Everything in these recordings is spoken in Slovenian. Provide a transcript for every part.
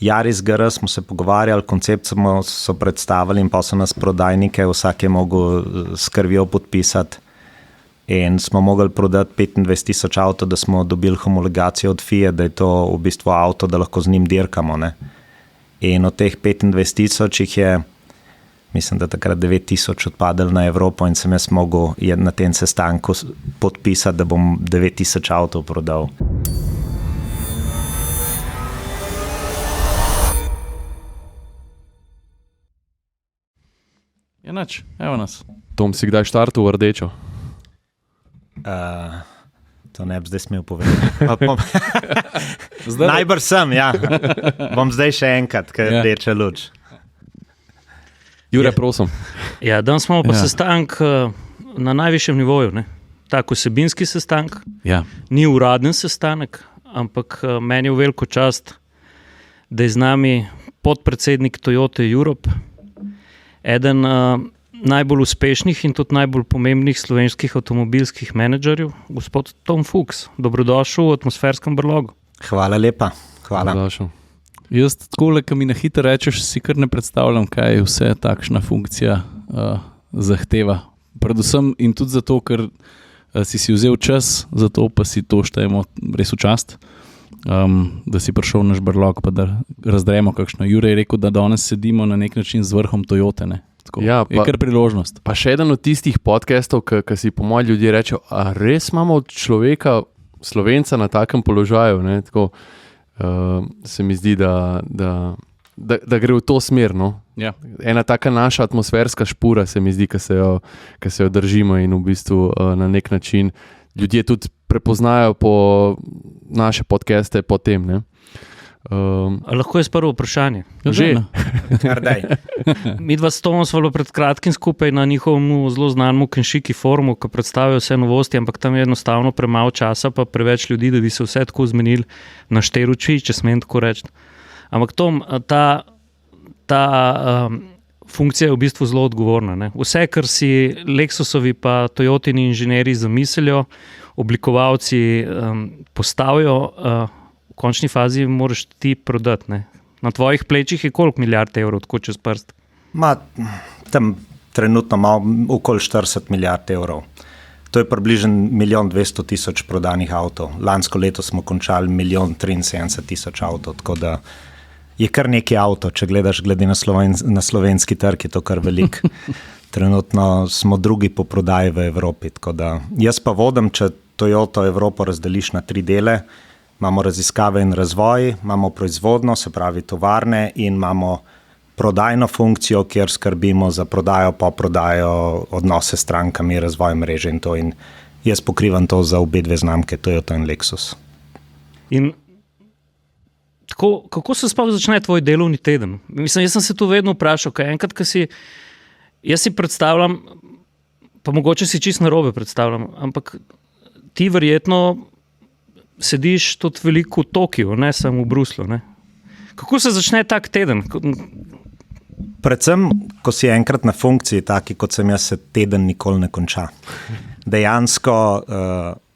Yaris GR smo se pogovarjali, koncept so predstavili in pa so nas prodajnike, vsak je mogel s krvjo podpisati in smo mogli prodati 25,000 avto, da smo dobili homologacijo od FIA, da je to v bistvu avto, da lahko z njim dirkamo. Ne? In od teh 25,000 jih je, mislim, da takrat 9,000 odpadali na Evropo in sem jaz mogel na tem sestanku podpisati, da bom 9,000 avtov prodal. Enač, evo nas. Tom, si kdaj štartal v rdečo? To ne bi zdaj smel povedati. Najbrž sem, ja. Bom zdaj še enkrat, ker je rdeča luč. Jure, prosim. Ja, danes smo pa sestanek na najvišjem nivoju. Ne? Tak vsebinski sestanek. Ja. Ni uraden sestanek, ampak meni je v veliko čast, da je z nami podpredsednik Toyota Europe, eden najbolj uspešnih in tudi najbolj pomembnih slovenskih avtomobilskih menedžerjev, gospod Tom Fuchs. Dobrodošel v atmosferskem brlogu. Hvala lepa. Hvala. Dobrodošel. Jaz tako, ko mi na hitro rečeš, si kar ne predstavljam, kaj vse takšna funkcija zahteva. Predvsem in tudi zato, ker si vzel čas, zato pa si to štejemo res v čast, da si prišel v naš brlog, pa da razdremo kakšno. Jure je rekel, da danes sedimo na nek način z vrhom Toyote, ne? Tako, ja, je kar priložnost. Pa še eden od tistih podcastov, ki si po moji ljudje rečejo, a res imamo od človeka, Slovenca na takem položaju, ne? Tako, se mi zdi, da gre v to smer. No? Ja. Ena taka naša atmosferska špura se mi zdi, ki se jo držimo in v bistvu na nek način ljudje tudi prepoznajo po naše podcaste po tem. Ne? Lahko je prvo vprašanje. Že? Mi dva s Tomom smo pred kratkim skupaj na njihovem zelo znanem Kenshiki forumu, ki predstavljajo vse novosti, ampak tam je enostavno premalo časa, pa preveč ljudi, da bi se vse tako zmenili na šteruči, če smem tako reči. Ampak Tom, ta funkcija je v bistvu zelo odgovorna. Ne? Vse, kar si Lexusovi pa Toyotini inženirji zamislijo, oblikovalci postavijo, v končni fazi moraš ti prodati. Ne? Na tvojih plečih je koliko milijard evrov, tako čez prst? Tam trenutno malo okoli 40 milijard evrov. To je približno 1,200,000 prodanih avtov. Lansko leto smo končali 1,73,000 avtov, tako da je kar nekaj avto, če gledaš glede na slovenski trg, je to kar velik. Trenutno smo drugi po prodaji v Evropi. Tako da jaz pa vodim, če Toyota Evropo razdeliš na 3 dele, imamo raziskave in razvoj, imamo proizvodno, se pravi tovarne in imamo prodajno funkcijo, kjer skrbimo za prodajo, pa prodajo odnose s strankami, razvoj mreže in to. In jaz pokrivam to za obe dve znamke, Toyota in Lexus. In tako, kako se sploh začne tvoj delovni teden? Mislim, jaz sem se tu vedno vprašal, kaj enkrat, jaz si predstavljam, pa mogoče si čisto narobe predstavljam, ampak ti verjetno sediš tudi veliko v Tokiu, ne samo v Bruslu. Ne? Kako se začne tak teden? Predvsem, ko si enkrat na funkciji, taki kot sem jaz, se teden nikoli ne konča. Dejansko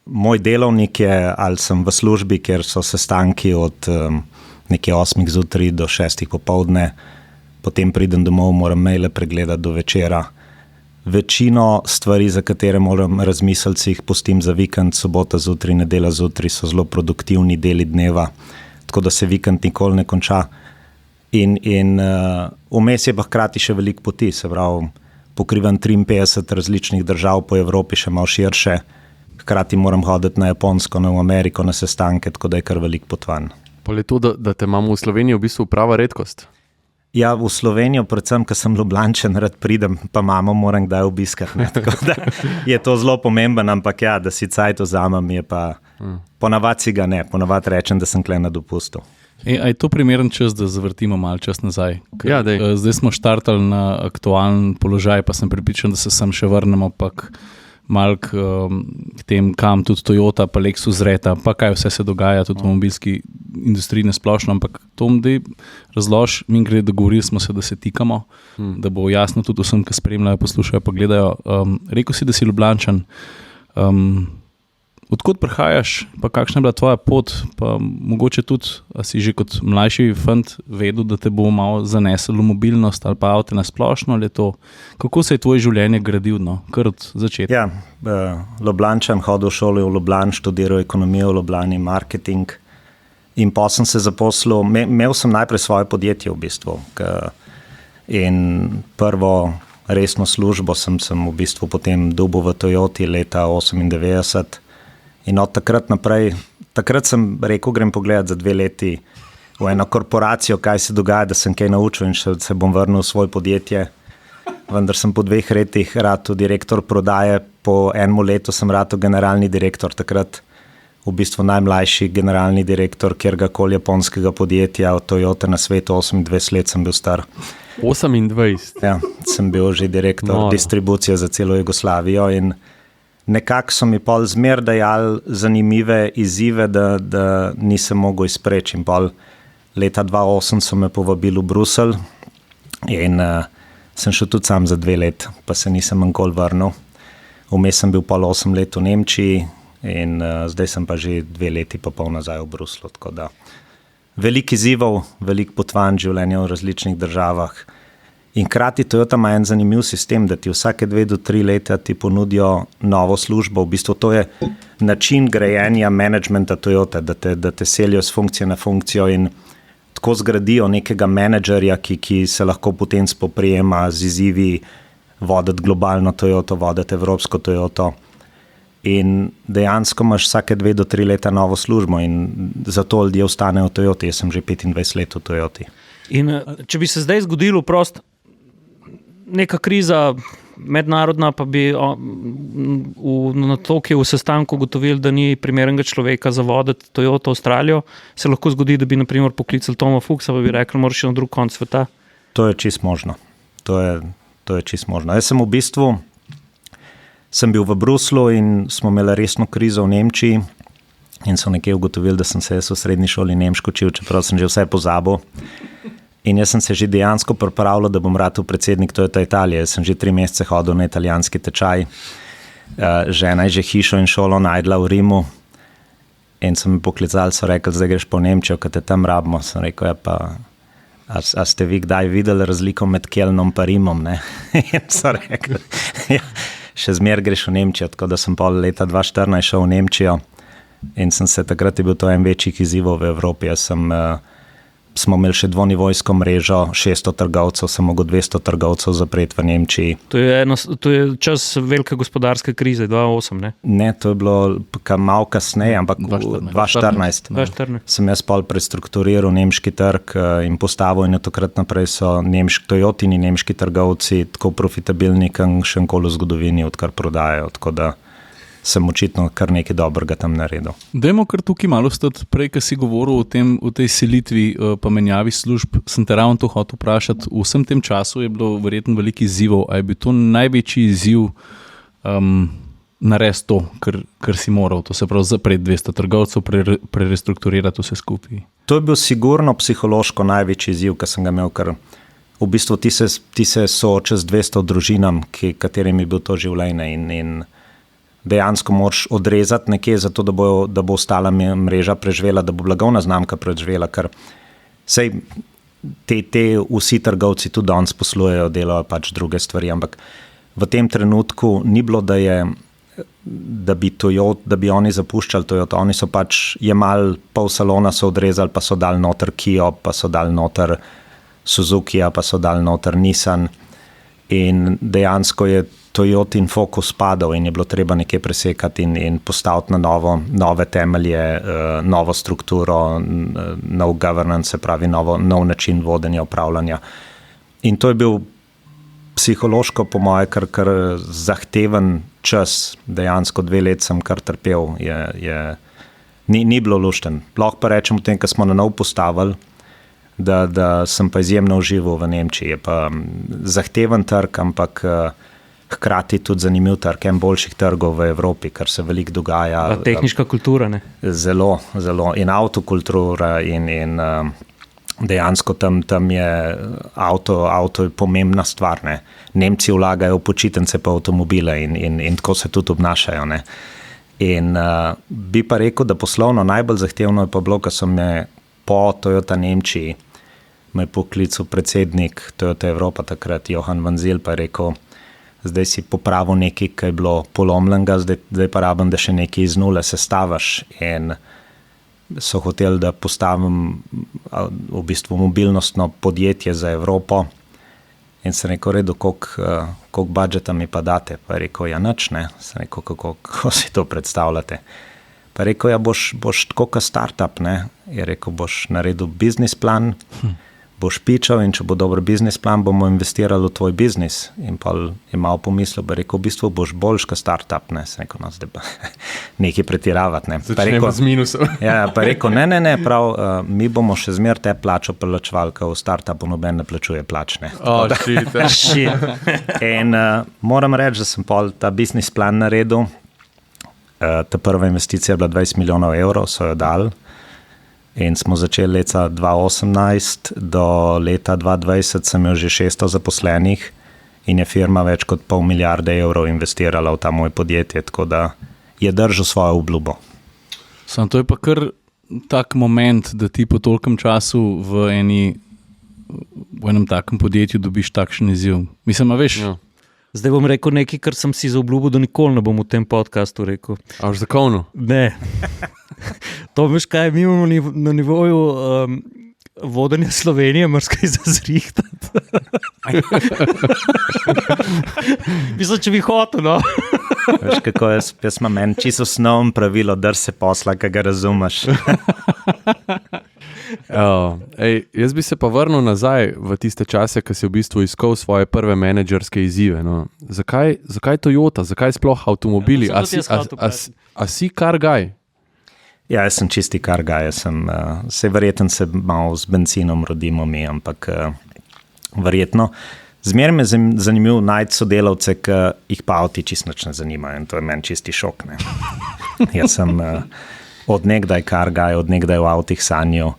moj delovnik je, ali sem v službi, kjer so sestanki od nekje 8 zjutraj do 6 popoldne, potem pridem domov, moram maile pregledati do večera. Večino stvari, za katere moram razmisliti, si jih pustim za vikend, sobota zjutraj, nedelja zjutraj so zelo produktivni deli dneva, tako da se vikend nikoli ne konča. In vmes je pa hkrati še veliko poti, se pravi, pokrivam 53 različnih držav po Evropi, še malo širše, hkrati moram hoditi na Japonsko, na Ameriko, na sestanke, tako da je kar veliko potovanj. Pa je to, da te imamo v Sloveniji v bistvu prava redkost? Ja, v Slovenijo, predvsem, ker sem Ljubljančan, rad pridem, pa mamo moram kdaj obiskati. Tako da je to zelo pomemben, ampak ja, da si cajt vzamem, je pa ponavadi si ga ne, ponavadi rečem, da sem kle na dopustu. A je to primeren čas, da zavrtimo malo čas nazaj? Ja, zdaj smo štartali na aktualen položaj, pa sem pripričan, da se sem še vrnemo, pa malo k tem, kam tudi Toyota pa Lexus zreta, pa kaj vse se dogaja tudi v mobilski industriji nesplošno, ampak to mdej razlož, mi gre, dogovorili smo se, da se tikamo, da bo jasno tudi vsem, ki spremljajo, poslušajo, pa gledajo. Rekel si, da si Ljubljančan. Odkot prihajaš, pa kakšna je bila tvoja pot, pa mogoče tudi, a si že kot mlajši fant vedel, da te bo malo zanesel v mobilnost ali pa avte na splošno, ali to, kako se je tvoje življenje gradil, no, kar od začetka? Ja, Ljubljančan, hodil v šolo v Ljubljani, študiral ekonomijo v Ljubljani, marketing in pa sem se zaposlil, imel sem najprej svoje podjetje v bistvu in prvo resno službo sem v bistvu potem dobil v Toyoti leta 1998. In od takrat naprej, takrat sem rekel, grem pogledat za 2 leti v eno korporacijo, kaj se dogaja, da sem kaj naučil in se bom vrnil v svoje podjetje. Vendar sem po 2 letih ratal direktor prodaje, po 1 letu sem ratal generalni direktor, takrat v bistvu najmlajši generalni direktor kjerkoli japonskega podjetja od Toyote na svetu, 28 let sem bil star. 28? Ja, sem bil že direktor distribucije za celo Jugoslavijo in nekako so mi pol zmer dajali zanimive izzive, da nisem mogel izpreči. In pol leta 2008 so me povabili v Bruselj in sem šel tudi sam za 2 let, pa se nisem nikoli vrnil. Vmes sem bil pol 8 let v Nemčiji in zdaj sem pa že 2 leti pa pol nazaj v Bruslju. Tako da veliko izzivov, veliko potovanj življenja v različnih državah. In krati Toyota ima en zanimiv sistem, da ti vsake 2 do 3 leta ti ponudijo novo službo. V bistvu to je način grajenja menedžmenta Toyota, da te selijo z funkcije na funkcijo in tako zgradijo nekega menedžerja, ki se lahko potem spoprijema z izzivi voditi globalno Toyoto, voditi evropsko Toyoto. In dejansko imaš vsake 2 do 3 leta novo službo in zato ljudje ostanejo v Toyoti. Jaz sem že 25 let v Toyoti. In če bi se zdaj zgodilo prosto, neka kriza mednarodna, pa bi na Tokiju v sestanku ugotovili, da ni primernega človeka za voditi Toyota Avstralijo, se lahko zgodi, da bi na primer poklicali Toma Fuchsa, pa bi rekli, moraš na drug konc sveta. To je čisto možno. To je čisto možno. Jaz sem v bistvu bil v Bruslju in smo imeli resno krizo v Nemčiji in so nekje ugotovili, da sem se jaz v srednji šoli nemško učil, čeprav sem že vse pozabil. In jaz sem se že dejansko pripravljal, da bom ratal predsednik Toyota Italije. Jaz sem že 3 mesece hodil na italijanski tečaj. Žena je že hišo in šolo najdla v Rimu. In so mi poklicali, so rekli, zdaj greš po Nemčijo, kad te tam rabimo. Sem rekel, ja pa, a ste vi kdaj videli razliko med Kelnom pa Rimom, ne? In so rekli, ja, še zmer greš v Nemčijo, tako da sem pol leta 2014 šel v Nemčijo. In takrat je bil to en večjih izzivov v Evropi. Smo imeli še dvonivojsko mrežo, 600 trgovcev, sem mogel 200 trgovcev zapreti v Nemčiji. To je čas velike gospodarske krize, 2008, ne? Ne, to je bilo malo kasneje, ampak 2014. Sem jaz pol prestrukturiral nemški trg in postavil in takrat naprej so Toyotini nemški trgovci tako profitabilni, kot še nikoli v zgodovini, odkar prodajajo, tako da sem očitno kar nekaj dobrega tam naredil. Dajmo kar tukaj malo stati, prej, ko si govoril o tej selitvi pa menjavi služb, sem te ravno to hotel vprašati. V vsem tem času je bilo verjetno veliko izzivov, a je bil to največji izziv narediti to, kar si moral, to se pravi zapreti 200 trgovcev, prerestrukturirati vse skupaj? To je bil sigurno psihološko največji izziv, ki sem ga imel, ker v bistvu ti se soočaš z 200 družinam, katerim je bil to življenje in dejansko moraš odrezati nekje, zato da bo ostala mreža preživela, da bo blagovna znamka preživela, ker sej te vsi trgovci tudi danes poslujejo, delajo pač druge stvari, ampak v tem trenutku ni bilo, da bi oni zapuščali Toyota, oni so pač jemali pol salona, so odrezali, pa so dali noter Kia, pa so dali noter Suzukija, pa so dali noter Nissan in dejansko je Toyotin fokus padal in je bilo treba nekaj presekati in postaviti na nove temelje, novo strukturo, nov governance, se pravi nov način vodenja, upravljanja. In to je bil psihološko po moje kar zahteven čas, dejansko 2 let sem kar trpel, ni bilo lušten. Lahko pa rečem v tem, ko smo na nov postavili, da sem pa izjemno užival v Nemčiji. Je pa zahteven trg, ampak hkrati tudi zanimiv trg, en boljših trgov v Evropi, kar se veliko dogaja. Tehniška kultura, ne? Zelo, zelo. In avtokultura in dejansko tam je avto je pomembna stvar, ne. Nemci vlagajo v počitnice pa avtomobile in tako se tudi obnašajo, ne. In bi pa rekel, da poslovno najbolj zahtevno je pa bilo, ko sem me po Toyota Nemčiji me poklical predsednik Toyota Evropa takrat, Johan van Zyl, pa je rekel, zdaj si popravil nekaj, ki je bilo polomljenega, zdaj pa rabim, da še nekaj iz nule sestavaš. In so hoteli, da postavim v bistvu mobilnostno podjetje za Evropo. In sem rekel, redu, koliko budžeta mi pa date? Pa je rekel, ja nič, ne. Sem rekel, kako si to predstavljate? Pa je rekel, ja boš tako kot startup, ne. Je rekel, boš naredil biznis plan, boš pičal in če bo dober biznis plan, bomo investirali v tvoj biznis. In pa je malo pomislil, pa je rekel, v bistvu boš boljš kot startup, ne. Sem rekel, no, zdaj pa nekaj pretiravati, ne. Začnemo z minusom. Ja, pa je rekel, ne, prav, mi bomo še zmer te plačo plačevali, ker v startupu noben ne plačuje plač, ne. In moram reči, da sem pol ta biznis plan naredil. Ta prva investicija je bila 20 milijonov evrov, so jo dali. In smo začeli leta 2018, do leta 2020 sem imel že 600 zaposlenih in je firma več kot 500 milijarde evrov investirala v ta moj podjetje, tako da je držal svojo obljubo. Samo to je pa kar tak moment, da ti po tolkem času v enem takem podjetju dobiš takšen izziv. Mislim, a veš? Ja. Zdaj bom rekel nekaj, kar sem si zaobljubil, da nikoli ne bom v tem podcastu rekel. A už zakonno? Ne. To veš kaj, mi imamo na nivoju vodenja Slovenije marsikaj za zrihtati. Mislim, če bi hotel, no. Veš, kako jaz imam en čisto osnovno pravilo, drž se posla, ki ga razumeš. Jaz bi se pa vrnil nazaj v tiste čase, ko si v bistvu iskal svoje prve menedžerske izzive. No. Zakaj Toyota, zakaj sploh avtomobili? A si car guy? Ja, jaz sem čisti car guy, se verjetno se malo z benzinom rodimo mi, ampak verjetno. Zmeraj me je zanimivo najti sodelavce, ki jih pa avti čisto nič ne zanimajo in to je meni čisti šok. Ne. Jaz sem od nekdaj car guy, od nekdaj v avtih sanjal.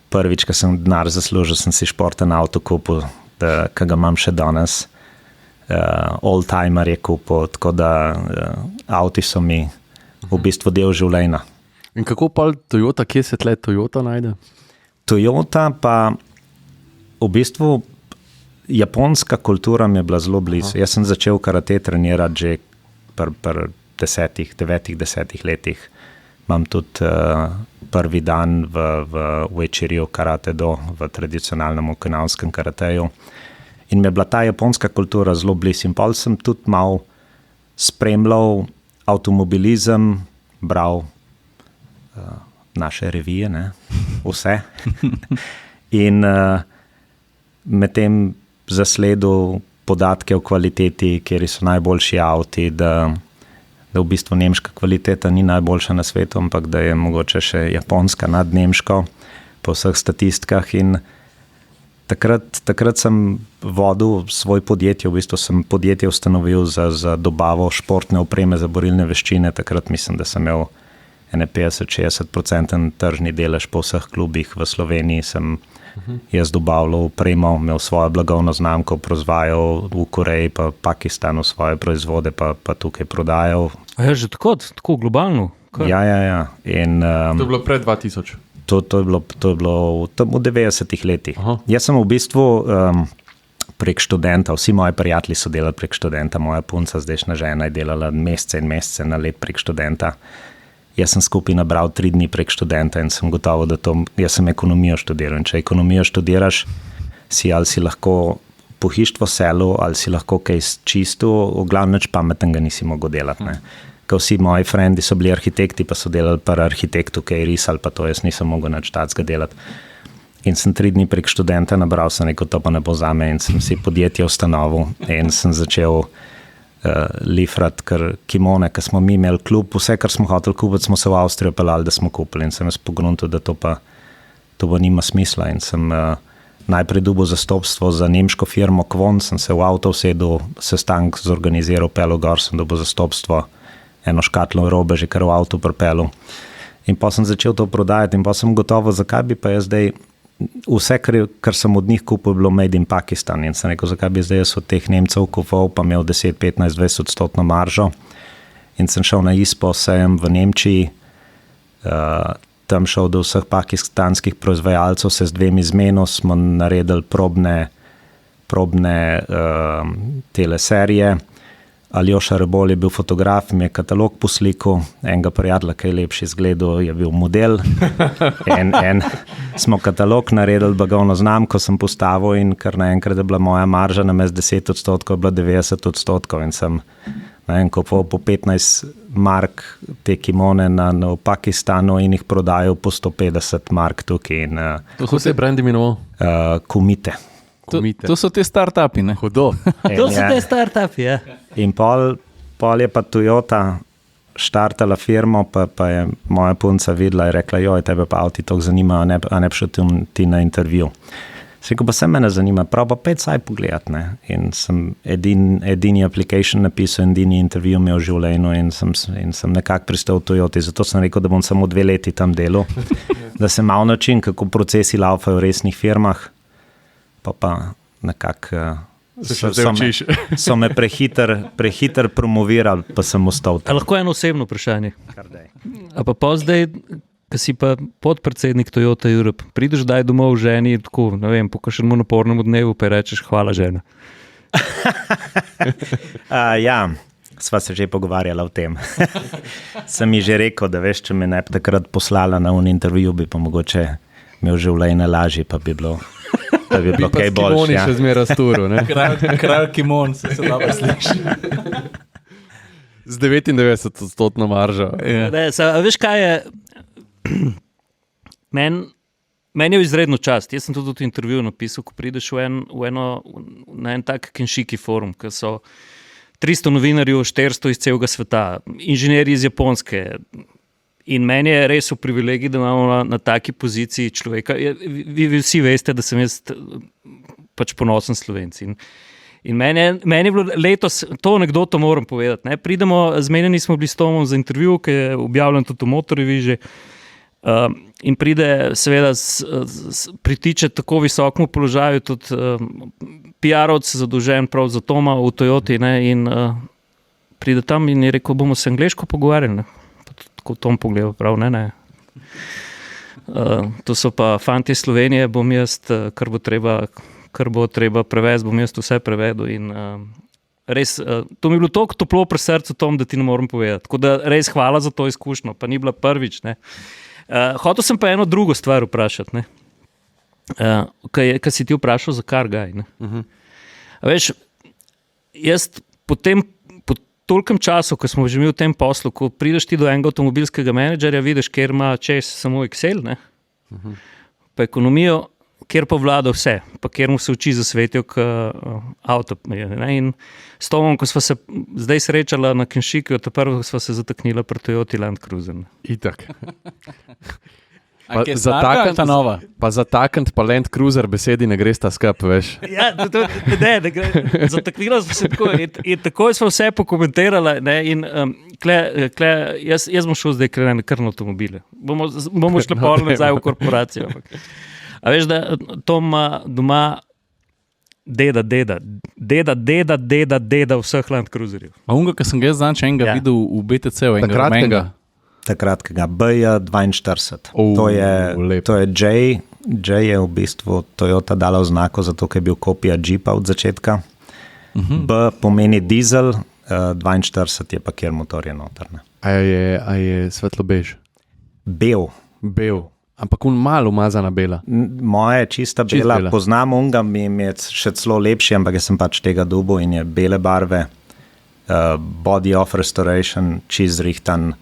Prvič, ko sem denar zaslužil, sem si športen avto kupil, ki ga imam še danes. Oldtimer je kupil, tako da avti so mi v bistvu del življenja. In kako pa Toyota, kje se tle Toyota najde? Toyota pa v bistvu japonska kultura mi je bila zelo blizu. Jaz sem začel karate trenirati že pri 9-10 letih. Imam tudi prvi dan v Uečiriju karate do, v tradicionalnem okinavskem karateju. In mi je bila ta japonska kultura zelo blizu. In pol sem tudi malo spremljal avtomobilizem, bral naše revije, ne, vse. In medtem zasledil podatke o kvaliteti, kjer so najboljši avti, da v bistvu nemška kvaliteta ni najboljša na svetu, ampak da je mogoče še japonska nad nemško po vseh statistikah. In takrat sem vodil svoj podjetje, v bistvu sem podjetje ustanovil za dobavo športne opreme za borilne veščine. Takrat mislim, da sem imel 50-60% tržni delež po vseh klubih v Sloveniji. Sem jaz dobavljal opremo, imel svojo blagovno znamko, proizvajal v Koreji, pa Pakistanu svoje proizvode, pa tukaj prodajal. A je že tako globalno? Kaj? Ja. In, to je bilo pred 2000? To je bilo v 90-ih letih. Aha. Jaz sem v bistvu prek študenta, vsi moji prijatelji so delali prek študenta, moja punca, zdajšnja žena, je delala mesece in mesece na let prek študenta. Jaz sem skupaj nabral 3 dni prek študenta in sem gotovo, da jaz sem ekonomijo študiral. In če ekonomijo študiraš, ali si lahko pohištvo selu, ali si lahko kaj čisto, v glavnem nič pametnega nisi mogel delati. Ne. Ker vsi moji frendi so bili arhitekti, pa so delali par arhitektu, kaj risali, pa to jaz nisem mogel nič tacga delati. In sem 3 dni prek študenta nabral, sem rekel, to pa ne bo zame, in sem si podjetje ustanovil in sem začel lifrat, ker kimone, ker smo mi imeli klub, vse, kar smo hoteli kupiti, smo se v Avstrijo pelali, da smo kupili in sem jaz pogruntil, da to pa nima smisla in sem najprej dobil zastopstvo za nemško firmo Kvon, sem se v avto usedel, sestank zorganiziral, pelil gor, sem dobil zastopstvo, eno škatlo robe že kar v avtu pripelil in pa sem začel to prodajati in pa sem gotovo, zakaj bi pa jaz zdaj vse, kar sem od njih kupil, bilo made in Pakistan in sem rekel, zakaj bi zdaj jaz od teh Nemcev kupil, pa imel 10, 15, 20% maržo in sem šel na ISPO sejem v Nemčiji, tam šel do vseh pakistanskih proizvajalcev, se z dvemi zmenil, smo naredili probne teleserije. Aljoša Rebol je bil fotograf, mi je katalog poslikal, enega prijatelja, ki je lepši izgledal, je bil model. Smo katalog naredili, blagovno znamko sem postavil in kar naenkrat je bila moja marža namesto 10%, je bila 90% in sem kupoval po 15 mark te kimone v Pakistanu in jih prodajal po 150 mark tukaj. Kako se je brand imenoval? Kumite. To so te startupi, ne? Hudo. To so te startupi, ja. In pol je pa Toyota štartala firmo, pa je moja punca videla in rekla, joj, tebe pa avti toliko zanima, a ne bi šel ti na intervju. Rekel, pa se me ne zanima, prav pa 5 saj pogledat, ne. In sem edini application napisal, edini intervju imel v življenju in sem nekako pristal v Toyoti, zato sem rekel, da bom samo 2 leti tam delal, da se malo način, kako procesi laufajo v resnih firmah, pa nekako so me prehiter promovirali, pa sem ostal tam. Lahko eno osebno vprašanje. A pa zdaj, ko si pa podpredsednik Toyota Europe, prideš daj domov ženi, tako, ne vem, po kakšnem napornem dnevu, pa rečeš hvala žena. Ja, sva se že pogovarjala o tem. Sem ji že rekel, da veš, če me ne bi takrat poslala na un intervju, bi pa mogoče imel življenje lažje, pa bi bilo kaj boljše. Kimoni še zmeraj sturu, ne? Kralj kimon, se dobro sliši. Z 99% maržo. Veš kaj je, meni je izredno čast. Jaz sem tudi v intervjuju napisal, ko prideš na en tak Kenshiki forum, ki so 300 novinarjev, 400 iz celega sveta, inženirji iz Japonske. In meni je res v privilegiji, da imamo na taki poziciji človeka. Vi vsi veste, da sem jaz pač ponosen Slovenci. In meni je bilo letos, to anekdoto moram povedati, ne? Zmenjeni smo bili s Tomom za intervju, ki je objavljen tudi v Motorjevi že, in pride seveda pritiče tako visokemu položaju tudi PR-ovc zadolžen prav za Toma v Toyoti, ne? In pride tam in je rekel, bomo se angleško pogovarjali, ne? Tako Tom pogledal, prav, ne. To so pa fanti Slovenije, bom jaz, kar bo treba prevesti, bom jaz vse prevedel in res, to mi je bilo toliko toplo pri srcu, Tom, da ti ne morem povedati. Tako da res hvala za to izkušnjo, pa ni bila prvič, ne. Hotel sem pa eno drugo stvar vprašati, ne. Kaj si ti vprašal za Car-Guy, ne. Veš, jaz po tolikem času, ko smo že imeli v tem poslu, ko prideš ti do enega avtomobilskega menedžerja, vidiš, kjer ima čez samo Excel, ne? Pa ekonomijo, kjer pa vlada vse, pa kjer mu se oči zasvetijo k avto. Ne? In s Tomom, ko sva se zdaj srečala na Kenshikiju, prvo sva se zataknila pri Toyoti Land Cruiser. Itak. Pa zatakniti pa Land Cruiser besedi ne greš ta skup, veš. Ja, zataknila smo se tako in takoj smo vse pokomentirali, ne, in jaz bom šel zdaj kar na avtomobile. Bomo šli pol nazaj v korporacijo. A veš, da Tom ima doma deda vseh Land Cruiserjev. A unga, ki sem ga jaz zanč enega videl v BTC-u, enega rumenga. Takratnega BJ42. To je J. J je v bistvu Toyota dala oznako, zato ker je bil kopija Jeepa od začetka. B pomeni dizel, 42 je pa kjer motor je noter. A je svetlo bež? Bel. Ampak malo umazana bela. Moja je čista bela. Poznam unga, mi je še celo lepši, ampak jaz sem pač tega dubu in je bele barve. Body of restoration, čist zrihtan.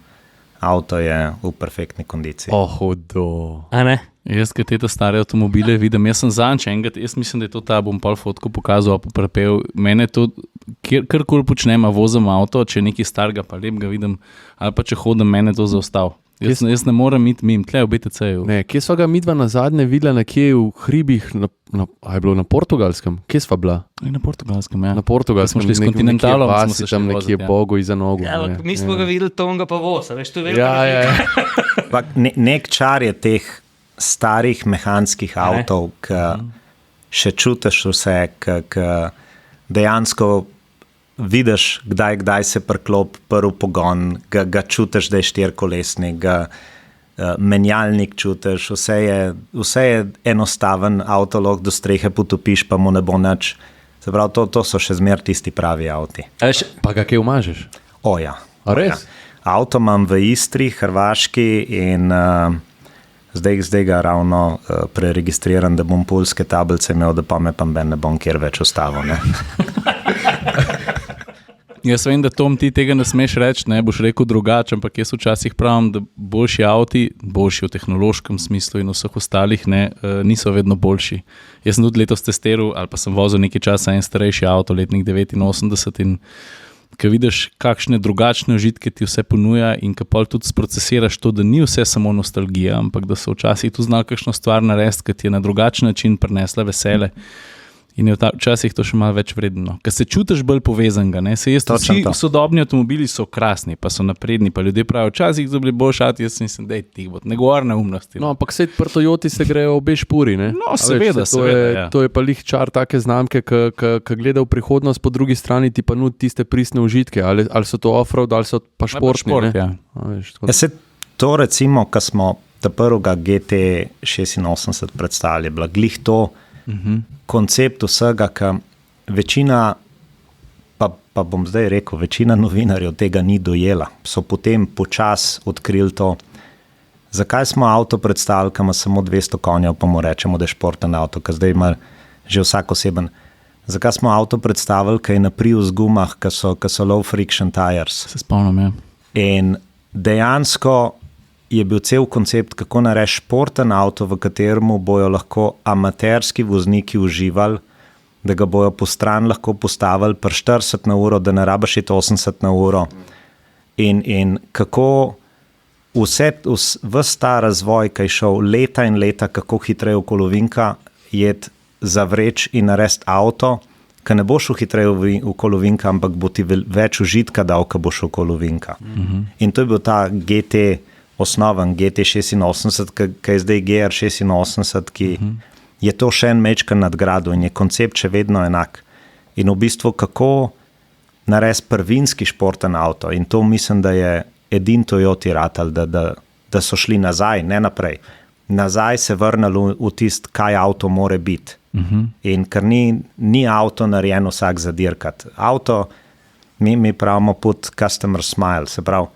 Avto je v perfektni kondiciji. Hudo. A ne? Jaz, ki te stare avtomobile vidim, jaz sem zanč enkrat, jaz mislim, da je to ta, bom pol fotko pokazal, pa prepel. Mene to, kjerkoli počnem, vozim avto, če nekaj starega, pa lep ga vidim, ali pa če hodim, mene to zaustav. Jaz ne morem iti mimo, tle v BTC-ju. Ne, kje sva ga midva nazadnje videla, nekje v hribih, a je bilo na Portugalskem? Kje sva bila? Na Portugalskem, ja. Na Portugalskem, smo šli s Continentalom, smo se tam nekje bogu iza nogu. Ja, mi smo ga videli, Tonga pa voz, veš, to je veliko. Ja. Nek čar je teh starih mehanskih avtov, ki še čutiš vse, ki dejansko vidiš, kdaj se priklop prvi pogon, ga čutiš, da je štirikolesnik, menjalnik čutiš, vse je enostaven, avto lahko do strehe potopiš, pa mu ne bo nič. Se pravi, to so še zmer tisti pravi avti. Pa ga kaj umažeš? Ja. A res? Ja. Avto imam v Istri, Hrvaški in zdaj ga ravno preregistriram, da bom poljske tablice imel, da pa me pa ne bom kjer več ustavil. Ne? Jaz vem, da Tom, ti tega ne smeš reči, ne boš rekel drugače, ampak jaz včasih pravim, da boljši avti, boljši v tehnološkem smislu in vseh ostalih, niso vedno boljši. Jaz sem tudi letos testiral, ali pa sem vozil nekaj časa en starejši avto, letnik 89 in ko vidiš, kakšne drugačne užitke ti vse ponuja in ko pol tudi sprocesiraš to, da ni vse samo nostalgija, ampak da so včasih tu znali kakšno stvar narediti, ki ti je na drugačen način prinesla vesele. In je včasih to še malo več vredno. Ker se čutiš bolj povezanega. Vsi sodobni avtomobili so krasni, pa so napredni, pa ljudje pravijo, včasih so bili bolj šati, jaz mislim, da je tih bod, ne govorne umnosti. No, ampak sej pri Toyoti se grejo obe špuri, ne? No, seveda, To je pa lih čar take znamke, ki gleda v prihodnost, po drugi strani ti pa nudi tiste pristne užitke, ali so to off-road, ali so pa športni, šport, ne? Ja. Se to recimo, ko smo ta prvega GT86 predstavili, bila glih to, koncept vsega, ki večina, pa bom zdaj rekel, večina novinarjev tega ni dojela. So potem počasi odkrili to, zakaj smo avto predstavili, ki ima samo 200 konjev, pa mu rečemo, da je športen avto, ki zdaj ima že vsak oseben. Zakaj smo avto predstavili, ki je na Prius gumah, ki so low friction tires. Se spomnim, ja. In dejansko je bil cel koncept, kako narediš športen avto, v katerem bojo lahko amaterski vozniki uživali, da ga bojo po stran lahko postavili pri 40 na uro, da ne rabiš iti 80 na uro. In kako ves ta razvoj, ki je šel leta in leta, kako hitreje v kolovinka, je zavreč in narediti avto, ki ne boš hitreje v kolovinka, ampak bo ti več užitka dal, ko boš v kolovinka. In to je bil ta osnoven GT86, ki je zdaj GR86, ki je to še en mečkar nadgradil in je koncept še vedno enak. In v bistvu, kako narediti prvinski športen avto, in to mislim, da je edin Toyoti ratal, da so šli nazaj, ne naprej. Nazaj se vrnili v tist, kaj avto more biti. In ker ni avto narejen vsak za dirkat. Avto, mi pravimo put customer smile, se pravi,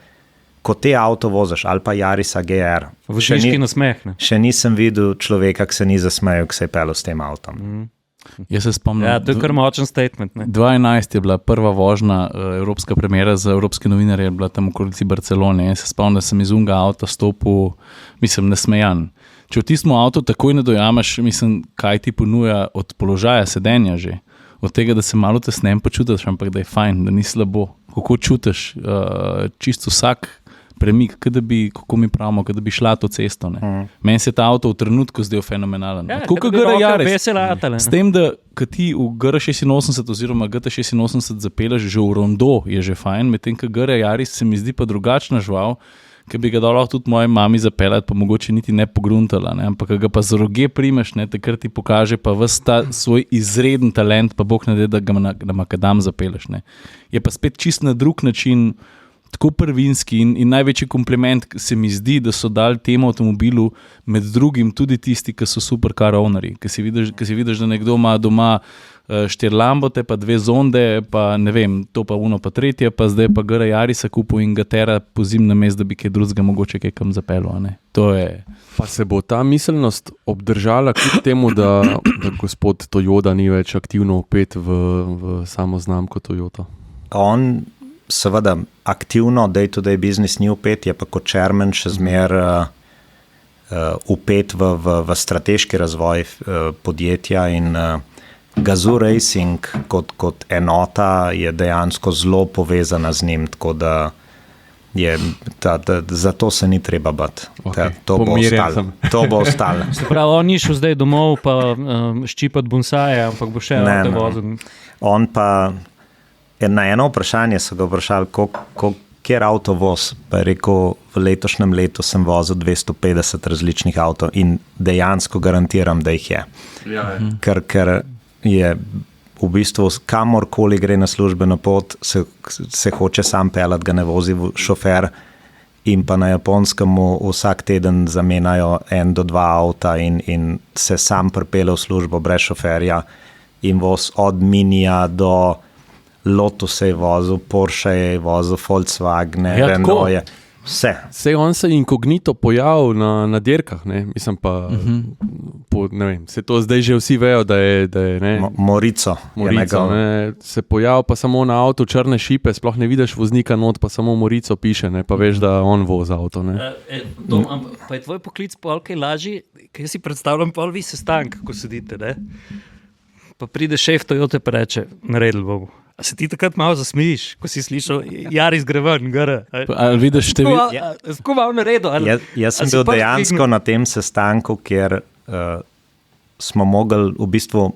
ko te avto voziš, ali pa Yarisa GR. Voziški nasmeh. Še nisem videl človeka, ki se ni zasmejal, ki se je pelil s tem avtom. Jaz se spomnim. Ja, to je kar močen statement. 2011 je bila prva vožnja, evropska premjera za evropske novinarje, je bila tam v okolici Barcelone. Jaz se spomnim, da sem iz unga avta stopil, mislim, nasmejan. Če v tistem avtu takoj ne dojameš, mislim, kaj ti ponuja od položaja sedenja že. Od tega, da se malo tesnem počutiš, ampak da je fajn, da ni slabo. Kako čutiš, čisto vsak premik, kako mi pravimo, da bi šla to cesto. Meni se ta avto v trenutku zdel fenomenalen. Ja, kako GR86. S tem, da ti v GR86 oziroma GT86 zapelješ že v rondo, je že fajn, medtem ko GR86 se mi zdi pa drugačna žival, ki bi ga dal tudi moji mami zapeljati, pa mogoče niti ne pogruntala, ampak ga pa z roge primeš, takrat ti pokaže pa ves ta svoj izreden talent, pa Bog ne da ga makadam zapelješ. Je pa spet čist na drug način, tako prvinski in največji kompliment se mi zdi, da so dali temu avtomobilu med drugim tudi tisti, ki so supercar ownerji, ki si vidiš, da nekdo ima doma 4 Lambote, pa 2 Zonde, pa ne vem, to pa uno, pa tretje, pa zdaj pa GR Yarisa kupil in ga tera po zimnem mestu, da bi kaj drugega mogoče kaj kam zapeljal. To je... Pa se bo ta miselnost obdržala kljub temu, da gospod Toyota ni več aktivno vpet v samo znamko Toyota? On seveda aktivno day-to-day business ni vpet, je pa kot chairman še zmer vpet v strateški razvoj podjetja in Gazoo Racing kot enota je dejansko zelo povezana z njim, tako da zato se ni treba bati. Okay. To bo ostalo. Se pravi, on ni šel zdaj domov pa ščipati bonsaje, ampak bo še avto vozil. On pa na eno vprašanje so ga vprašali, kjer avto voz, pa je rekel, v letošnjem letu sem vozil 250 različnih avtov in dejansko garantiram, da jih je. Ja. Ker je v bistvu kamorkoli gre na službeno pot, se hoče sam peljati, ga ne vozi šofer. In pa na Japonskem vsak teden zamenjajo 1 do 2 avta in se sam pripelje v službo brez šoferja in voz od Minija do Lotusa je vozil, Porsche je vozil, Volkswagen, Renault, vse. Sej on se inkognito pojavil na dirkah, ne? Mislim pa, ne vem, se to zdaj že vsi vejo, da je ne? Morico ne? Se pojavil pa samo na avtu črne šipe, sploh ne vidiš voznika not, pa samo Morico piše, ne? Pa veš, da on vozi avto. Pa je tvoj poklic pol kaj lažji, kaj si predstavljam pol vi sestank, ko sedite, ne? Pa pride šef Toyote pa reče, naredili bomo. A se ti takrat malo zasmijiš, ko si slišal, Jaris gre ven, gara? Ali vidiš Tako malo naredil? Jaz sem bil dejansko na tem sestanku, kjer smo mogli v bistvu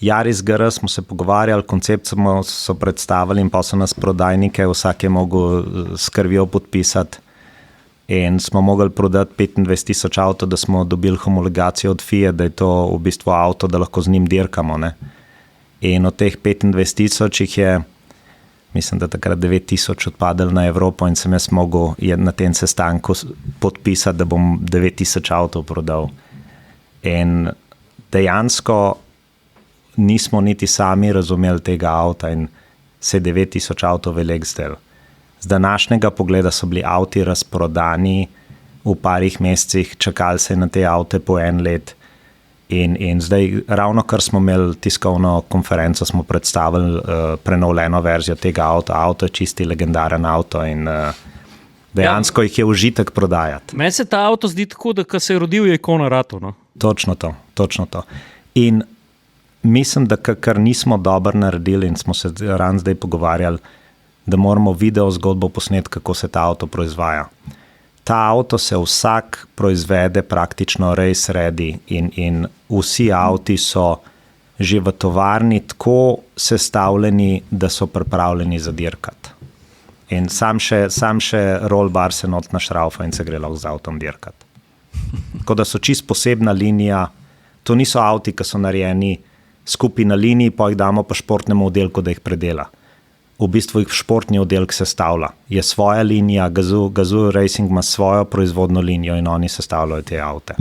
Jaris GR smo se pogovarjali, koncept so predstavili in pa so nas prodajnike, vsak je mogel s krvjo podpisati in smo mogli prodati 25,000 avto, da smo dobili homologacijo od FIA, da je to v bistvu avto, da lahko z njim dirkamo, ne? In od teh 25,000 jih je, mislim, da takrat 9,000 odpadali na Evropo in sem jaz mogel na tem sestanku podpisati, da bom 9,000 avtov prodal. In dejansko nismo niti sami razumeli tega avta in se 9,000 avtov velik zdel. Z današnjega pogleda so bili avti razprodani v parih mesecih, čakali se na te avte po 1 let. In zdaj, ravno kar smo imeli tiskovno konferenco, smo predstavili prenovljeno verzijo tega avta. Avto je čisti legendaren avto in dejansko jih je užitek prodajati. Meni se ta avto zdi tako, da ko se je rodil, je ikona ratu. No? Točno to. In mislim, da kar nismo dobro naredili in smo se ran zdaj pogovarjali, da moramo video zgodbo posneti, kako se ta avto proizvaja. Ta avto se vsak proizvede praktično race ready in vsi avti so že v tovarni tako sestavljeni, da so pripravljeni za dirkati. In sam še roll bar se not na šraufa in se gre lahko z avtom dirkati. Tako da so čist posebna linija, to niso avti, ki so narejeni skupaj na liniji, pa jih damo pa športnemu oddelku, da jih predela. V bistvu jih športni oddelek sestavlja. Je svoja linija, Gazoo Racing ima svojo proizvodno linijo in oni sestavljajo te avte.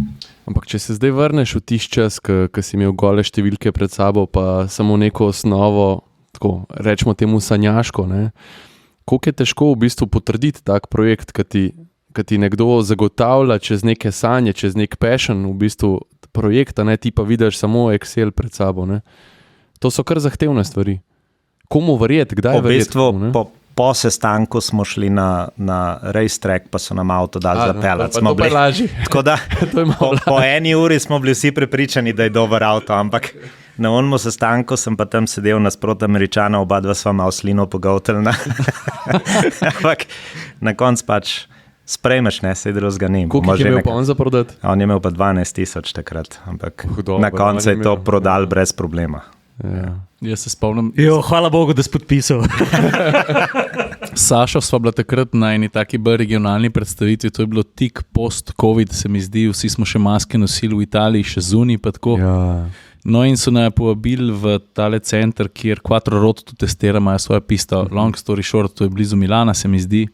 Ampak če se zdaj vrneš v tisti čas, ko si imel gole številke pred sabo, pa samo neko osnovo, tako rečemo temu sanjaško, ne? Koliko je težko v bistvu potrditi tak projekt, ki ti nekdo zagotavlja čez neke sanje, čez nek passion v bistvu projekta, ne? Ti pa vidiš samo Excel pred sabo. Ne? To so kar zahtevne stvari. Komu verjeti, kdaj verjeti? V bistvu po sestanku smo šli na racetrack, pa so nam avto dali zapeljati. To pa je lažje. Tako da po 1 uri smo bili vsi prepričani, da je dober avto, ampak na onmu sestanku sem pa tam sedel nasproti Američana, oba dva sva malo slino pogolteljna. Ampak na koncu pač sprejmeš, ne, se drugega ni. Koliko je imel pa on za prodati? On je imel pa 12,000 takrat, ampak na koncu je to prodal brez problema. Ja. Jaz se spomnim. Hvala Bogu, da si podpisal. Sašo sva bila takrat na eni taki bolj regionalni predstavitvi, to je bilo tik post-covid, se mi zdi, vsi smo še maske nosili v Italiji, še zunaj pa tako. Ja. No in so nas povabili v tale center, kjer Quattro Roto testira, imajo svojo pisto, long story short, to je blizu Milana, se mi zdi.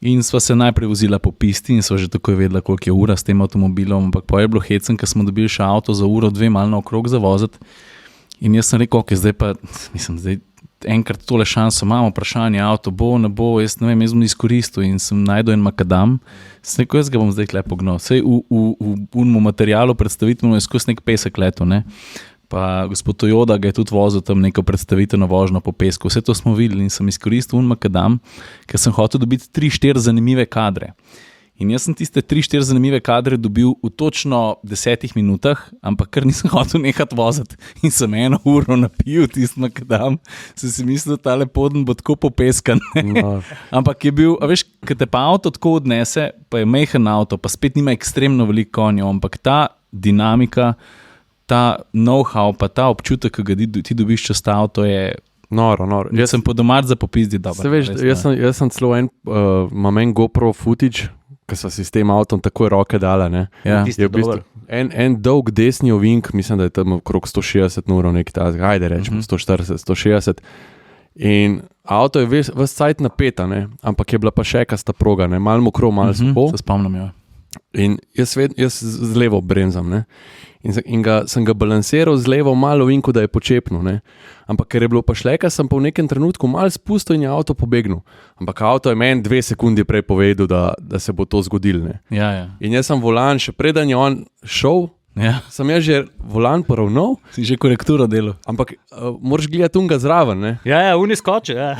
In sva se najprej vozila po pisti in sva že takoj vedela, koliko je ura s tem avtomobilom, ampak pa je bilo hecen, ker smo dobili še avto za uro, 2 malo naokrog zavoziti. In jaz sem rekel, zdaj pa, zdaj enkrat tole šanso imamo, vprašanje, avto bo, ne bo, jaz ne vem, jaz bom izkoristil in sem najdel en makadam, sem rekel, jaz ga bom zdaj kle pognal. Sej v materialu predstavitevno je skozi nek pesek leto, ne. Pa gospod Toyoda ga je tudi vozil tam neko predstavitev na vožnjo po pesku, vse to smo videli in sem izkoristil makadam, ker sem hotel dobiti 3-4 zanimive kadre. In jaz sem tiste 3-4 zanimive kadre dobil v točno 10 minutah, ampak ker nisem hotel nehati voziti in sem 1 uro napil tisto makadam, sem si mislil, da tale poden bo tako popeskan. No. Ampak je bil, a veš, kad te pa avto tako odnese, pa je majhen avto, pa spet nima ekstremno veliko konjev, ampak ta dinamika, ta know-how, pa ta občutek, ki ga ti dobiš čez ta avto je... Noro. Jaz sem po domač za popizdi dober. Se veš, jaz sem celo imam en GoPro footage, ko so si s tem avtom takoj roke dala. Ne? Ja. Tisti Je v bistvu dober. en dolg desni ovink, mislim, da je tam okrog 160 ur, nekaj tazga, ajde rečemo 140, 160. In avto je ves cajt napeta, ne? Ampak je bila pa še kasta proga, ne? Malo mokro, malo suho. Se spomnim, ja. In jaz z levo bremzam, ne? Sem ga balansiral z levo malo ovinku, da je počepnil, ne? Ampak ker je bilo pa šleka, sem pa v nekem trenutku malo spustil in je avto pobegnil. Ampak avto je meni 2 sekundi prej povedal, da se bo to zgodilo, ne? Ja. In jaz sem volan, še preden je on šel, Ja. sem jaz že volan poravnal, Si že korekturo delal. ampak moraš gledati unga zraven, ne? Ja, oni skoče. Ja.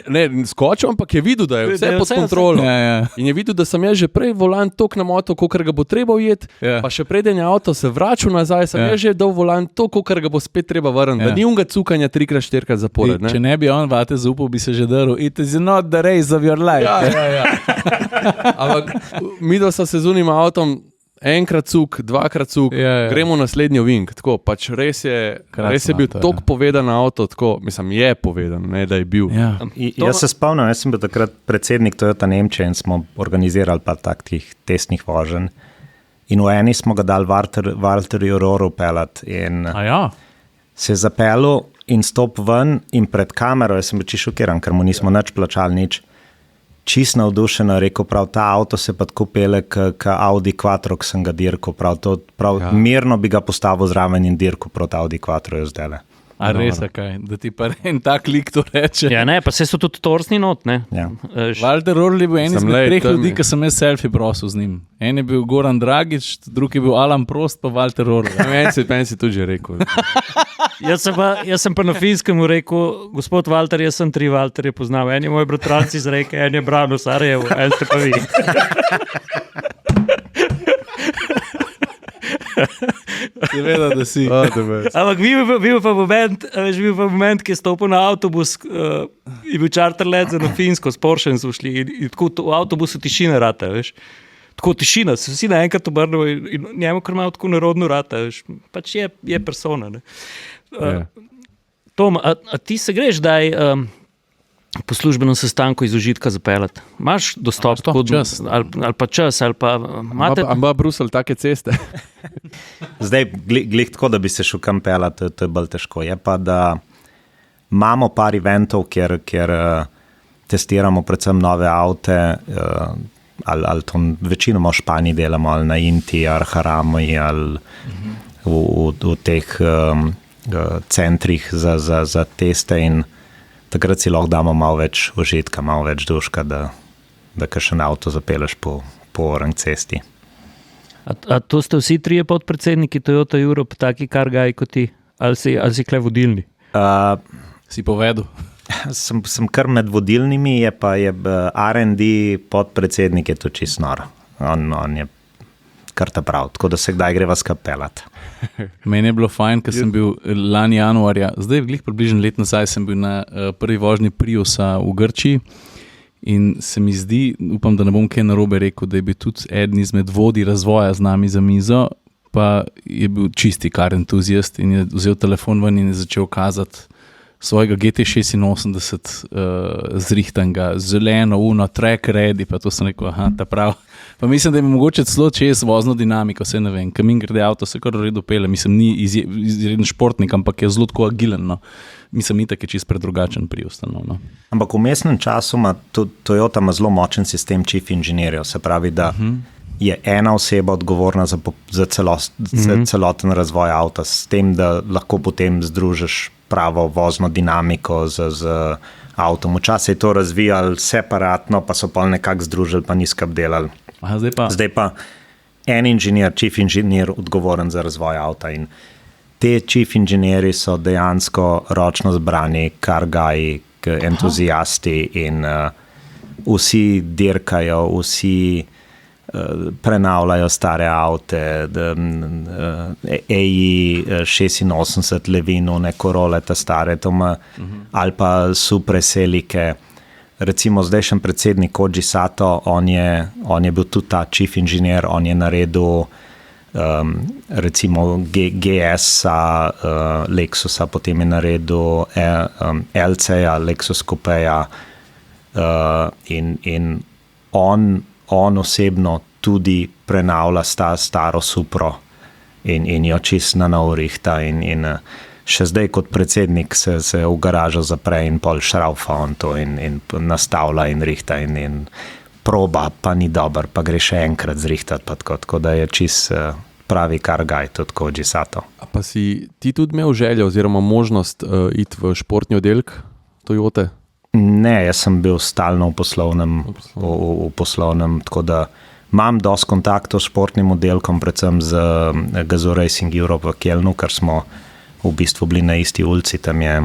Ne, skočil, ampak je videl, da je vse Da je pod vse- kontrolo. Ja. In je videl, da sem jaz že prej volan tok namotal, kolikor ga bo treba ujeti, Ja. pa še preden je avto se vračal nazaj, sem Ja. jaz že dal volan tok, kolikor ga bo spet treba vrniti. Ja. Da ni unga cukanja 3x4 zapored. Če ne bi on vate zaupal, bi se že drl. It is not the race of your life. Ja. Ampak mi dva sva se z unim avtom enkrat cuk, dvakrat cuk, Ja. gremo v naslednji ovink. Tako, pač res je bil avto, tok povedan avto, tako, mislim, je povedan, ne da je bil. Ja. Jaz se spomnim, jaz sem bil takrat predsednik Toyota Nemčije in smo organizirali par takih testnih voženj. In v eni smo ga dali Valterju Roru pelati in A ja. se je zapeljal in stop ven in pred kamero, jaz sem bil čisto šokiran, ker mu nismo nič plačali, nič. Čist navdušeno je rekel, prav ta avto se pa tako pele, k Audi Quattro, ki sem ga dirkal, mirno bi ga postavil zraven in dirkal proti Audi Quattro je zdajle. A res, kaj, da ti pa en tak lik to reče. Ja, ne, pa se so tudi torsni not, ne. Ja. Walter Rorli je bil en Sem izmed lej, 3 to ljudi, mi- ki sem jaz selfie prosil z njim. En je bil Goran Dragič, drugi je bil Alan Prost, pa Walter Rorli. Meni si tudi že rekel. Jaz sem pa na Finskem rekel, gospod Walter, jaz sem 3 Walterje poznal. En je moj bratranci iz Reke, en je Brano Sarajevo, en ste pa vi. Seveda, da si. Ampak bil pa moment, ki je stopil na avtobus, je bil čarter let za na Finsko, s Porschem so šli in tako v avtobusu tišina rata, veš. Tako tišina, se vsi naenkrat obrnemo in njemu kar malo tako narodno rata, veš. Pač je persona, ne. Tom, a ti se greš daj po službenem sestanku iz užitka zapeljati? Imaš dostop? to, čas. Ali pa čas, ali pa imate... Ima Bruselj take ceste. Zdaj, glih tako, da bi se šel kam pelati, to je bolj težko. Je pa, da imamo par eventov, kjer testiramo predvsem nove avte, ali to večinoma v Španiji delamo, ali na Inti, Arharami, ali v teh centrih za teste in takrat si lahko damo malo več užitka, malo več duška, da kakšen avto zapelješ po orang cesti. A to ste vsi 3 podpredsedniki Toyota Europe, taki kargaj kot ti? Ali si kle vodilni? Si povedal. Sem kar med vodilnimi, je pa R&D podpredsednik, je to čist nor. On je kar ta prav, tako da se kdaj greva skapelati. Meni je bilo fajn, ker sem bil lani januarja, zdaj glih približno let nazaj sem bil na prvi vožnji Priusa v Grčiji in se mi zdi, upam, da ne bom kaj narobe rekel, da je bil tudi eden izmed vodij razvoja z nami za mizo, pa je bil čisti kar entuzijast in je vzel telefon ven in je začel kazati svojega GT86 zrihtanga, zeleno, track ready, pa to sem rekel, ta prav. Pa mislim, da je mogoče celo čez vozno dinamiko, vse ne vem, kamin grede avto, se kar v redu pele, mislim, ni izreden športnik, ampak je zelo tako agilen, no. Mislim, itak je čist predrugačen priustanov, no. Ampak v mestnem času ima Toyota ima zelo močen sistem chief inženirjev, se pravi, da je ena oseba odgovorna za celoten razvoj avta, s tem, da lahko potem združiš pravo vozno dinamiko z avtom. Včasih je to razvijali separatno, pa so pa nekako združili, pa niskap delali. Aha, zdaj pa en inženir, chief inženir, odgovoren za razvoj avta in te chief inženirji so dejansko ročno zbrani, kargaji, entuzijasti in vsi dirkajo, vsi prenavljajo stare avte, EI86 Levino, Corole, ta stare, ali pa Supre Selike. Recimo zdajšnji predsednik Koji Sato, on je bil tudi ta chief inženir, on je naredil recimo GS-a, Lexusa, potem je naredil LC-ja, Lexus Coupeja in on osebno tudi prenavlja staro Supro in jo čist na novo rihta in še zdaj kot predsednik se v garažo zapre in pol šraufa on to in nastavlja in rihta in proba, pa ni dober, pa gre še enkrat zrihtati, pa tako da je čist pravi kargaj, tudi Koji Sato. A pa si ti tudi imel željo oziroma možnost iti v športni oddelek Toyote? Ne, jaz sem bil stalno v poslovnem, tako da imam dosti kontaktov s športnim oddelkom, predvsem z Gazoo Racing Europe v Kjelnu, ker smo v bistvu bili na isti ulici, tam je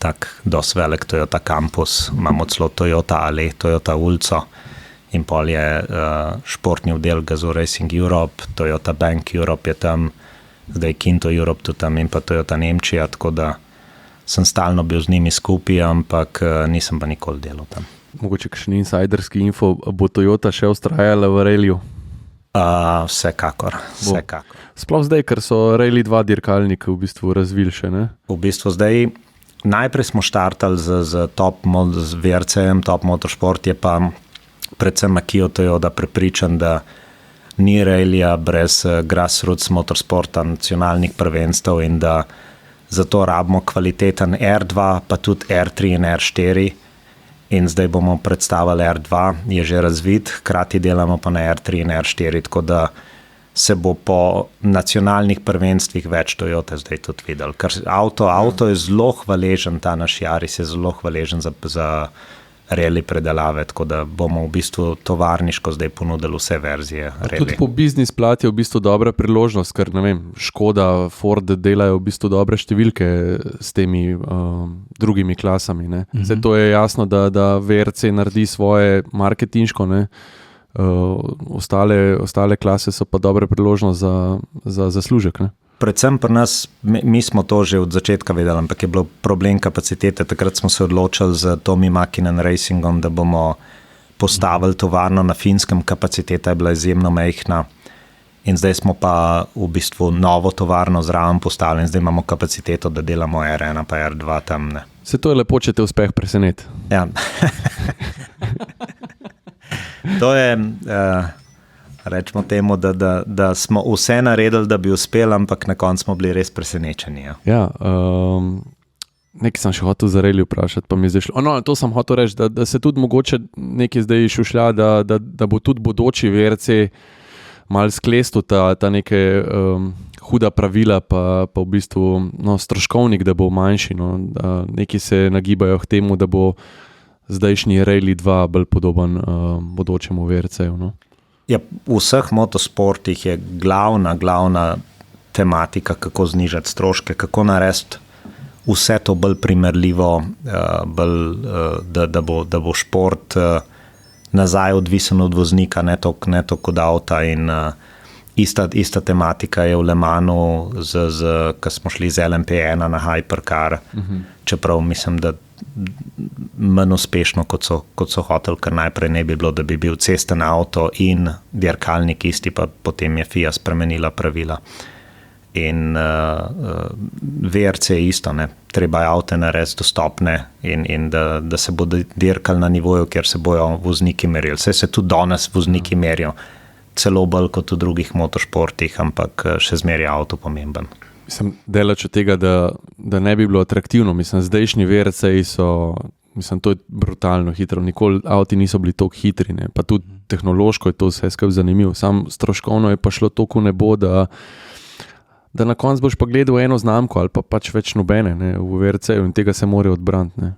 tak dosti velik Toyota kampus, imamo celo Toyota Ale, Toyota ulico in pol je športni oddelek Gazoo Racing Europe, Toyota Bank Europe je tam, zdaj Kinto Europe tudi tam in pa Toyota Nemčija, tako da sem stalno bil z njimi skupaj, ampak nisem pa nikoli delal tam. Mogoče kakšen insiderski info, bo Toyota še ustrajala v ralliju? Vsekakor. Sploh zdaj, ker so Rally 2 dirkalnike v bistvu razvili še, ne? V bistvu zdaj, najprej smo štartali z VRC-em, Top Motorsport, je pa predvsem Akio Toyota prepričan, da ni rallija brez grassroots motorsporta, nacionalnih prvenstev in da zato rabimo kvaliteten R2, pa tudi R3 in R4 in zdaj bomo predstavili R2, je že razvit, hkrati delamo pa na R3 in R4, tako da se bo po nacionalnih prvenstvih več Toyote zdaj tudi videl. Ker avto je zelo hvaležen, ta naš Yaris je zelo hvaležen za rally predelave, tako da bomo v bistvu tovarniško zdaj ponudili vse verzije rally. Tudi po biznis plati je v bistvu dobra priložnost, ker ne vem, Škoda, Ford delajo v bistvu dobre številke s temi drugimi klasami. Ne? Zdaj to je jasno, da VRC naredi svoje marketinško, ne? Ostale klase so pa dobre priložnost za zaslužek. Ne? Predvsem pri nas, mi smo to že od začetka vedeli, ampak je bilo problem kapacitete. Takrat smo se odločili z Tommy Makinen Racingom, da bomo postavili tovarno na Finskem, kapaciteta je bila izjemno majhna in zdaj smo pa v bistvu novo tovarno zraven postavili in zdaj imamo kapaciteto, da delamo R1 pa R2 tam. Ne. Se to je lepo, če te uspeh preseneti. Ja. To je... Rečemo temu, da smo vse naredili, da bi uspeli, ampak na koncu smo bili res presenečeni. Ja, nekaj sem še hotel za rally vprašati, pa mi je zdaj šlo. No, to sem hotel reči, da se tudi mogoče nekaj zdaj šušlja, da bo tudi bodoči VRC malo sklestil ta neke huda pravila, pa v bistvu stroškovnik, da bo manjši. No, da neki se nagibajo k temu, da bo zdajšnji Rally 2 bolj podoben bodočemu VRC-ju. No. Ja, v vseh motosportih je glavna tematika, kako znižati stroške, kako narediti vse to bolj primerljivo, da bo šport nazaj odvisen od voznika, ne toliko od avta. In ista tematika je v Le Manu, ko smo šli z LMP1 na Hypercar, čeprav mislim, da manj uspešno, kot so hoteli, ker najprej ne bi bilo, da bi bil cesten avto in dirkalnik isti, pa potem je FIA spremenila pravila. In VRC je isto, ne? Treba je avte narediti dostopne in da se bodo dirkali na nivoju, kjer se bojo vozniki merili. Vse se tudi danes vozniki merijo, celo bolj kot v drugih motošportih, ampak še zmeraj je avto pomemben. Mislim, delač od tega, da ne bi bilo atraktivno. Mislim, zdajšnji VRC-ji so, to je brutalno hitro. Nikoli avti niso bili toliko hitri, ne? Pa tudi tehnološko je to vse skupaj zanimivo. Sam stroškovno je pa šlo toliko nebo, da na koncu boš pa gledal eno znamko ali pa pač več nobene, ne, v VRC-ju in tega se morajo odbraniti.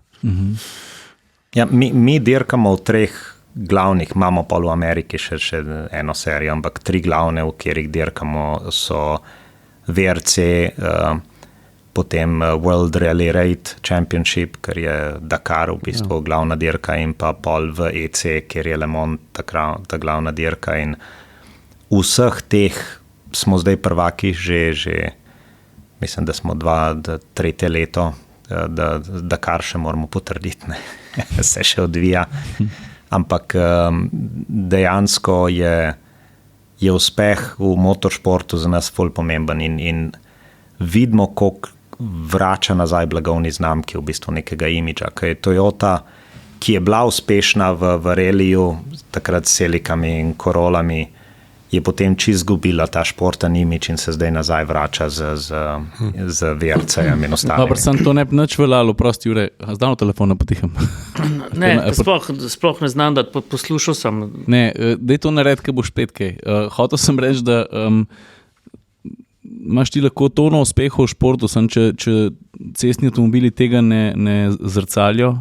Ja, mi dirkamo v 3 glavnih, imamo pa v Ameriki še eno serijo, ampak 3 glavne, v katerih dirkamo, so VRC, potem World Rally Raid Championship, ker je Dakar v bistvu glavna dirka, in pa pol v EC, kjer je Le Mans ta glavna dirka. In vseh teh smo zdaj prvaki že mislim, da smo 3. leto, da Dakar še moramo potrditi, ne. Se še odvija. Ampak dejansko je uspeh v motoršportu za nas ful pomemben in vidimo, koliko vrača nazaj blagovni znamki v bistvu nekega imidža, ker je Toyota ki je bila uspešna v reliju, takrat s Celikami in Corolami, je potem čisto izgubila ta športen imič in se zdaj nazaj vrača z VRC-jem in ostalimi. Dobro, sem to nič veljalo, prosti ure, zdaj na telefonu potiham. Ne, sploh ne znam, da poslušal sem. Ne, daj to nared, kaj boš spet kaj. Hotel sem reči, da imaš ti lahko tono uspehov v športu, sem če cestni avtomobili tega ne zrcalijo,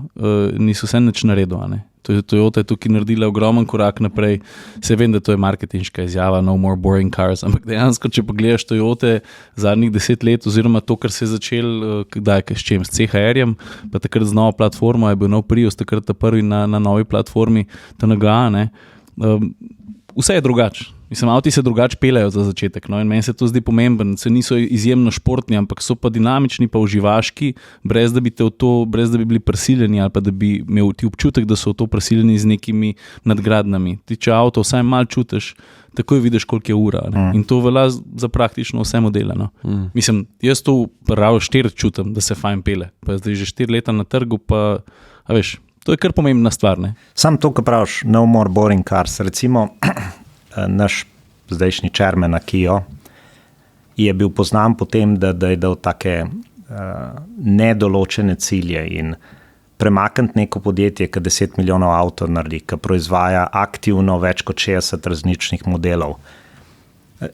niso vse nič naredil, a ne? Toyota je tukaj naredila ogromen korak naprej. Se vem, da to je marketinška izjava, no more boring cars, ampak dejansko, če pogledaš Toyote zadnjih 10 let, oziroma to, kar se je začel, s čem, s CHR-jem, pa takrat z novo platformo, je bil nov Prius, takrat ta prvi na novi platformi, TNGA, ne. Vse je drugače. Mislim, avti se drugače peljajo za začetek, no, in meni se to zdi pomemben, se niso izjemno športni, ampak so pa dinamični, pa uživaški, brez da bi bili prisiljeni ali pa da bi imel ti občutek, da so v to prisiljeni z nekimi nadgradnami. Ti, če avto vsaj malo čutiš, takoj vidiš, koliko je ura. In to velja za praktično vse modele. No. Mislim, jaz to prav 4 čutim, da se fajn pele. Pa zdaj že 4 leta na trgu, pa, a veš, to je kar pomembna stvar. Ne? Sam to, ko praviš, no more boring cars, recimo, naš zdajšnji chairman Akio je bil poznan po tem, da je dal take nedoločene cilje in premakniti neko podjetje, ki 10 milijonov avtov naredi, ki proizvaja aktivno več kot 60 različnih modelov.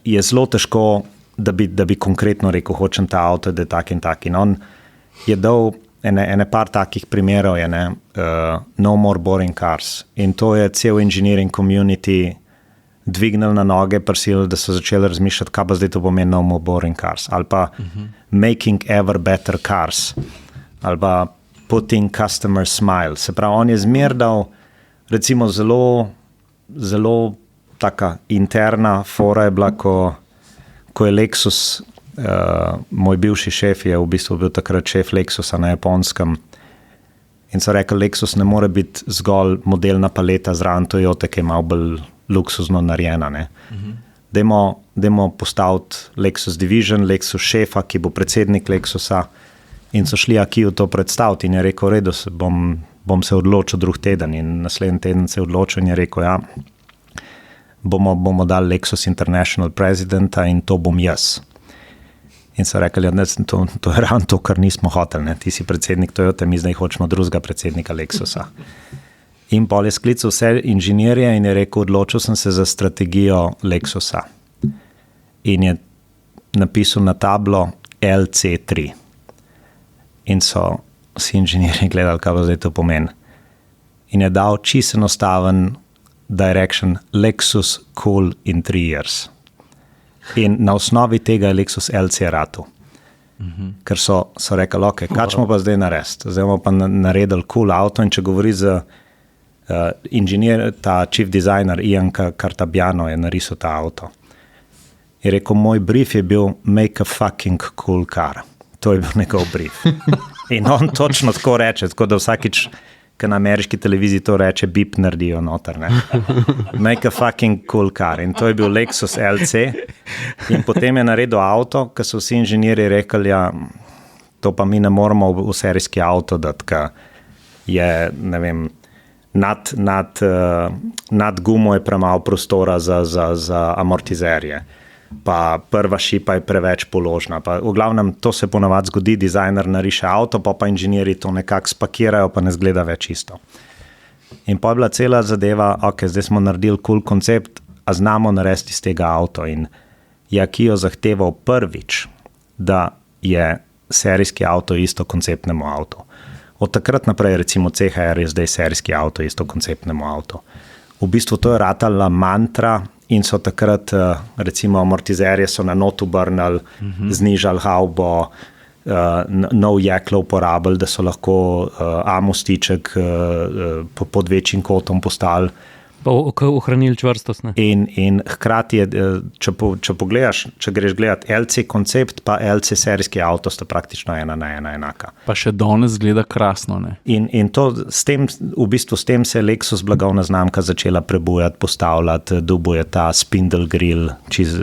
Je zelo težko, da bi konkretno rekel, hočem ta avto, da je tak in tak. In on je dal ene par takih primerov, no more boring cars. In to je cel engineering community dvignili na noge, prisilili, da so začeli razmišljati, kaj pa zdaj to pomeni no more boring cars, ali pa making ever better cars, ali pa putting customer smile. Se pravi, on je zmer dal, recimo zelo taka interna fora je bila, ko je Lexus, moj bivši šef je v bistvu bil takrat šef Lexusa na Japonskem in so rekli, Lexus ne more biti zgolj modelna paleta zraven Toyota, ki je malo bolj luksuzno narejena. Dajmo postaviti Lexus Division, Lexus šefa, ki bo predsednik Lexusa, in so šli Akiju to predstaviti in je rekel, redo, bom se odločil drug teden in naslednji teden se je odločil in je rekel, ja, bomo dali Lexus International Presidenta in to bom jaz. In so rekli, ja, to je ravno to, kar nismo hoteli, ne? Ti si predsednik Toyota, mi zdaj hočemo drugega predsednika Lexusa. In pol je sklical vse inženirje in je rekel, odločil sem se za strategijo Lexusa. In je napisal na tablo LC3. In so vsi inženirji gledali, kaj pa zdaj to pomeni. In je dal čisto enostaven direction Lexus cool in 3 years. In na osnovi tega je Lexus LC ratu. Ker so rekli, ok, kaj smo pa zdaj naredili? Zdaj bomo pa naredili cool avto in če govori z inženir, ta chief designer Ian Cartabiano je narisal ta avto. Je rekel, moj brief je bil make a fucking cool car. To je bil njegov brief. In on točno tako reče, tako da vsakič, ki na ameriški televiziji to reče, bip naredijo noter. Ne? Make a fucking cool car. In to je bil Lexus LC. In potem je naredil avto, ki so vsi inženirji rekli, ja, to pa mi ne moramo v serijski avto dati, ki je, ne vem, nad gumo je premalo prostora za amortizerje. Pa prva šipa je preveč položna. Pa v glavnem to se ponavadi zgodi, dizajner nariše avto, pa inženirji to nekako spakirajo, pa ne zgleda več isto. In pa je bila cela zadeva, ok, zdaj smo naredili cool koncept, a znamo narediti iz tega avto. In je Akio zahteval prvič, da je serijski avto isto konceptnemu avtu. Od takrat naprej, recimo CHR je zdaj serijski avto isto konceptnemu avtu. V bistvu to je ratala mantra in so takrat, recimo amortizerje so na notu obrnili, znižali havbo, nov jeklo uporabili, da so lahko amostiček pod večjim kotom postali. Pa ohranili čvrstost. In hkrati je, če pogledaš, če greš gledat LC koncept, pa LC serijski avto sta praktično ena na ena enaka. Pa še danes gleda krasno, ne? In to s tem se je Lexus blagovna znamka začela prebujati, postavljati, dubuje ta spindle grill,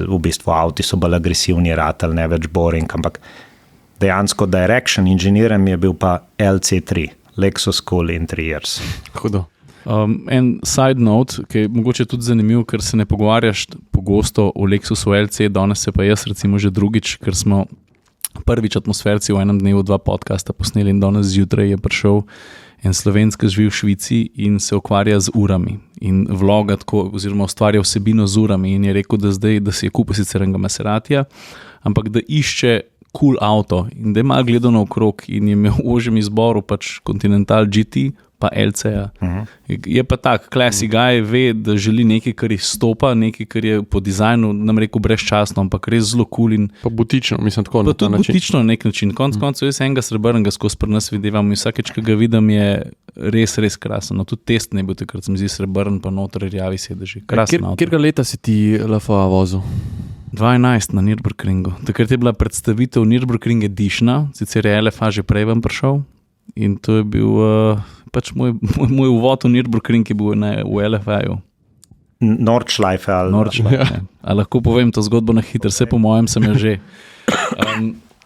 v bistvu avti so bolj agresivni ratali, ne več boring, ampak dejansko direction inženirjem je bil pa LC3. Lexus Cool Interiors. Hudo. En side note, ki je mogoče tudi zanimiv, ker se ne pogovarjaš pogosto o Lexusu LC, danes se pa jaz recimo že drugič, ker smo prvič atmosferci v enem dnevu 2 podcasta posneli in danes zjutraj je prišel en Slovenec, ki živi v Švici in se ukvarja z urami in vloga tako, oziroma ustvarja vsebino z urami in je rekel, da zdaj, da si je kupil sicer enega Maseratija, ampak da išče cool avto in da je malo gledal naokrog in je imel v ožjem izboru pač Continental GT pa LC-ja. Je pa tak, classy guy, ve, da želi nekaj, kar izstopa, nekaj, kar je po dizajnu, nam rekel, brezčasno, ampak res zelo cool in Pa butično, mislim tako pa na ta tudi način. butično na nek način. Konec koncev jaz enega srebrnega skozi pri nas videvam in vsakeč, ki ga vidim, je res, res krasen. No, tudi test ne bil takrat, se mi zdi srebrn, pa noter rjavi sedeži. Krasen avto. Kjerga leta si ti LFA vozil? 2011 na Nürburgringu. Takrat je bila predstavitev Nürburgring Editiona, sicer je LFA že prej ven prišel in to je bil pač moj uvod v Nürburgring, je bil v LFA-ju. Nordschleife ali Nordschleife. A lahko povem to zgodbo na hitro, vse po mojem sem jo že.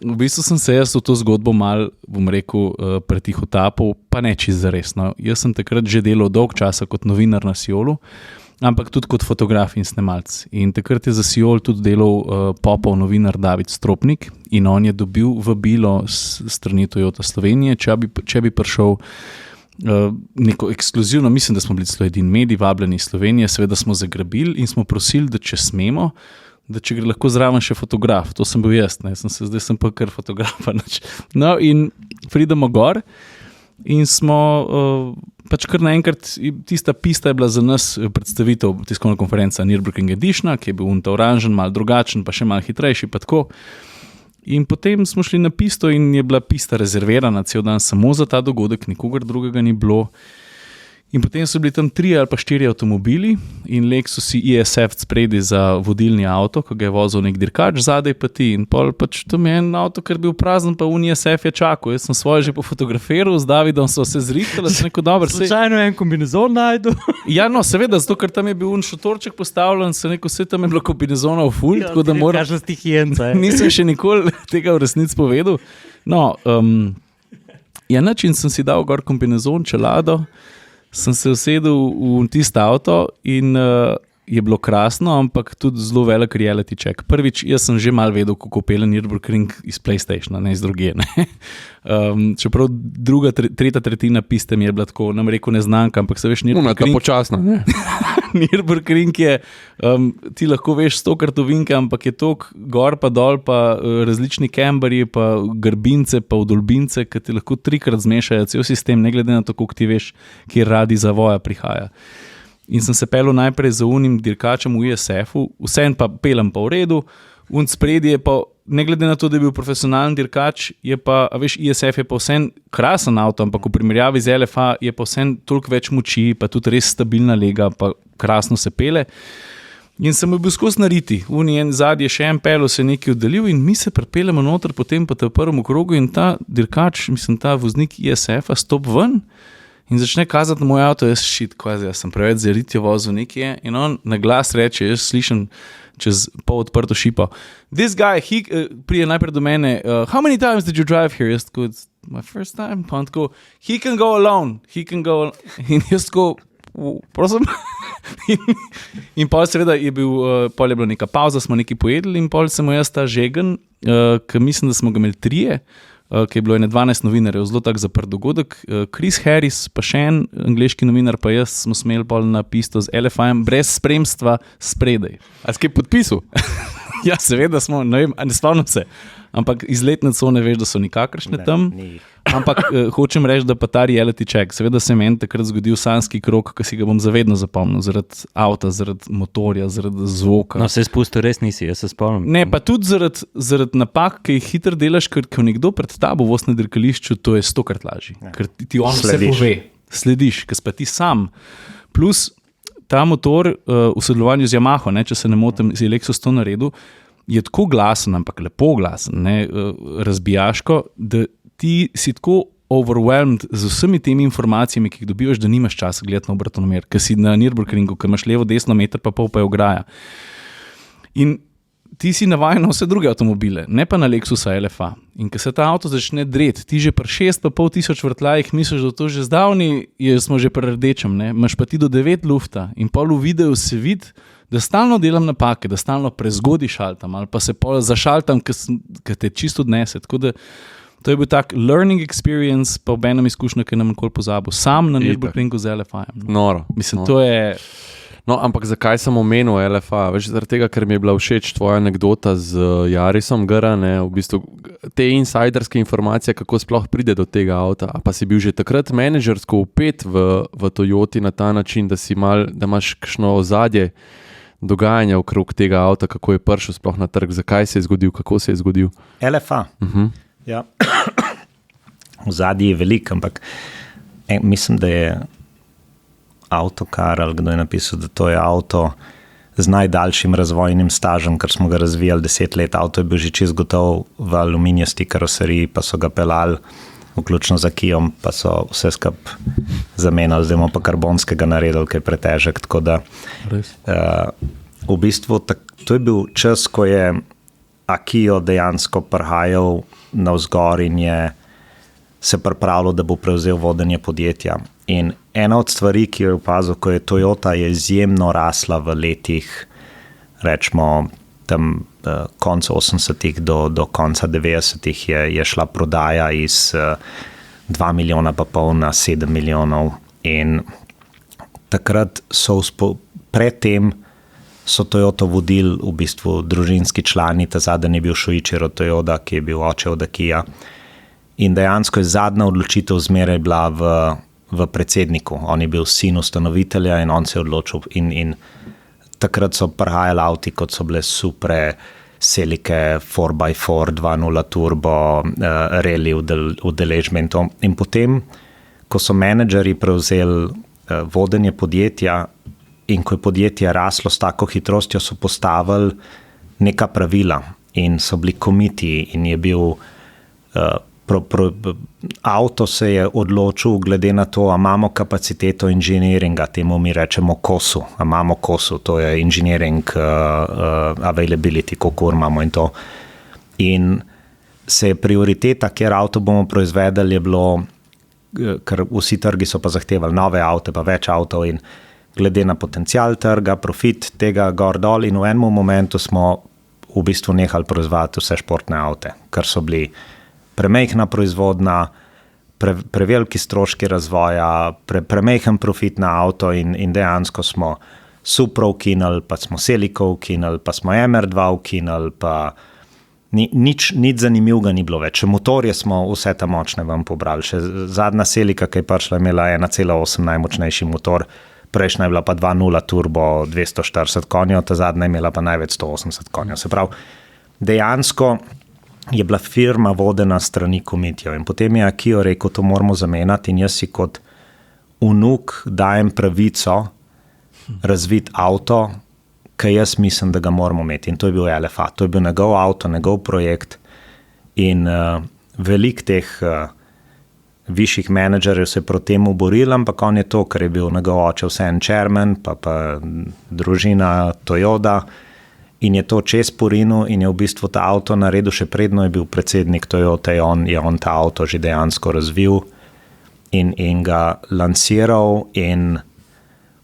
V bistvu sem se jaz v to zgodbo mal, bom rekel, pretihotapil, pa ne čisto zaresno. Jaz sem takrat že delal dolg časa kot novinar na Siolu, ampak tudi kot fotograf in snemalc. In takrat je za Siol tudi delal popov novinar David Stropnik in on je dobil vabilo strani Toyota Slovenije, če bi prišel neko ekskluzivno, mislim, da smo bili celo edini medij vabljeni iz Slovenije, seveda smo zagrabili in smo prosili, da če smemo, da če gre lahko zraven še fotograf. To sem bil jaz, ne? Zdaj sem pa kar fotografa. No in pridemo gor in smo pač kar naenkrat, tista pista je bila za nas predstavitev tiskovna konferenca Nürburgring Editiona, ki je bil unta oranžen, malo drugačen, pa še malo hitrejši, pa tako. In potem smo šli na pisto in je bila pista rezervirana cel dan samo za ta dogodek, nikogar drugega ni bilo. In potem so bili tam 3 ali pa 4 avtomobili in Lexusi ISF spredi za vodilni avto, ko ga je vozil nek dirkač, zadaj pa ti. In pol pač tam je en avto, ker bil prazen, pa ISF je čakal. Jaz sem svoje že pofotografiral, z Davidom so se zrihtali, sem rekel, dobro. Slučajno en kombinezon najdu. Ja, no, seveda, zato ker tam je bil šotorček postavljen, sem rekel, vse tam je bilo kombinezonov ful, tako da moram. Kažem stihijence. Nisem še nikoli tega v resnici povedal. No, ja, način sem si dal gor kombinezon, čelado, sem se usedel v tisto avto in je bilo krasno, ampak tudi zelo velik reality check. Prvič, jaz sem že malo vedel, kako pelje Nürburgring iz PlayStationa, ne iz druge. Čeprav tretja tretjina piste mi je bila tako, nam rekel neznanka, ampak se veš, Nürburgring... počasna, ne? Nürburgring je, ti lahko veš 100 krtovinke, ampak je tok gor pa dol, pa različni camberji, pa grbince, pa vdolbince, ki ti lahko 3-krat zmešajo cel sistem, ne glede na to, koliko ti veš, kjer radi zavoja prihaja. In sem se pelil najprej za unim dirkačem v ISF-u, vsem pa pelem pa v redu, spredi je pa, ne glede na to, da je bil profesionalen dirkač, je pa, a veš, ISF je pa vsem krasen avto, ampak v primerjavi z LFA je pa vsem toliko več moči, pa tudi res stabilna lega, pa krasno se pele. In sem bil skozi nariti, en zadnji je še en pelo se nekaj oddalil in mi se pripeljemo noter, potem pa te v prvem krogu in ta dirkač, mislim, ta voznik ISF-a stop ven in začne kazati na moj avto, jaz sem preveč zaritijo vozil nekje in on na glas reče, jaz slišim čez pol odprto šipo, this guy, prije najprej do mene, how many times did you drive here? Jaz tako, it's my first time, pa on tako, he can go alone, in jaz tako, prosim. In pol seveda je pol je bila neka pauza, smo nekaj pojedli in pol sem mu jaz ta žegen, ki mislim, da smo ga imeli 3, ki je bilo 12 novinarjev, zelo tak zaprt dogodek, Chris Harris, pa še en angleški novinar, pa jaz smo smeli pol na pisto z LFA-jem, brez spremstva spredaj. A si kaj podpisal? Ja, seveda smo, ne vem, ne spomnim se, ampak iz letne cone veš, da so nikakršne tam, ampak hočem reči, da pa ta reality check, seveda se meni takrat zgodil sanski krog, ki si ga bom zavedno zapomnil, zaradi avta, zaradi motorja, zaradi zvoka. No, se spustil res nisi, jaz se spomnim. Ne, pa tudi zaradi napak, ki jih hitro delaš, ker nekdo pred tabo voz na dirkališču, to je 100-krat lažje, ker ti on vse pove, slediš, ker pa ti sam, plus ta motor v sodelovanju z Yamaho, če se ne motim, z Lexus to naredil, je tako glasen, ampak lepo glasen, razbijaško, da ti si tako overwhelmed z vsemi temi informacijami, ki jih dobivaš, da nimaš časa gledati na obratonomer, ker si na Nürburgringu, ker imaš levo, desno, meter pa pol pa je ograja. In ti si navajen na vse druge avtomobile, ne pa na Lexusa LFA. In ko se ta avto začne dreti, ti že pri 6.500 vrtljajih misliš, da to že zdavni, smo že pri rdečem, ne? Imaš pa ti do 9 lufta in pol v videu se vidi, da stalno delam napake, da stalno prezgodi šaltam ali pa se pol zašaltam, ki te čisto odnese. Tako da to je bil tak learning experience, pa ob enem izkušnju, ki nam nikoli pozabil. Sam na Nürburgringu z LFA-jem. Noro. Mislim, to je... No, ampak zakaj sem omenil LFA? Veš, zaradi tega, ker mi je bila všeč tvoja anekdota z Yarisom GR, ne, v bistvu te insiderske informacije, kako sploh pride do tega avta. A pa si bil že takrat menedžersko vpet v Toyoti na ta način, da imaš kakšno ozadje dogajanja okrog tega avta, kako je prišel sploh na trg, zakaj se je zgodil, kako se je zgodil? LFA. Ja. Ozadje je veliko, ampak mislim, da je Autokar, ali kdo je napisal, da to je avto z najdaljšim razvojnim stažem, ker smo ga razvijali 10 let. Avto je bil že čisto gotov v aluminijasti karoseriji, pa so ga pelali, vključno za Kijom, pa so vse skup zamenjali, zdaj imamo pa karbonskega naredili, ki je pretežek. Tako da v bistvu to je bil čas, ko je Akijo dejansko prihajal navzgor in je se pripravljal, da bo prevzel vodenje podjetja. In ena od stvari, ki jo je opazil, ko je Toyota je izjemno rasla v letih, rečemo tam konca 80-ih do konca 90-ih je šla prodaja iz 2,5 milijona na 7 milijonov. In takrat predtem so Toyoto vodili v bistvu družinski člani, ta zadnji je bil Shoichiro Toyoda, ki je bil oče od Akija. In dejansko je zadnja odločitev zmeraj bila v predsedniku. On je bil sin ustanovitelja in on se je odločil. In takrat so prihajali avti, kot so bile Supre, Celica, 4x4, 2.0 turbo, rally udeležbe in to. In potem, ko so menedžerji prevzeli vodenje podjetja in ko je podjetje raslo s tako hitrostjo, so postavili neka pravila in so bili komitiji in je bil avto se je odločil glede na to, a imamo kapaciteto inženiringa, temu mi rečemo KOSU, a imamo KOSU, to je engineering availability, kako imamo in to. In se je prioriteta, kjer avto bomo proizvedali, je bilo, ker vsi trgi so pa zahtevali nove avte, pa več avtov in glede na potencial trga, profit tega gor dol in v enem momentu smo v bistvu nehali proizvajati vse športne avte, ker so bili premejhna proizvodna, preveliki stroški razvoja, premejhen profit na avto in dejansko smo Supro ukinili, pa smo Celica ukinili, pa smo MR2 ukinili, pa nič zanimivega ni bilo več. Še motorje smo vse ta močne vam pobrali. Še zadnja Celica, ki je prišla, imela 1,8 najmočnejši motor, prejšnja je bila pa 2.0 turbo 240 konjev, ta zadnja je imela pa največ 180 konjev. Se pravi, dejansko je bila firma vodena strani komitijev in potem je Akijo rekel, to moramo zamenjati in jaz si kot vnuk dajem pravico razviti avto, ki jaz mislim, da ga moramo imeti in to je bil LFA, to je bil njegov avto, njegov projekt in veliko teh višjih menedžerjev se je proti temu boril, ampak on je to, ker je bil njegov oče vseeno chairman, pa družina Toyota in je to čez Purinu in je v bistvu ta avto naredil še predno je bil predsednik Toyota, je on ta avto že dejansko razvil in ga lansiral in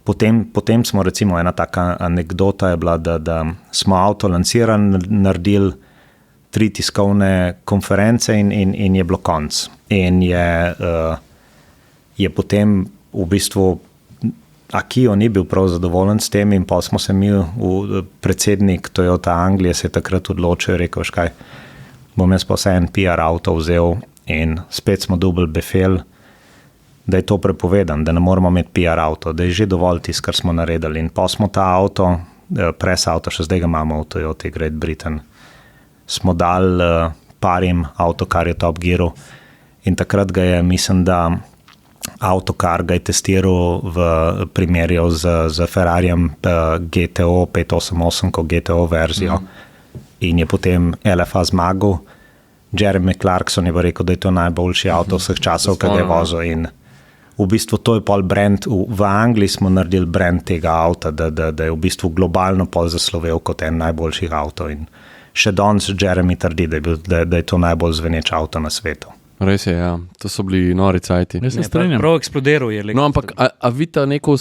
potem smo recimo ena taka anekdota je bila, da smo avto lansirali, naredili 3 tiskovne konference in je bilo konc. In je potem v bistvu Akijo ni bil prav zadovoljen s tem in pa smo se mi, predsednik Toyota Anglije se je takrat odločil in rekel, kaj, bom jaz pa vse en PR avto vzel in spet smo dobili befel, da je to prepovedan, da ne moramo imeti PR avto, da je že dovolj tisto, kar smo naredili. In pa smo ta avto, press avto, še zdaj ga imamo v Toyota Great Britain, smo dali parim Autokar je Top Gearu in takrat ga je, mislim, da Autokar ga je testiral v primerju z Ferrarijem GTO 588 kot GTO verzijo in je potem LFA zmagal. Jeremy Clarkson je rekel, da je to najboljši avto vseh časov, ki ga je vozil in v bistvu to je pol brand, v Angliji smo naredili brand tega avta, da je v bistvu globalno pol zaslovel kot en najboljših avtov in še danes Jeremy trdi, da je to najbolj zveneč avto na svetu. Res je, ja. To so bili nori cajti. Jaz se strinjam. Prav eksplodiral je. No, ampak a vidite neko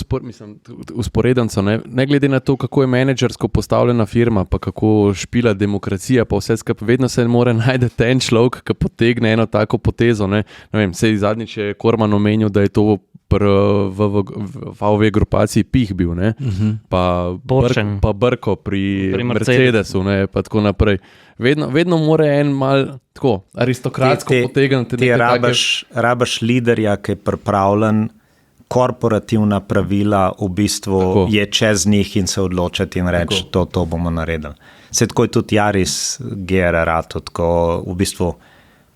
usporedenco, ne glede na to, kako je menedžersko postavljena firma, pa kako špila demokracija, pa vse skupaj, vedno se mora najti ten človek, ki potegne eno tako potezo. Ne vem, sej zadnjič je Korman omenil, da je to v VW grupaciji Pih bil, ne? Pa Brko pri Mercedesu, ne? Pa tako naprej. Vedno mora en mal tako aristokratsko potegniti. Ti rabaš liderja, ki je pripravljen korporativna pravila v bistvu tako. Je čez njih in se odločiti in reči, to bomo naredili. Se tako je tudi Yaris GR rato, tako v bistvu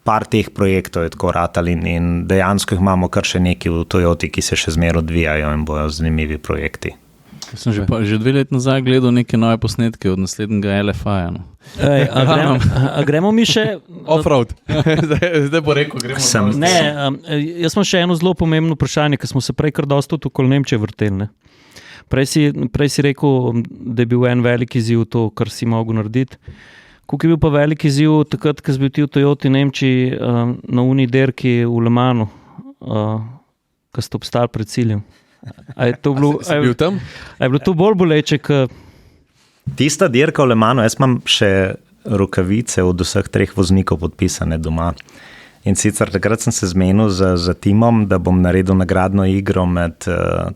par teh projektov je tako ratali in dejansko jih imamo kar še neki v Toyoti, ki se še zmeraj odvijajo in bojo zanimivi projekti. Sem že 2 leta nazaj gledal neke nove posnetke od naslednjega LFI-ja. No. A gremo mi še... Offroad. Zdaj bo rekel, gremo. Jaz imam še eno zelo pomembno vprašanje, ker smo se prej kar dosti okoli Nemčije vrteli. Ne? Prej si rekel, da je bil en velik izziv to, kar si mogel narediti. Kako je bil pa velik izziv takrat, ko si bil ti v Toyoti Nemčiji na uni derki v Le Mansu, ko ste obstali pred ciljem? Je bilo to bolj boleče? Tista dirka v Le Mansu, jaz imam še rokavice od vseh 3 voznikov podpisane doma. In sicer takrat sem se zmenil z timom, da bom naredil nagradno igro med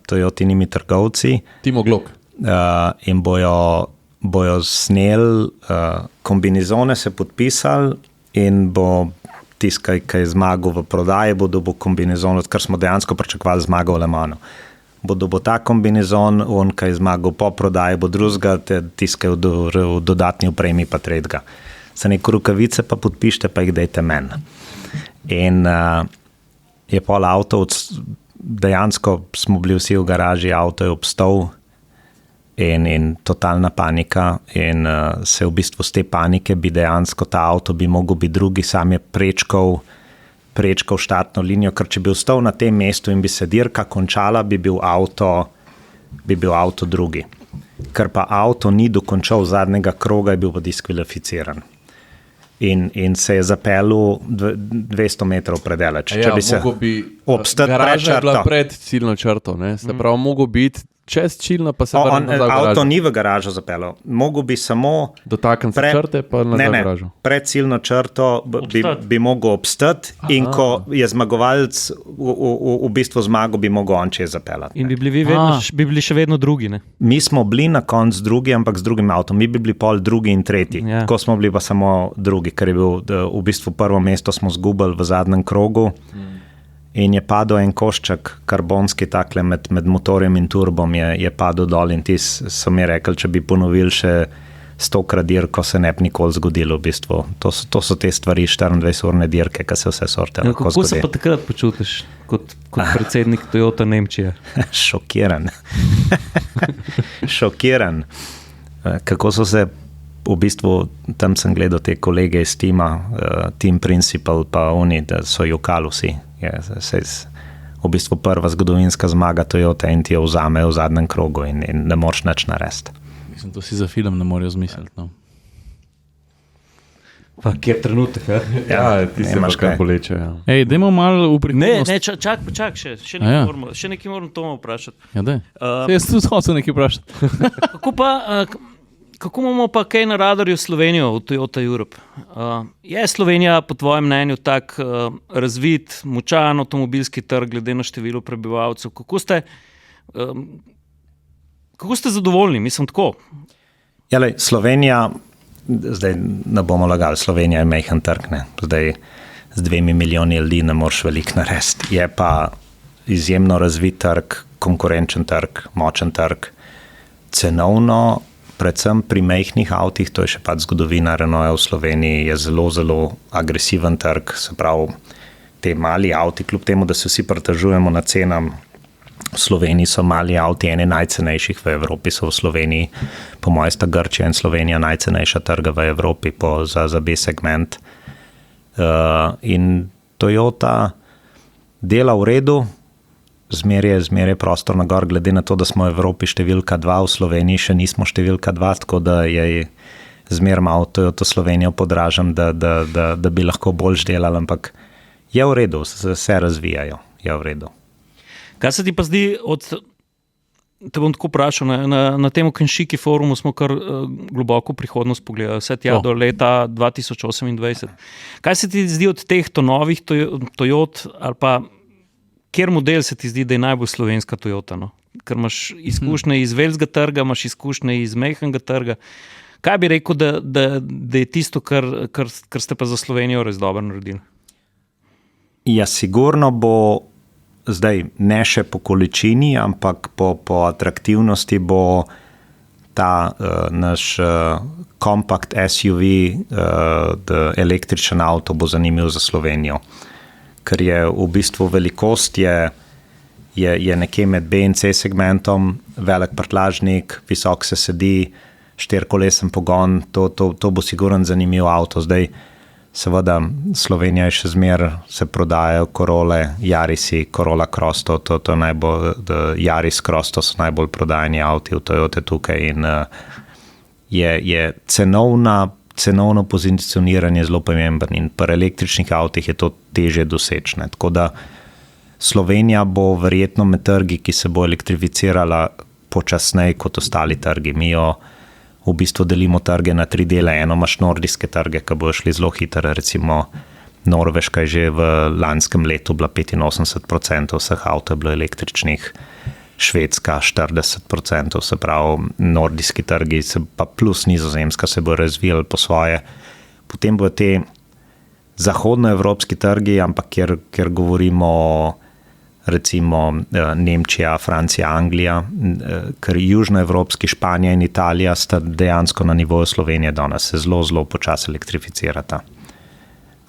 Toyotinimi trgovci. Timo Glock. In bojo sneli kombinizone, se podpisali in bo tiskaj, ki je zmagal v prodaji, bo dobil kombinizon, kar smo dejansko pričakovali zmagal v Le Mansu. Bo ta kombinizon, on, ki je zmagal po prodaji, bo drugega, tiskaj v dodatni opremi pa tretjega. Se neko rokavice pa podpišite, pa jih dajte meni. In je pol avto, dejansko smo bili vsi v garaži, avto je obstal in totalna panika in se v bistvu z te panike bi dejansko ta avto bi mogel biti drugi, sam je prečkal štartno linijo, ker če bi ostal na tem mestu in bi se dirka končala, bi bil avto drugi. Ker pa avto ni dokončal zadnjega kroga, je bil pa diskvalificiran. In se je zapeljal 200 metrov predaleč. Če bi se obstati garaža je bila pred ciljno črto, ne? Se pravi, mogo biti čez ciljno, pa se vrnil nazaj v garažo. Avto ni v garažo zapeljal. Mogo bi samo dotakniti se črte, pa nazaj v garažo. Pred ciljno črto bi mogel obstati in ko je zmagovalec v bistvu zmago, bi mogel on čez zapeljati. In bi bili še vedno drugi, ne? Mi smo bili na koncu drugi, ampak z drugim avtom. Mi bi bili pol drugi in tretji. Ja. Ko smo bili pa samo drugi, ker je bil v bistvu prvo mesto smo zgubili v zadnjem krogu. In je padel en košček karbonski takle med motorjem in turbom je padel dol in so mi rekli, če bi ponovili še 100krat dirko, se ne bi nikoli zgodilo v bistvu. To so te stvari 24-urne dirke, ki se vse sorte lahko zgodi. Kako se pa takrat počutiš kot predsednik Toyota Nemčije? Šokiran. Šokiran. Kako so se v bistvu, tam sem gledal te kolege iz tima, Team Principal, pa oni, da so jokali vsi. V bistvu prva zgodovinska zmaga Toyota in ti jo vzame v zadnjem krogu in ne moreš nič narediti. Mislim, to si za film ne morajo zmisliti. No. Pa kjer trenutek, Ja, ti se imaš kaj boleče. Ja. Ej, dajmo malo v prihodnost. Ne, čak, še nekaj moram Toma vprašati. Ja, daj. Jaz tudi hočem nekaj vprašati. Kako imamo pa kaj na radarju Slovenijo v Toyota Europe? Je Slovenija po tvojem mnenju tak razvit, močan avtomobilski trg glede na število prebivalcev? Kako ste zadovoljni? Mislim tako. Slovenija, zdaj ne bomo lagali, Slovenija je majhen trg. Ne? Zdaj z 2 milijoni ljudi ne moreš veliko narediti. Je pa izjemno razvit trg, konkurenčen trg, močen trg, cenovno. Predvsem pri majhnih avtih, to je še pač zgodovina Renaulta v Sloveniji, je zelo, zelo agresiven trg, se pravi, te mali avti, kljub temu, da se vsi pritožujemo na cenam, v Sloveniji so mali avti ene najcenejših v Evropi, so v Sloveniji, po mojem sta Grčija in Slovenija najcenejša trga v Evropi za B segment. In Toyota dela v redu, zmeraj prostor na gor, glede na to, da smo v Evropi številka 2, v Sloveniji še nismo številka 2, tako da je zmeraj malo to Slovenijo podražam, da bi lahko bolj delali, ampak je v redu, se razvijajo, je v redu. Kaj se ti pa zdi te bom tako vprašal, na tem Kenšiki forumu smo kar globoko prihodnost pogledali, vse tja do leta 2028. Kaj se ti zdi od teh novih Toyot, ali pa kjer model se ti zdi, da je najbolj slovenska Toyota? No? Ker imaš izkušnje iz velikega trga, imaš izkušnje iz majhnega trga. Kaj bi rekel, da je tisto, kar ste pa za Slovenijo res dobro naredili? Ja, sigurno bo zdaj ne še po količini, ampak po atraktivnosti bo ta naš compact SUV, električen avto bo zanimiv za Slovenijo. Ker je v bistvu velikost je nekje med B in C segmentom, velik prtljažnik, visok se sedi, 4-kolesen pogon, to bo sigurno zanimiv avto. Zdaj seveda Slovenija je še se prodajajo Corole, Yarisi, Corolla Cross, to najbolj, Yaris Cross, to so najbolj prodajani avti v Toyote tukaj in je cenovno pozicioniranje zelo pomembno in pri električnih avtih je to težje dosečne. Tako da Slovenija bo verjetno med trgi, ki se bo elektrificirala počasneje kot ostali trgi. Mi jo v bistvu delimo trge na 3 dele. Eno imaš nordijske trge, ki bojo šli zelo hitro, recimo Norveška je že v lanskem letu bila 85% vseh avtov bilo električnih, Švedska 40%, se pravi nordijski trgi, pa plus Nizozemska se bo razvijali po svoje. Potem bojo te zahodnoevropski trgi, ampak kjer govorimo recimo Nemčija, Francija, Anglija, ker južnoevropski, Španija in Italija sta dejansko na nivoju Slovenije danes se zelo počasi elektrificirata.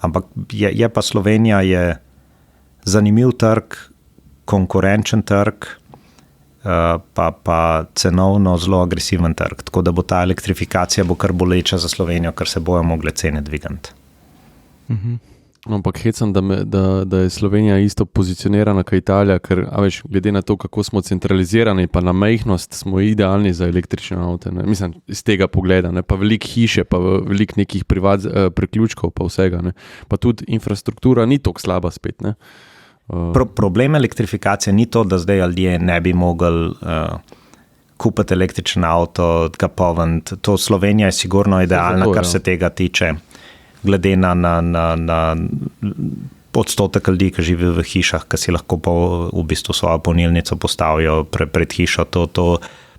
Ampak je pa Slovenija je zanimiv trg, konkurenčen trg, pa cenovno zelo agresiven trg, tako da bo ta elektrifikacija bo kar boleča za Slovenijo, ker se bojo mogle cene dvigati. Ampak hecam, da je Slovenija isto pozicionirana kot Italija, ker veš, glede na to, kako smo centralizirani, pa na majhnost smo idealni za električne avte. Mislim, iz tega pogleda, ne? Pa veliko hiše, pa veliko nekih priključkov, pa vsega. Ne? Pa tudi infrastruktura ni tako slaba spet. Ne? Problem elektrifikacije ni to, da zdaj ljudje ne bi mogli kupiti električen avto, ga polniti. To Slovenija je sigurno idealna, kar se tega tiče. Glede na odstotek ljudi, ki živijo v hišah, ki si lahko v bistvu svojo polnilnico postavijo pred hišo.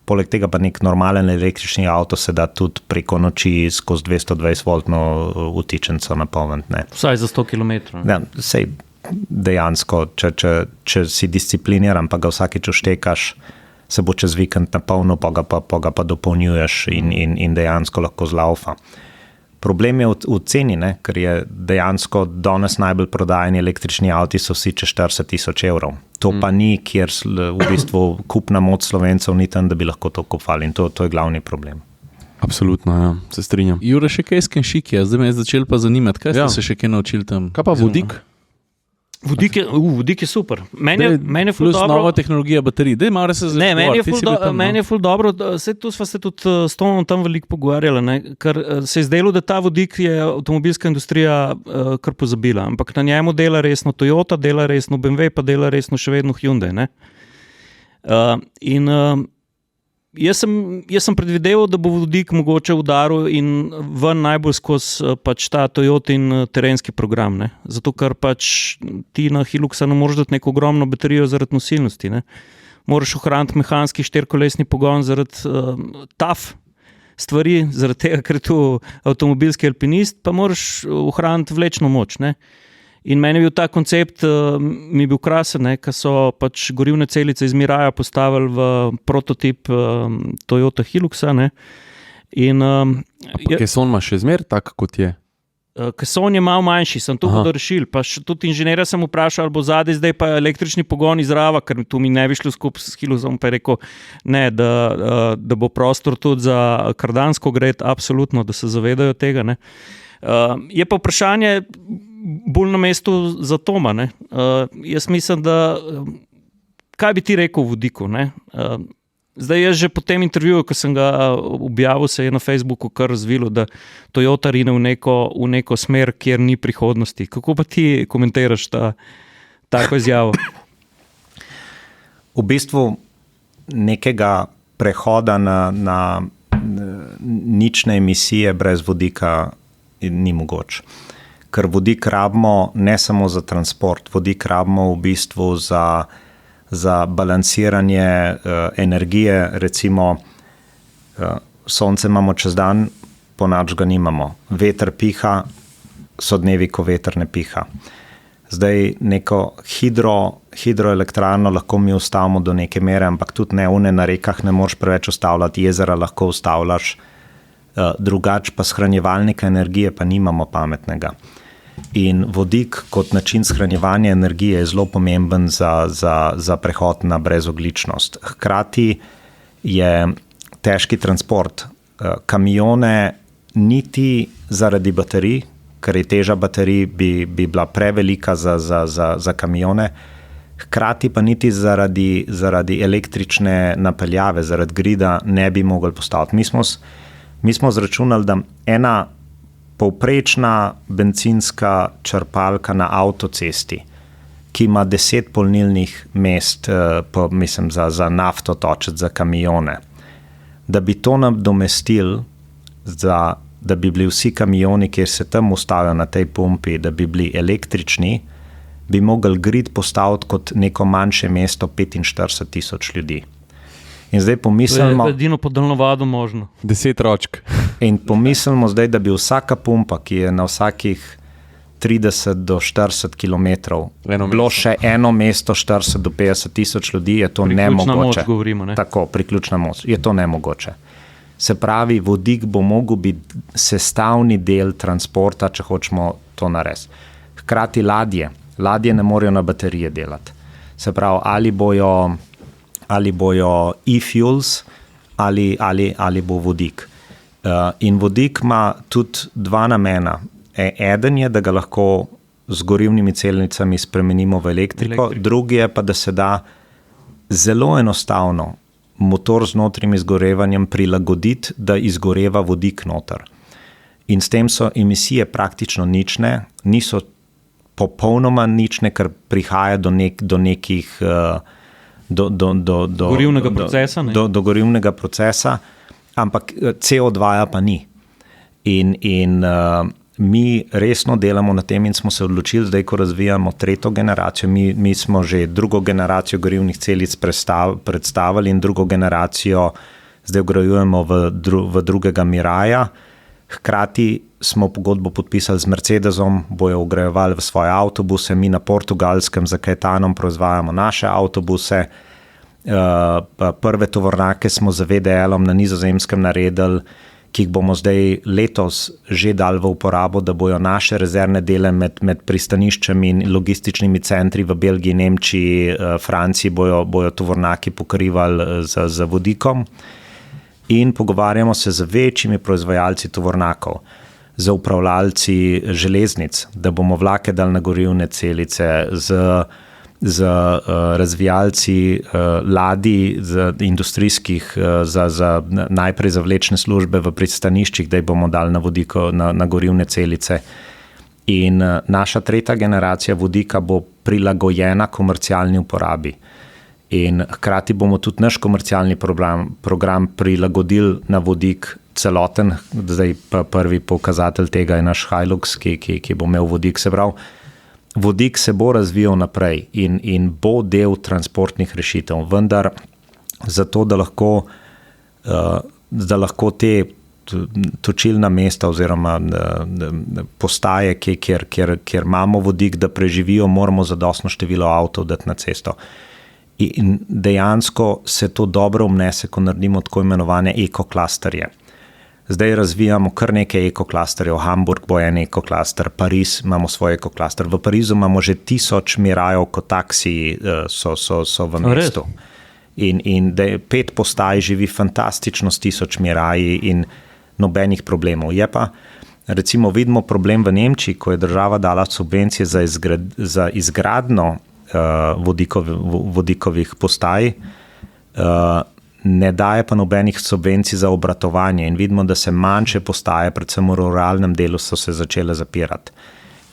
Poleg tega pa nek normalen električni avto se da tudi preko noči skozi 220-voltno vtičnico napolniti. Vsaj za 100 km. Ja, sej dejansko, če si discipliniran, pa ga vsakič uštekaš, se bo čez vikend napolnil, pa ga pa dopolnjuješ in dejansko lahko zlaufa. Problem je v ceni, ne? Ker je dejansko danes najbolj prodajani električni avti so vsi čez 40,000 evrov. To pa ni, kjer v bistvu kupna moč Slovencev ni tam, da bi lahko to kupali in to je glavni problem. Absolutno, ja, se strinjam. Jure, še kaj s Kenšiki, zdaj me je začel pa zanimati, kaj ste se še kaj naučili tam? Kaj pa vodik? Vodik je super. Meni je ful plus dobro. Nova tehnologija baterij. Meni je ful dobro. Tu sva se tudi s Tomom tam veliko pogovarjali, ne? Ker se je zdelo, da ta vodik je avtomobilska industrija kar pozabila. Ampak na njemu dela resno Toyota, dela resno BMW, pa dela resno še vedno Hyundai. Ne? Jaz sem predvideval, da bo vodik mogoče udaril in ven najbolj skozi pač ta Toyotin terenski program. Ne? Zato, ker pač ti na Hiluxa ne moreš dati neko ogromno baterijo zaradi nosilnosti. Ne? Moraš ohraniti mehanski 4-kolesni pogon zaradi TAF stvari, zaradi tega, ker je tu avtomobilski alpinist, pa moraš ohraniti vlečno moč. Ne? In meni je bil ta koncept, mi je bil krasen, ker so pač gorivne celice iz Miraja postavili v prototip Toyota Hiluxa. Ne? Keson ima še zmer tak, kot je? Keson je malo manjši, sem to bodo rešili. Pa tudi inženirja sem vprašal, ali bo zadaj zdaj pa električni pogon izrava, ker tu mi ne bi šlo skupaj s Hiluxom, pa je rekel, ne, da bo prostor tudi za kardansko gred, absolutno, da se zavedajo tega. Ne? Je pa vprašanje bolj na mestu za Toma. Jaz mislim, da kaj bi ti rekel o vodiku? Zdaj, jaz že po tem intervjuju, ko sem ga objavil, se je na Facebooku kar razvilo, da Toyota rine v neko smer, kjer ni prihodnosti. Kako pa ti komentiraš tako izjavo? V bistvu nekega prehoda na nične emisije brez vodika ni mogoč. Ker vodik rabimo ne samo za transport, vodik rabimo v bistvu za balansiranje energije, recimo sonce imamo čez dan, ponoč ga nimamo. Veter piha, so dnevi, ko veter ne piha. Zdaj neko hidroelektrarno lahko mi ustavimo do neke mere, ampak tudi ne, na rekah ne moreš preveč ustavljati, jezera lahko ustavljaš, drugače pa shranjevalnika energije pa nimamo pametnega. In vodik kot način shranjevanja energije je zelo pomemben za prehod na brezogličnost. Hkrati je težki transport. Kamione niti zaradi baterij, ker je teža baterij bi bila prevelika za kamione, hkrati pa niti zaradi električne napeljave, zaradi grida ne bi mogli postaviti. Mi smo zračunali, da ena povprečna bencinska črpalka na avtocesti, ki ima 10 polnilnih mest, mislim, za nafto točiti za kamione, da bi to nadomestili, da bi bili vsi kamioni, kjer se tam ustavijo na tej pumpi, da bi bili električni, bi mogli grid postaviti kot neko manjše mesto 45,000 ljudi. In zdaj pomislimo... To je edino po daljnovadu možno. 10 ročk. In pomislimo zdaj, da bi vsaka pumpa, ki je na vsakih 30 do 40 kilometrov, bilo še eno mesto 40 do 50,000 ljudi, je to nemogoče. Priključna moč govorimo, ne? Tako, priključna moč. Je to nemogoče. Se pravi, vodik bo mogel biti sestavni del transporta, če hočemo to narediti. Hkrati ladje ne morejo na baterije delati. Se pravi, ali bojo e-fuels ali bo vodik. In vodik ima tudi dva namena. Eden je, da ga lahko z gorivnimi celnicami spremenimo v elektriko. Drugi je pa, da se da zelo enostavno motor z notrim izgorevanjem prilagoditi, da izgoreva vodik noter. In s tem so emisije praktično nične, niso popolnoma nične, ker prihaja do nekih gorivnega procesa, do gorivnega procesa, ampak CO2 pa ni. In mi resno delamo na tem in smo se odločili, zdaj, ko razvijamo tretjo generacijo, mi smo že drugo generacijo gorivnih celic predstavili in drugo generacijo zdaj vgrajujemo v drugega Miraja. Hkrati smo pogodbo podpisali z Mercedesom, bojo vgrajevali v svoje avtobuse, mi na Portugalskem za Caetanom proizvajamo naše avtobuse. Prve tovornake smo z VDL-om na Nizozemskem naredili, ki jih bomo zdaj letos že dali v uporabo, da bojo naše rezervne dele med pristaniščami in logističnimi centri v Belgiji, Nemčiji, Franciji bojo tovornaki pokrivali z vodikom. In pogovarjamo se z večjimi proizvajalci tovornakov, z upravljalci železnic, da bomo vlake dali na gorivne celice, z razvijalci ladij, industrijskih, najprej za vlečne službe v pristaniščih, da jih bomo dali na gorivne celice. In naša tretja generacija vodika bo prilagojena komercialni uporabi. In hkrati bomo tudi naš komercialni program prilagodili na vodik celoten. Zdaj pa prvi pokazatelj tega je naš Hilux, ki bo imel vodik. Se pravi, vodik se bo razvijal naprej in bo del transportnih rešitev, vendar zato, da lahko te točilna mesta oziroma postaje, kjer imamo vodik, da preživijo, moramo zadostno število avtov dati na cesto. In dejansko se to dobro vnese, ko naredimo tako imenovane ekoklasterje. Zdaj razvijamo kar nekaj ekoklasterjev. Hamburg bo en ekoklaster, Pariz imamo svoj ekoklaster. V Parizu imamo že 1000 Mirajev, kot taksiji so v mestu. In 5 postaj živi fantastično s 1000 Miraji in nobenih problemov. Je pa, recimo, vidimo problem v Nemčiji, ko je država dala subvencije za izgradnjo vodikovih postaj, ne daje pa nobenih subvencij za obratovanje in vidimo, da se manjše postaje, predvsem v ruralnem delu, so se začele zapirati.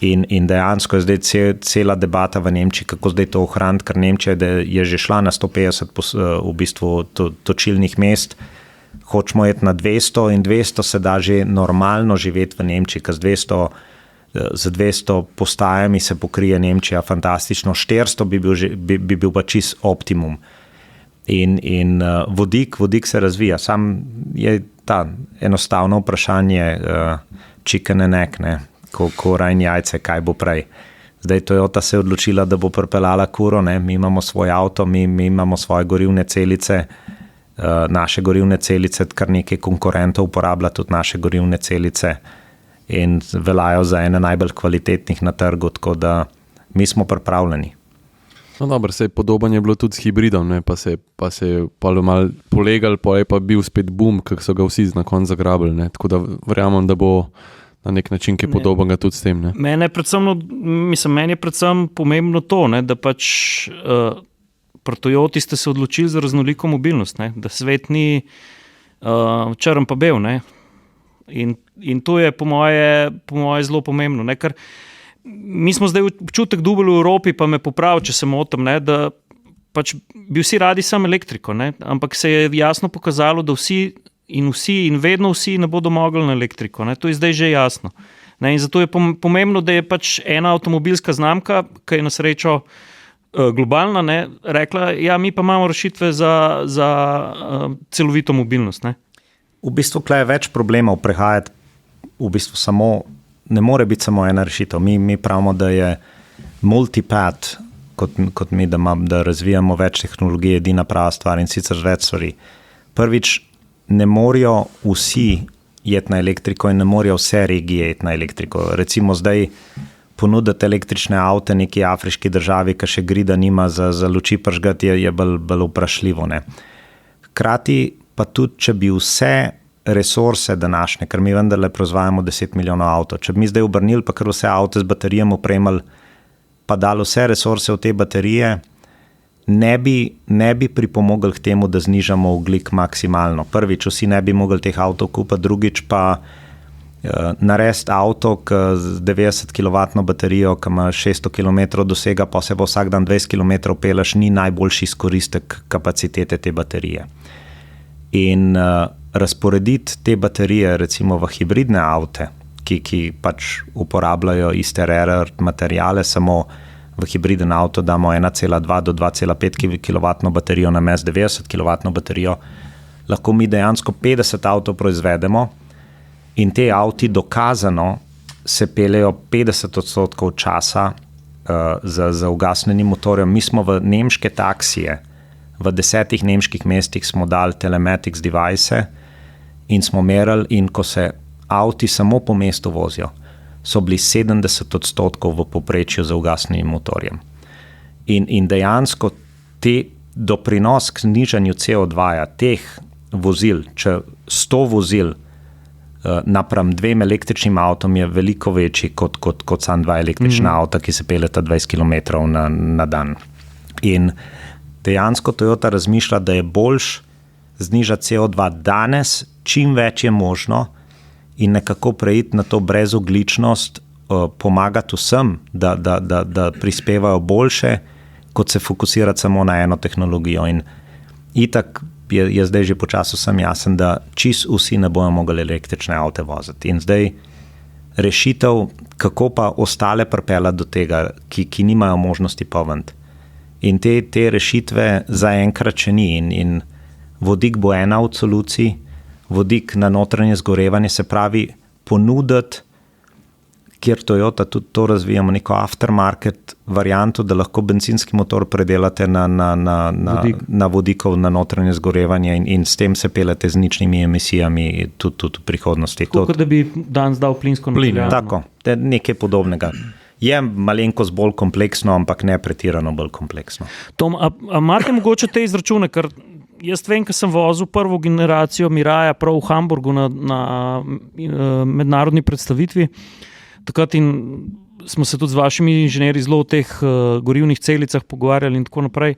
In dejansko je zdaj cela debata v Nemčiji, kako zdaj to ohraniti, ker Nemčija je že šla na 150 v bistvu točilnih mest, hočemo iti na 200 in 200 se da že normalno živeti v Nemčiji, ker z 200 postajami se pokrije Nemčija fantastično, 400 bi bil pa čist optimum. In vodik se razvija, sam je ta enostavno vprašanje chicken and egg, ne? Ko rajn jajce, kaj bo prej. Zdaj Toyota se je odločila, da bo pripeljala kuro, ne? Mi imamo svoj avto, mi imamo svoje gorivne celice, naše gorivne celice, kar nekaj konkurentov uporablja tudi naše gorivne celice in veljajo za ene najbolj kvalitetnih na trgu, tako da mi smo pripravljeni. No dobro, podoben je bilo tudi s hibridom, ne? Pa se je malo polegal, pa je pa bil spet boom, kako so ga vsi na koncu zagrabili, ne? Tako da verjamem, da bo na nek način kaj podobnega tudi s tem. Ne? Meni je predvsem pomembno to, ne, da pač pri Toyoti ste se odločili za raznoliko mobilnost, ne, da svet ni črn pa bel. Ne. In to je po moje zelo pomembno. Ne, ker mi smo zdaj občutek dobili v Evropi, pa me popravi, če se motim, ne, da pač bi vsi radi samo elektriko, ne, ampak se je jasno pokazalo, da vsi in vedno vsi ne bodo mogli na elektriko. Ne? To je zdaj že jasno. Ne? In zato je pomembno, da je pač ena avtomobilska znamka, ki je na srečo globalna, ne? Rekla, ja, mi pa imamo rešitve za celovito mobilnost. Ne? V bistvu tukaj je več problemov prehajati, v bistvu samo, ne more biti samo ena rešitev. Mi pravimo, da je multipath, kot mi, da razvijamo več tehnologije, edina prava stvar in sicer več stvari. Prvič, ne morajo vsi jeti na elektriko in ne morajo vse regije jeti na elektriko. Recimo zdaj ponuditi električne avte neki afriški državi, ki še grida nima za luči pržgati, je bolj vprašljivo. Ne. Hkrati pa tudi, če bi vse resurse današnje, ker mi vendarle proizvajamo 10 milijonov avtov, če bi mi zdaj obrnili pa kar vse avte z baterijem opremili, pa dali vse resurse v te baterije, ne bi pripomogli k temu, da znižamo ogljik maksimalno. Prvič, vsi ne bi mogli teh avtov kupiti, drugič pa narediti avto z 90 kW baterijo, ki ima 600 km dosega, pa se pa vsak dan 20 km peleš, ni najboljši izkoristek kapacitete te baterije. In razporediti te baterije recimo v hibridne avte, ki pač uporabljajo iste rare earth materijale, samo v hibriden avto damo 1,2 do 2,5 kW baterijo na mes 90 kW baterijo, lahko mi dejansko 50 avtov proizvedemo in te avti dokazano se peljejo 50% časa z ugasnenim motorjem. Mi smo v nemške taksije, v 10 nemških mestih smo dali telematics device in smo merili, in ko se avti samo po mestu vozijo, so bili 70% v povprečju za ugasnenim motorjem. In dejansko doprinos k znižanju CO2 teh vozil, če 100 vozil napram 2 električnim avtom je veliko večji kot sam 2 električna avta, ki se peljeta 20 km na dan. In dejansko Toyota razmišlja, da je boljš znižati CO2 danes, čim več je možno, in nekako preiti na to brezogličnost, pomagati vsem, da prispevajo boljše, kot se fokusirati samo na eno tehnologijo. In itak je zdaj že počasi vsem jasen, da čist vsi ne bojo mogli električne avte voziti. In zdaj rešitev, kako pa ostale pripeljati do tega, ki nimajo možnosti polniti. In te rešitve zaenkrat še ni. In vodik bo ena od solucij, vodik na notranje zgorevanje, se pravi ponuditi, kjer Toyota tudi to razvijamo, neko aftermarket varianto, da lahko bencinski motor predelate na vodikov na notranje zgorevanje in s tem se peljete z ničnimi emisijami tudi v prihodnosti. Tako da bi danes dal plinsko napeljano. Tako, nekaj podobnega. Je malenkost bolj kompleksno, ampak ne pretirano bolj kompleksno. Tom, a imate mogoče te izračune, ker jaz vem, ko sem vozil prvo generacijo Miraja prav v Hamburgu na mednarodni predstavitvi, takrat in smo se tudi z vašimi inženirji zelo o teh gorivnih celicah pogovarjali in tako naprej.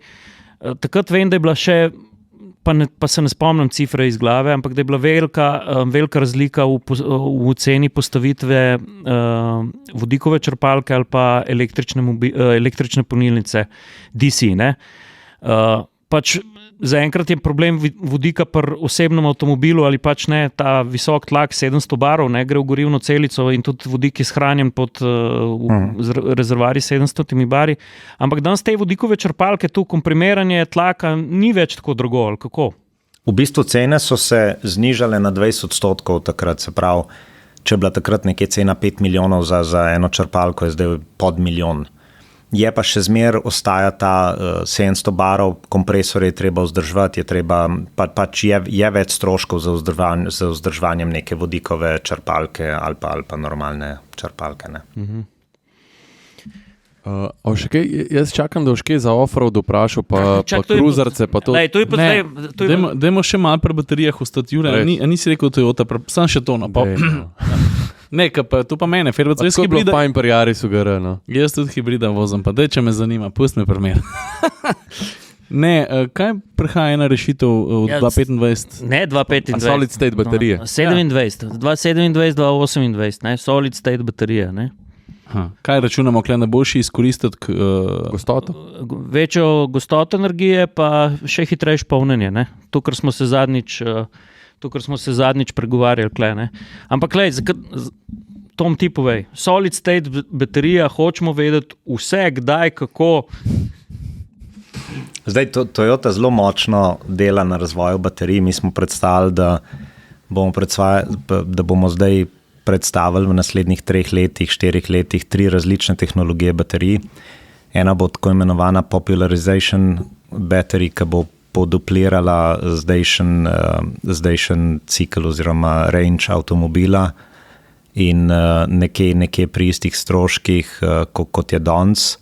Takrat vem, da je bila še, pa se ne spomnim cifre iz glave, ampak da je bila velika razlika v ceni postavitve vodikove črpalke ali pa električne polnilnice DC, ne? Pač zaenkrat je problem vodika pri osebnem avtomobilu ali pač ne, ta visok tlak 700 barov, ne, gre v gorivno celico in tudi vodik je shranjen pod rezervari 700 bari, ampak danes te vodikove črpalke, tu komprimiranje tlaka ni več tako drago, ali kako? V bistvu cene so se znižale na 20% takrat, se pravi, če je bila takrat nekje cena 5 milijonov za eno črpalko, je zdaj pod milijon. Je pa še zmer ostaja ta 700 barov, kompresor je treba vzdrževati, je treba, pač je več stroškov za vzdrževanjem neke vodikove črpalke ali pa normalne črpalke. Ne? Jaz čakam, da boš kaj za off-road vprašal, pa kruzarce, pa to. Dajmo še malo pri baterijah ostati, Jure, nisi rekel Toyota, sam še to napol. Ne, to pa mene, Ferbec, jaz hibrida. Pa in pri Jarisu gre, no. Jaz tudi hibrida vozim, pa daj, če me zanima, pust me primer. Ne, kaj prihaja ena rešitev v 2025? Ne, 2025. Solid state baterije. 2027, 2028, ne, solid state baterije, ne. Kaj računamo, kaj najboljši izkoristiti gostoto? Večjo gostoto energije, pa še hitrejše polnjenje, ne. To, kar smo se zadnjič pregovarjali, ne. Ampak, Tom ti povej, solid state baterija, hočemo vedeti vse, kdaj, kako. Zdaj, Toyota zelo močno dela na razvoju baterij. Mi smo predstavili, da bomo zdaj predstavili v naslednjih 3 letih, 4 letih 3 različne tehnologije baterij. Ena bo tako imenovana popularization battery, ki bo poduplirala zdajšen cikel oziroma range avtomobila in nekje pri istih stroških, kot je danes.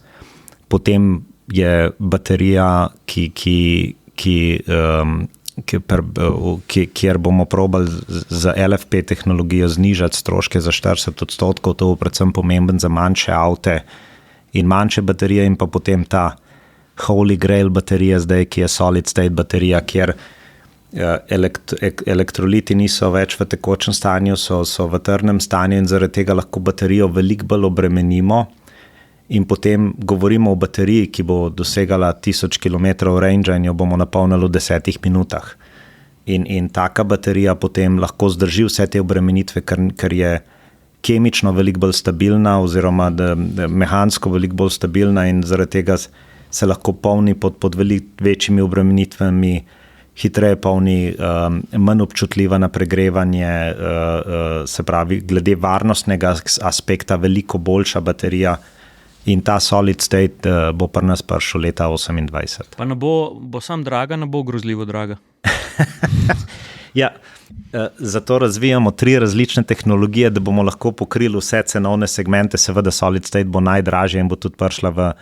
Potem je baterija, kjer bomo probali za LFP tehnologijo znižati stroške za 40%, to bo predvsem pomemben za manjše avte in manjše baterije, in pa potem ta Holy Grail baterija zdaj, ki je solid state baterija, kjer elektroliti niso več v tekočem stanju, so v trdnem stanju in zaradi tega lahko baterijo veliko bolj obremenimo. In potem govorimo o bateriji, ki bo dosegala 1000 km range in jo bomo napolnili v 10 minutah. In taka baterija potem lahko zdrži vse te obremenitve, ker je kemično veliko bolj stabilna oziroma mehansko veliko bolj stabilna in zaradi tega se lahko polni pod veliko večjimi obremenitvami, hitreje polni, manj občutljiva na pregrevanje, se pravi, glede varnostnega aspekta veliko boljša baterija. In ta solid state bo pri nas prišel leta 2028. Pa ne bo sam draga, ne bo grozljivo draga. Ja, zato razvijamo 3 različne tehnologije, da bomo lahko pokrili vse cenovne segmente. Seveda solid state bo najdražja in bo tudi prišla v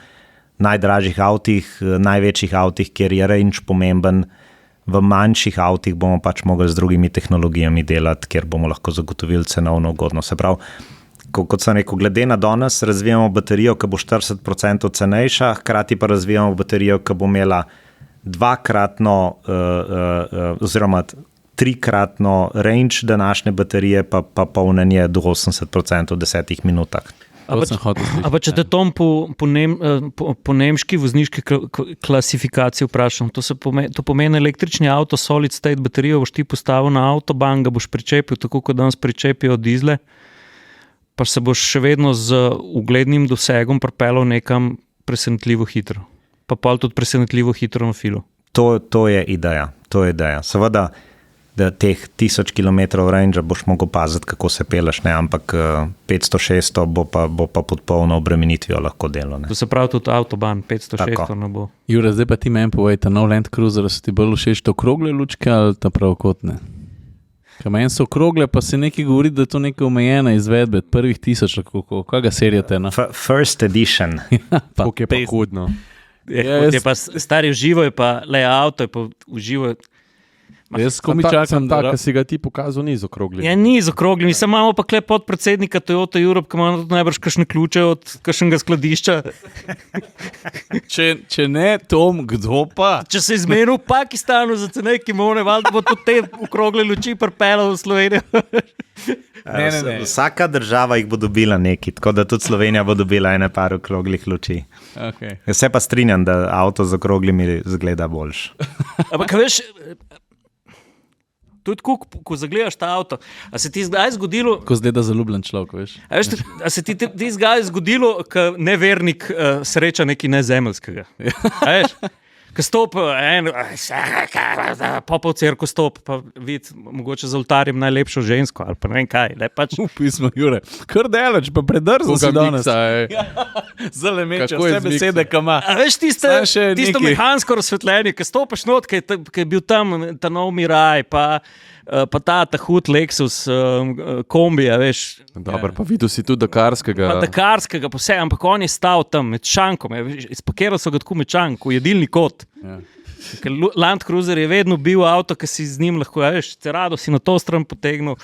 najdražjih avtih, največjih avtih, kjer je range pomemben. V manjših avtih bomo pač mogli z drugimi tehnologijami delati, kjer bomo lahko zagotovili cenovno ugodno. Se pravi, kot sem rekel, glede na danes razvijamo baterijo, ki bo 40% cenejša, hkrati pa razvijamo baterijo, ki bo imela 2-kratno oziroma 3-kratno range današnje baterije, pa polnjenje do 80% v 10 minutah. A pa če te Tom po nemški vozniški klasifikaciji vprašam, to pomeni električni avto, solid state baterijo boš ti postavil na avtoban, ga boš pričepil, tako kot danes pričepijo dizle, pa se boš še vedno z uglednim dosegom pripeljal nekam presenetljivo hitro. Pa pol tudi presenetljivo hitro na filu. To je ideja. Seveda, da teh 1000 km range boš mogel paziti, kako se peleš, ne? Ampak 500-600 bo pa pod polno obremenitvijo lahko delo. Ne? To se pravi tudi avtoban, 500-600 ne bo. Jure, zdaj pa ti meni povej, ta nov Land Cruiser, so ti bolj všeč to okrogle lučke ali ta pravokotne? Meni so okrogle, pa se nekaj govori, da je to neka omejena izvedbe, prvih 1000, kakega serija te? First edition. Kako je pa hudno. Je pa stari v živo, je pa avto, je pa v živo. Jaz komi čakam, da si ga ti pokazal, ni z okroglim. Ja, ni z okroglim. Samo imamo pa klep podpredsednika Toyota Europe, ki ima najbrž kakšne ključe od kakšnega skladišča. Če ne Tom, kdo pa? Če se izmenil v Pakistanu za cene kimone, valjda bo tudi te okrogle luči pripeljal v Slovenijo. Ne. Vsaka država jih bo dobila neki, tako da tudi Slovenija bo dobila ene par okroglih luči. Okay. Jaz se pa strinjam, da avto z okroglimi zgleda boljš. Ampak veš, tudi ko zagledaš ta avto, a se ti zdaj zgodilo... Ko zgleda zaljubljen človek, veš. A se ti zdaj zgodilo, ko nevernik sreča nekaj nezemeljskega? A veš? Ko stop, popov cerko stop, pa vidi mogoče za oltarjem najlepšo žensko, ali pa ne vem kaj. Pismo, Jure, kar delač, pa predrzo si danes. Zale meča, vse besede, ka ima. A veš, tisto mehansko razsvetljenje, ko stopaš not, ko je bil tam ta nov Miraj, pa ta hud Lexus kombija, veš. Dobar, pa videl si tudi Dakarskega. Pa Dakarskega, pa vse, ampak on je stal tam med šankom, izpakiral so ga tako med šank, v jedilni kot. Ja. Land Cruiser je vedno bil avto, ki si z njim lahko, veš, cerado si na to stran potegnil,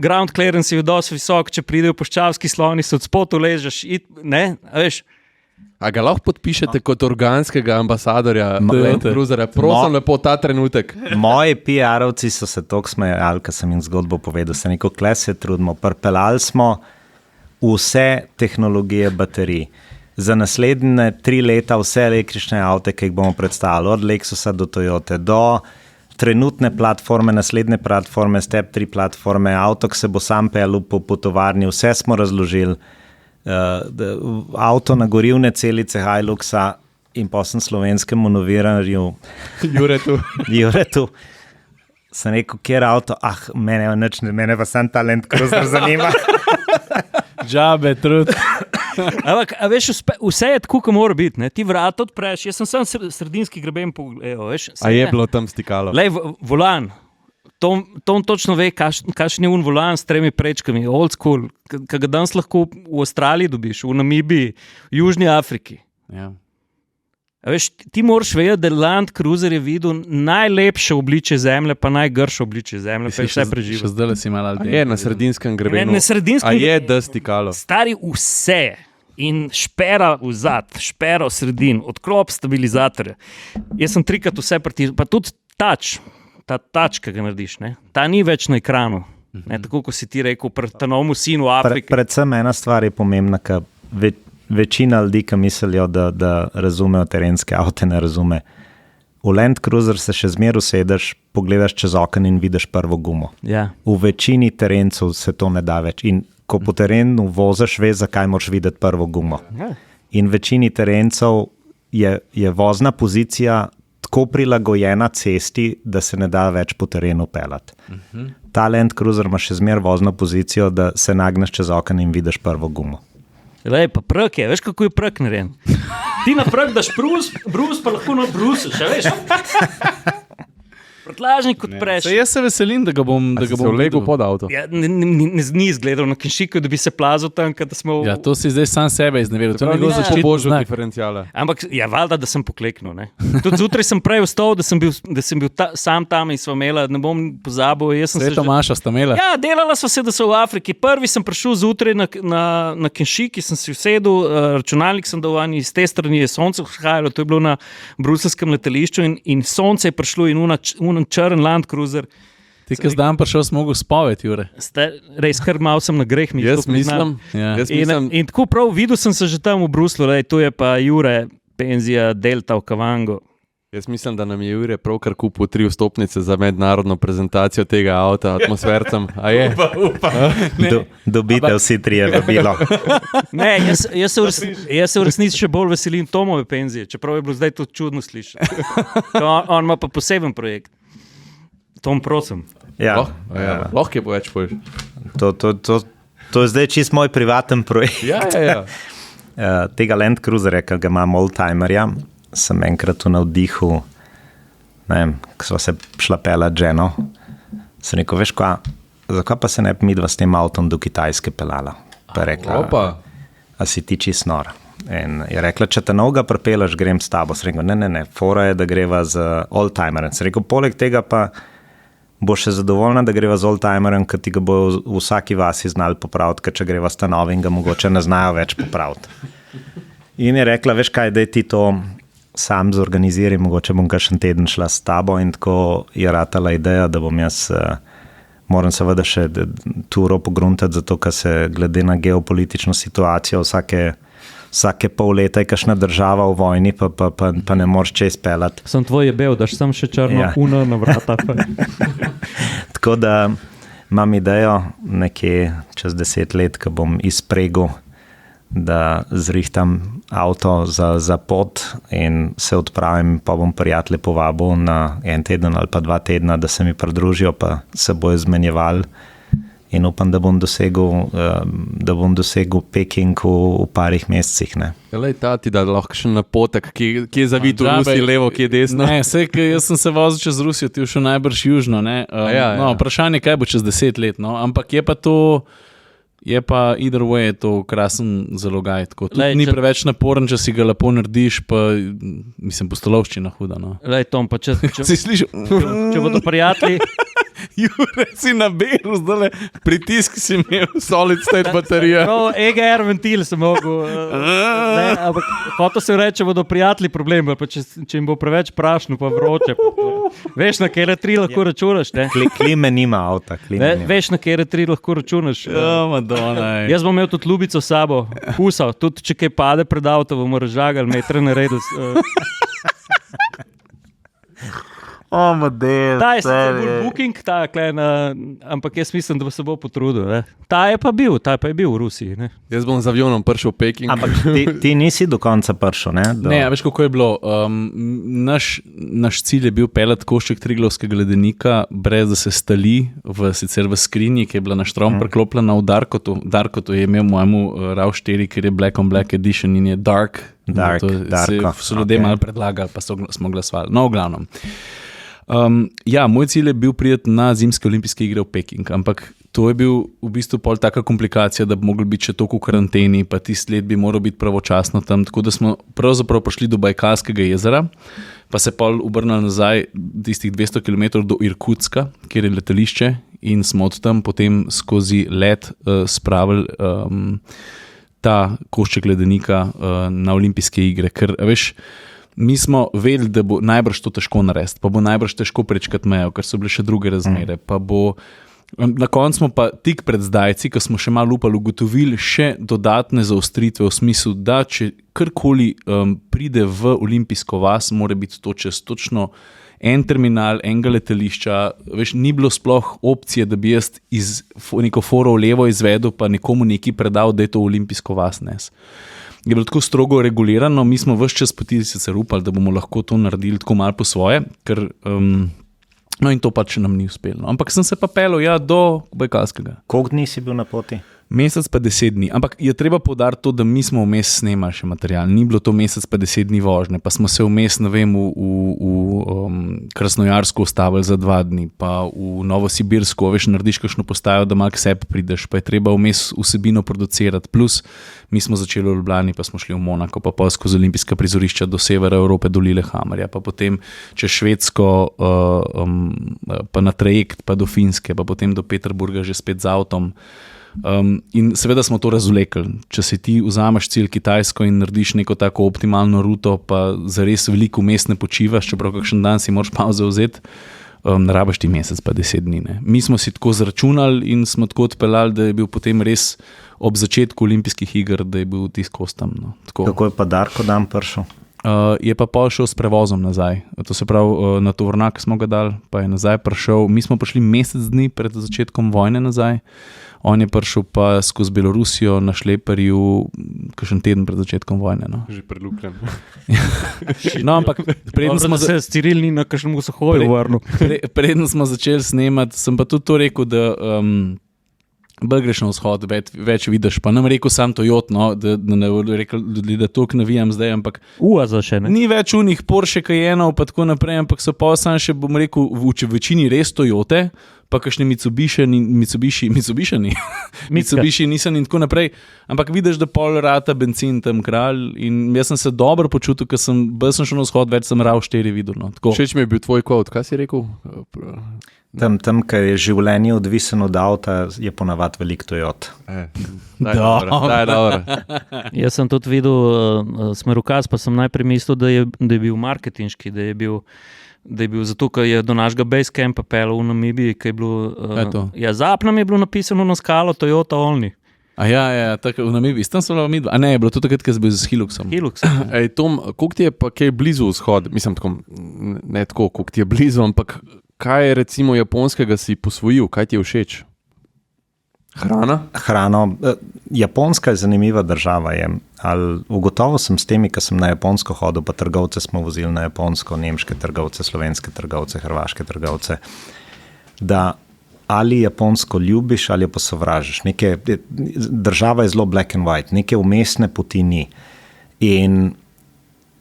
ground clearance je dosti visok, če pridejo poščavski sloni, se od spotu ležeš, ne, veš. A ga lahko podpišete kot organskega ambasadorja Land Cruiserja? Prosim, lepo ta trenutek. Moji PR-ovci so se toliko smejali, ko sem jim zgodbo povedal, se neko klese trudimo, pripeljali smo vse tehnologije baterij. Za naslednje 3 leta vse električne avte, ki jih bomo predstavili, od Lexusa do Toyote, do trenutne platforme, naslednje platforme, Step 3 platforme, avto, ki se bo sam pelil po tovarni, vse smo razložili. Avto na gorivne celice Hiluxa in posem slovenskemu novinarju Juretu sem rekel, kjer avto, mene pa sam ta Land Cruiser zanima. Džabe, trud. Ampak, a veš, vse je tako, ko mora biti, ne? Ti vrata odpreš, jaz sem sam sredinski greben pogledal, veš. A je bilo tam stikalo? Lej, volan. Tom točno ve, kakšen je volan s 3 prečkami, old school, ki ga danes lahko v Avstraliji dobiš, v Namibiji, v Južni Afriki. Ja. A veš, ti moraš vedeti, da Land Cruiser je videl najlepše obličje zemlje, pa najgrše obličje zemlje, pa je vse preživel. Še zdaj si malo je na sredinskem grebenu. A je da stikalo? Stari vse in špera v zad, špera v sredin, odklop stabilizatorja. Jaz sem 3krat vse pritisnil, pa tudi ta tač, ki ga narediš, ne? Ta ni več na ekranu. Ne? Tako, ko si ti rekel, ta novemu sinu v Afriki. Predvsem ena stvar je pomembna, ker večina ljudi, ki mislijo, da razumejo terenske avte, ne razume. V Land Cruiser se še zmeraj usedeš, pogledaš čez okno in vidiš prvo gumo. Ja. V večini terencev se to ne da več. In ko po terenu voziš, veš, zakaj moraš videti prvo gumo. Ja. In v večini terencev je vozna pozicija tako prilagojena cesti, da se ne da več po terenu pelati. Ta Land Cruiser ima še zmeraj vozno pozicijo, da se nagneš čez okno in vidiš prvo gumo. Lej, pa prk je, veš, kako je prk narejen? Ti na prk daš brus, pa lahko na brusu, še veš? Prtlažnik odpreš. Jaz se veselim, da ga bom legel pod avto. Ja, ni izgledal na Kenšiku, da bi se plazil tam, kada smo... Ja, to si zdaj sam sebe izneveril. To je bilo zaščitno znak diferencijala. Ampak, ja, valjda, da sem pokleknil, ne. Tudi zjutraj sem prej vstal, da sem bil sam tam in sva imela, ne bom pozabil. Sveto Maša sta imela. Ja, delala sva se, da so v Afriki. Prvi sem prišel zjutraj na Kenšiki, sem si usedel, računalnik sem dal iz te strani, je sonce vzhajalo, to je bilo na bruselskem letališču in sonce je prišlo in črn Land Cruiser. Ti, ki zdaj prišel, sem mogel spoved, Jure. Res, kar mal sem na greh. Jaz mislim. In tako prav, videl sem se že tam v Bruslu, tu je pa Jure, penzija Delta v Kavango. Jaz mislim, da nam je Jure pravkar kupil 3 vstopnice za mednarodno prezentacijo tega avta atmosfercem. A je? Upa. Dobite vsi 3 vabilo. Ne, jaz se v resnici še bolj veselim Tomove penzije, čeprav je bilo zdaj to čudno slišati. On ima pa poseben projekt. Tom, prosim. Ja. Lahko je bo več pojš. To je zdaj čist moj privaten projekt. Ja. Tega Land Cruiserja, ki ga imam oldtimerja, sem enkrat v navdihu, ne vem, ko sva se šla pelat ženo, sem rekel, veš kva, zakaj pa se ne bi midva s tem avtom do Kitajske pelala? Pa rekla, a si ti čist nor. In je rekla, če te noga pripeleš, grem s tabo. Sem rekel, ne, fora je, da greva z oldtimerjem. Sem rekel, poleg tega pa boš še zadovoljna, da greva z oldtimerjem, ker ti ga bo v vsaki vasi znali popraviti, ker če greva s novim, ga mogoče ne znajo več popraviti. In je rekla, veš kaj, da ti to sam zorganiziraj, mogoče bom kakšen teden šla s tabo in tako je ratala ideja, da bom jaz, moram seveda še turo pogruntati, zato ker se glede na geopolitično situacijo vsake pol leta je kakšna država v vojni, pa ne moreš čez pelati. Sem tvoj je bel, daš sam še črno puno na vrata. Tako da imam idejo nekje čez 10 let, ko bom izpregel, da zrihtam avto za pot in se odpravim, pa bom prijatelje povabil na 1 teden ali pa 2 tedna, da se mi pridružijo, pa se bojo zmenjevali in upam, da bom dosegel Peking v parih mesecih. Lej, tati, da lahko še napotek, ki je zavit v Rusiji, levo, ki je desno. Ne, jaz sem se vozil čez Rusijo, ti je šel najbrž južno. No, vprašanje, kaj bo čez 10 let, no? Ampak je pa either way to krasen zalogaj. Ni preveč naporen, če si ga lepo narediš, pa mislim, postolovščina huda. No. Lej, Tom, pa če si slišal? Če bodo prijatelji... Jure, si na beru, zdaj pritisk si imel, solid state baterija. No, EGR ventil sem mogel. Ampak hotel se reči, če bodo prijatelji problemi, pa če jim bo preveč prašno, pa vroče. Veš, na kere 3 lahko računaš, ne? Klime nima avta. Veš, na kere 3 lahko računaš. Madonna. Jaz bom imel tudi ljubico s sabo, pusal. Tudi če kaj pade pred avto, bomo razžagali, metre naredili. Ta je sicer bolj booking, ampak jaz mislim, da se bo potrudil. Ne? Ta je pa bil v Rusiji. Ne? Jaz bom z avionom prišel v Peking. Ampak ti nisi do konca prišel, ne? Ne, veš, kako je bilo. Naš cilj je bil peljati košček Triglavskega ledenika, brez da se stali, sicer v skrinji, ki je bila na štrom preklopljena v Darkotu. Darkotu je imel mojemu RAV 4, ker je Black on Black Edition in je Dark. So ljudje malo predlagali, pa smo glasovali. No, v glavnem. Moj cilj je bil priti na zimske olimpijske igre v Peking, ampak to je bil v bistvu pol taka komplikacija, da bi mogli biti še toliko v karanteni, pa tisti let bi moral biti pravočasno tam, tako da smo pravzaprav prišli do Bajkalskega jezera, pa se pol obrnili nazaj tistih 200 km do Irkutska, kjer je letališče in smo od tam potem skozi let spravili ta košček ledenika na olimpijske igre, ker veš, mi smo vedeli, da bo najbrž to težko narediti, pa bo najbrž težko prečkati mejo, ker so bile še druge razmere. Na koncu smo pa tik pred zdajci, ko smo še malo upali, ugotovili še dodatne zaostritve v smislu, da če karkoli pride v olimpijsko vas, mora biti to čez točno en terminal, enega letališča. Veš, ni bilo sploh opcije, da bi jaz iz neko foro levo izvedel, pa nekomu nekaj predal, da je to olimpijsko vas nes. Je bilo tako strogo regulirano, mi smo ves čas poti sicer upali, da bomo lahko to naredili tako malo po svoje, ker, no in to pač nam ni uspelo. Ampak sem se pa peljal do Bajkalskega. Koliko dni si bil na poti? Mesec pa 10 dni, ampak je treba poudariti to, da mi smo vmes snemali še material, ni bilo to mesec pa 10 dni vožnje, pa smo se vmes, ne vem, v Krasnojarsko ustavili za 2 dni, pa v Novosibirsko, veš, narediš kakšno postajo, da malo k sebi prideš, pa je treba vmes vsebino producirati, plus mi smo začeli v Ljubljani, pa smo šli v Monako, pa skozi olimpijska prizorišča do severa Evrope, do Lillehammerja, pa potem čez Švedsko, pa na trajekt, pa do Finske, pa potem do Peterburga že spet z avtom. In seveda smo to razvlekli. Če si ti vzameš cilj Kitajsko in narediš neko tako optimalno ruto, pa za res veliko vmes ne počivaš, čeprav kakšen dan si moraš pauze vzeti, ne rabiš ti mesec pa 10 dni. Ne. Mi smo si tako zračunali in smo tako odpeljali, da je bil potem res ob začetku olimpijskih iger, da je bil tisk ostam. No. Kako je pa Darko dan prišel? Je pa pol šel s prevozom nazaj. To se pravi, na tovornjak smo ga dali, pa je nazaj prišel. Mi smo prišli mesec dni pred začetkom vojne nazaj. On je prišel pa skozi Belorusijo na šleperju kakšen teden pred začetkom vojne. No. Že prelupljen. No, ampak preden smo se Ciril ni na kakšnem Sohoju vrnil. Preden smo začeli snemati, sem pa tudi to rekel, da bolj greš na vzhod, več vidiš. Pa nam rekel sam Toyota, no, da ne bo rekel ljudi, da toliko navijam zdaj, ampak Uaza še ne. ni več unih Porsche Cayenneov pa tako naprej, ampak so pa sam še, bom rekel, v večini res Toyote, pa kakšne Mitsubishi Nissan in tako naprej, ampak vidiš, da pol rata bencin tam kralj in jaz sem se dobro počutil, ker sem šel na vzhod, več sem RAV4 videl. No, Všeč mi je bil tvoj kvot, kaj si rekel? Tam, ker je življenje odvisno od avta, je ponavadi veliko Toyota. Jaz sem tudi videl smerokaz, pa sem najprej mislil, da je bil marketinški, da je bil zato, ker je do našega Basecampa pelil v Namibiji, ki je bilo, zapnam je bilo napisano na skalo Toyota Only. Ja, tako v Namibiji, tam so bila midva. A ne, je bilo to takrat, ko si bil z Hiluxom. Ej, Tom, koliko ti je pa kaj blizu vzhod? Mislim, tako, ne tako, koliko ti je blizu, ampak kaj recimo japonskega si posvojil, kaj ti je všeč? Hrano. Japonska je zanimiva država. Ugotovil sem s temi, ki sem na Japonsko hodil, pa trgovce smo vozili na Japonsko, nemške trgovce, slovenske trgovce, hrvaške trgovce, da ali Japonsko ljubiš ali jo pa sovražiš. Država je zelo black and white, neke umestne poti ni. In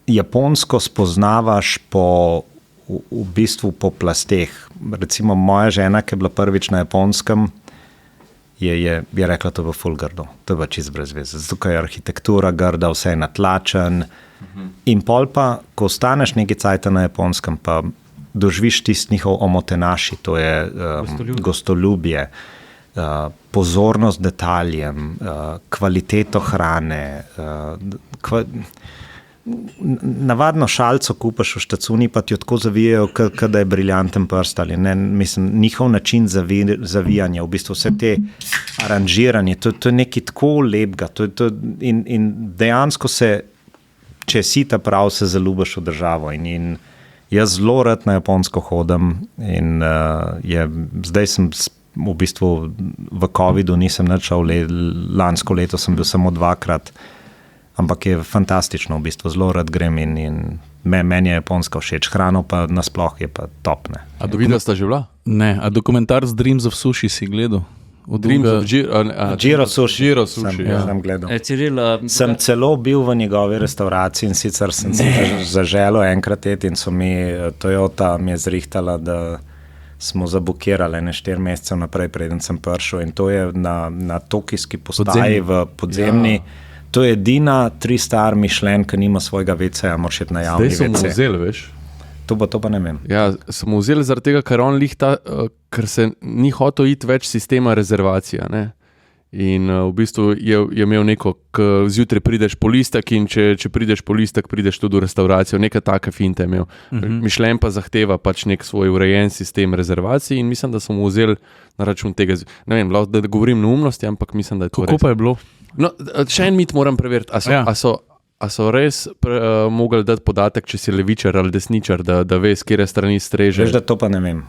Japonsko spoznavaš v bistvu po plasteh. Recimo moja žena, ki je bila prvič na Japonskem, je rekla, to je ful grdo, to je čist brez veze. Zato je arhitektura grda, vse je natlačen. In pol pa, ko ostaneš nekaj cajta na Japonskem, pa doživiš tisti njihov omotenaši, to je gostoljubje, pozornost detaljem, kvaliteto hrane, navadno šalco kupaš v štacuni, pa ti jo tako zavijajo, da je briljanten prst ali ne. Mislim, njihov način zavijanja, v bistvu vse te aranžiranje, to je nekaj tako lepega. In dejansko se, če si ta prav, se zaljubiš v državo. In jaz zelo rad na Japonsko hodim in zdaj sem v bistvu v covidu nisem nič šel, lansko leto sem bil samo 2-krat, ampak je fantastično, v bistvu zelo rad grem in meni je Japonska všeč, hrano pa nasploh je pa top. Ne. A videla sta že bila? Ne, a dokumentarc Dreams of Sushi si gledal? Jiro Sushi sem gledal. Sem celo bil v njegovi restauraciji in sicer sem si zaželel enkrat in so mi Toyota mi je zrihtala, da smo zabukirali 4 mesece naprej, preden sem prišel in to je na tokijski postaji v podzemni. To je edina 3-star Michelin, ki nima svojega WC-ja, moraš iti na javni WC. Zdaj smo vzeli, veš? To pa ne vem. Ja, smo vzeli zaradi tega, ker se ni hotel iti več sistema rezervacija, ne? In v bistvu je imel neko, zjutraj prideš po listek in če prideš po listek, prideš tudi v restauracijo, neka taka finta je imel. Michelin pa zahteva pač nek svoj urejen sistem rezervacij in mislim, da smo vzeli na račun tega, ne vem, da govorim neumnosti, ampak mislim, da je to res. Kako pa je bilo? No, še en mit moram preveriti, a so res mogli dati podatek, če si levičar ali desničar, da veš, kjere strani streže? Veš, da to pa ne vem.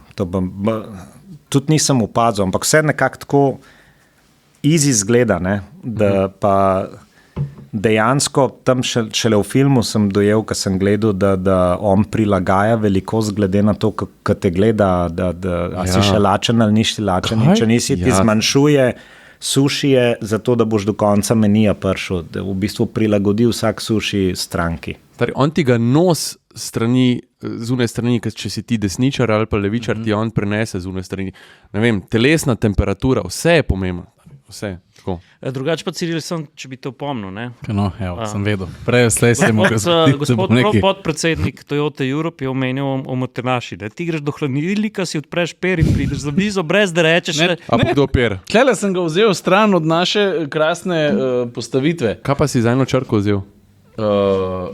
Tudi nisem opazil, ampak vse nekako tako easy zgleda, ne? Da pa dejansko tam šele v filmu sem dojel, ko sem gledal, da on prilagaja velikost glede na to, ko te gleda, a si še lačen ali nisi lačen. In če nisi, ti zmanjšuje suši je zato, da boš do konca menija prišel, da v bistvu prilagodi vsak suši stranki. On ti ga nos strani, zunaj strani, če si ti desničar ali pa levičar, ti on prenese zunaj strani. Ne vem, telesna temperatura, vse je pomembno. Vse, tako. Drugače pa Ciril sem, če bi to pomnil, ne? No, sem vedel. Prej slej se mu gospod podpredsednik Toyota Europe je omenil omotenaši, da ti greš do hladilnika, si odpreš per in prideš za blizu, brez da rečeš. A pa kdo per? Tlele sem ga vzel stran od naše krasne postavitve. Kaj pa si za eno črko vzel?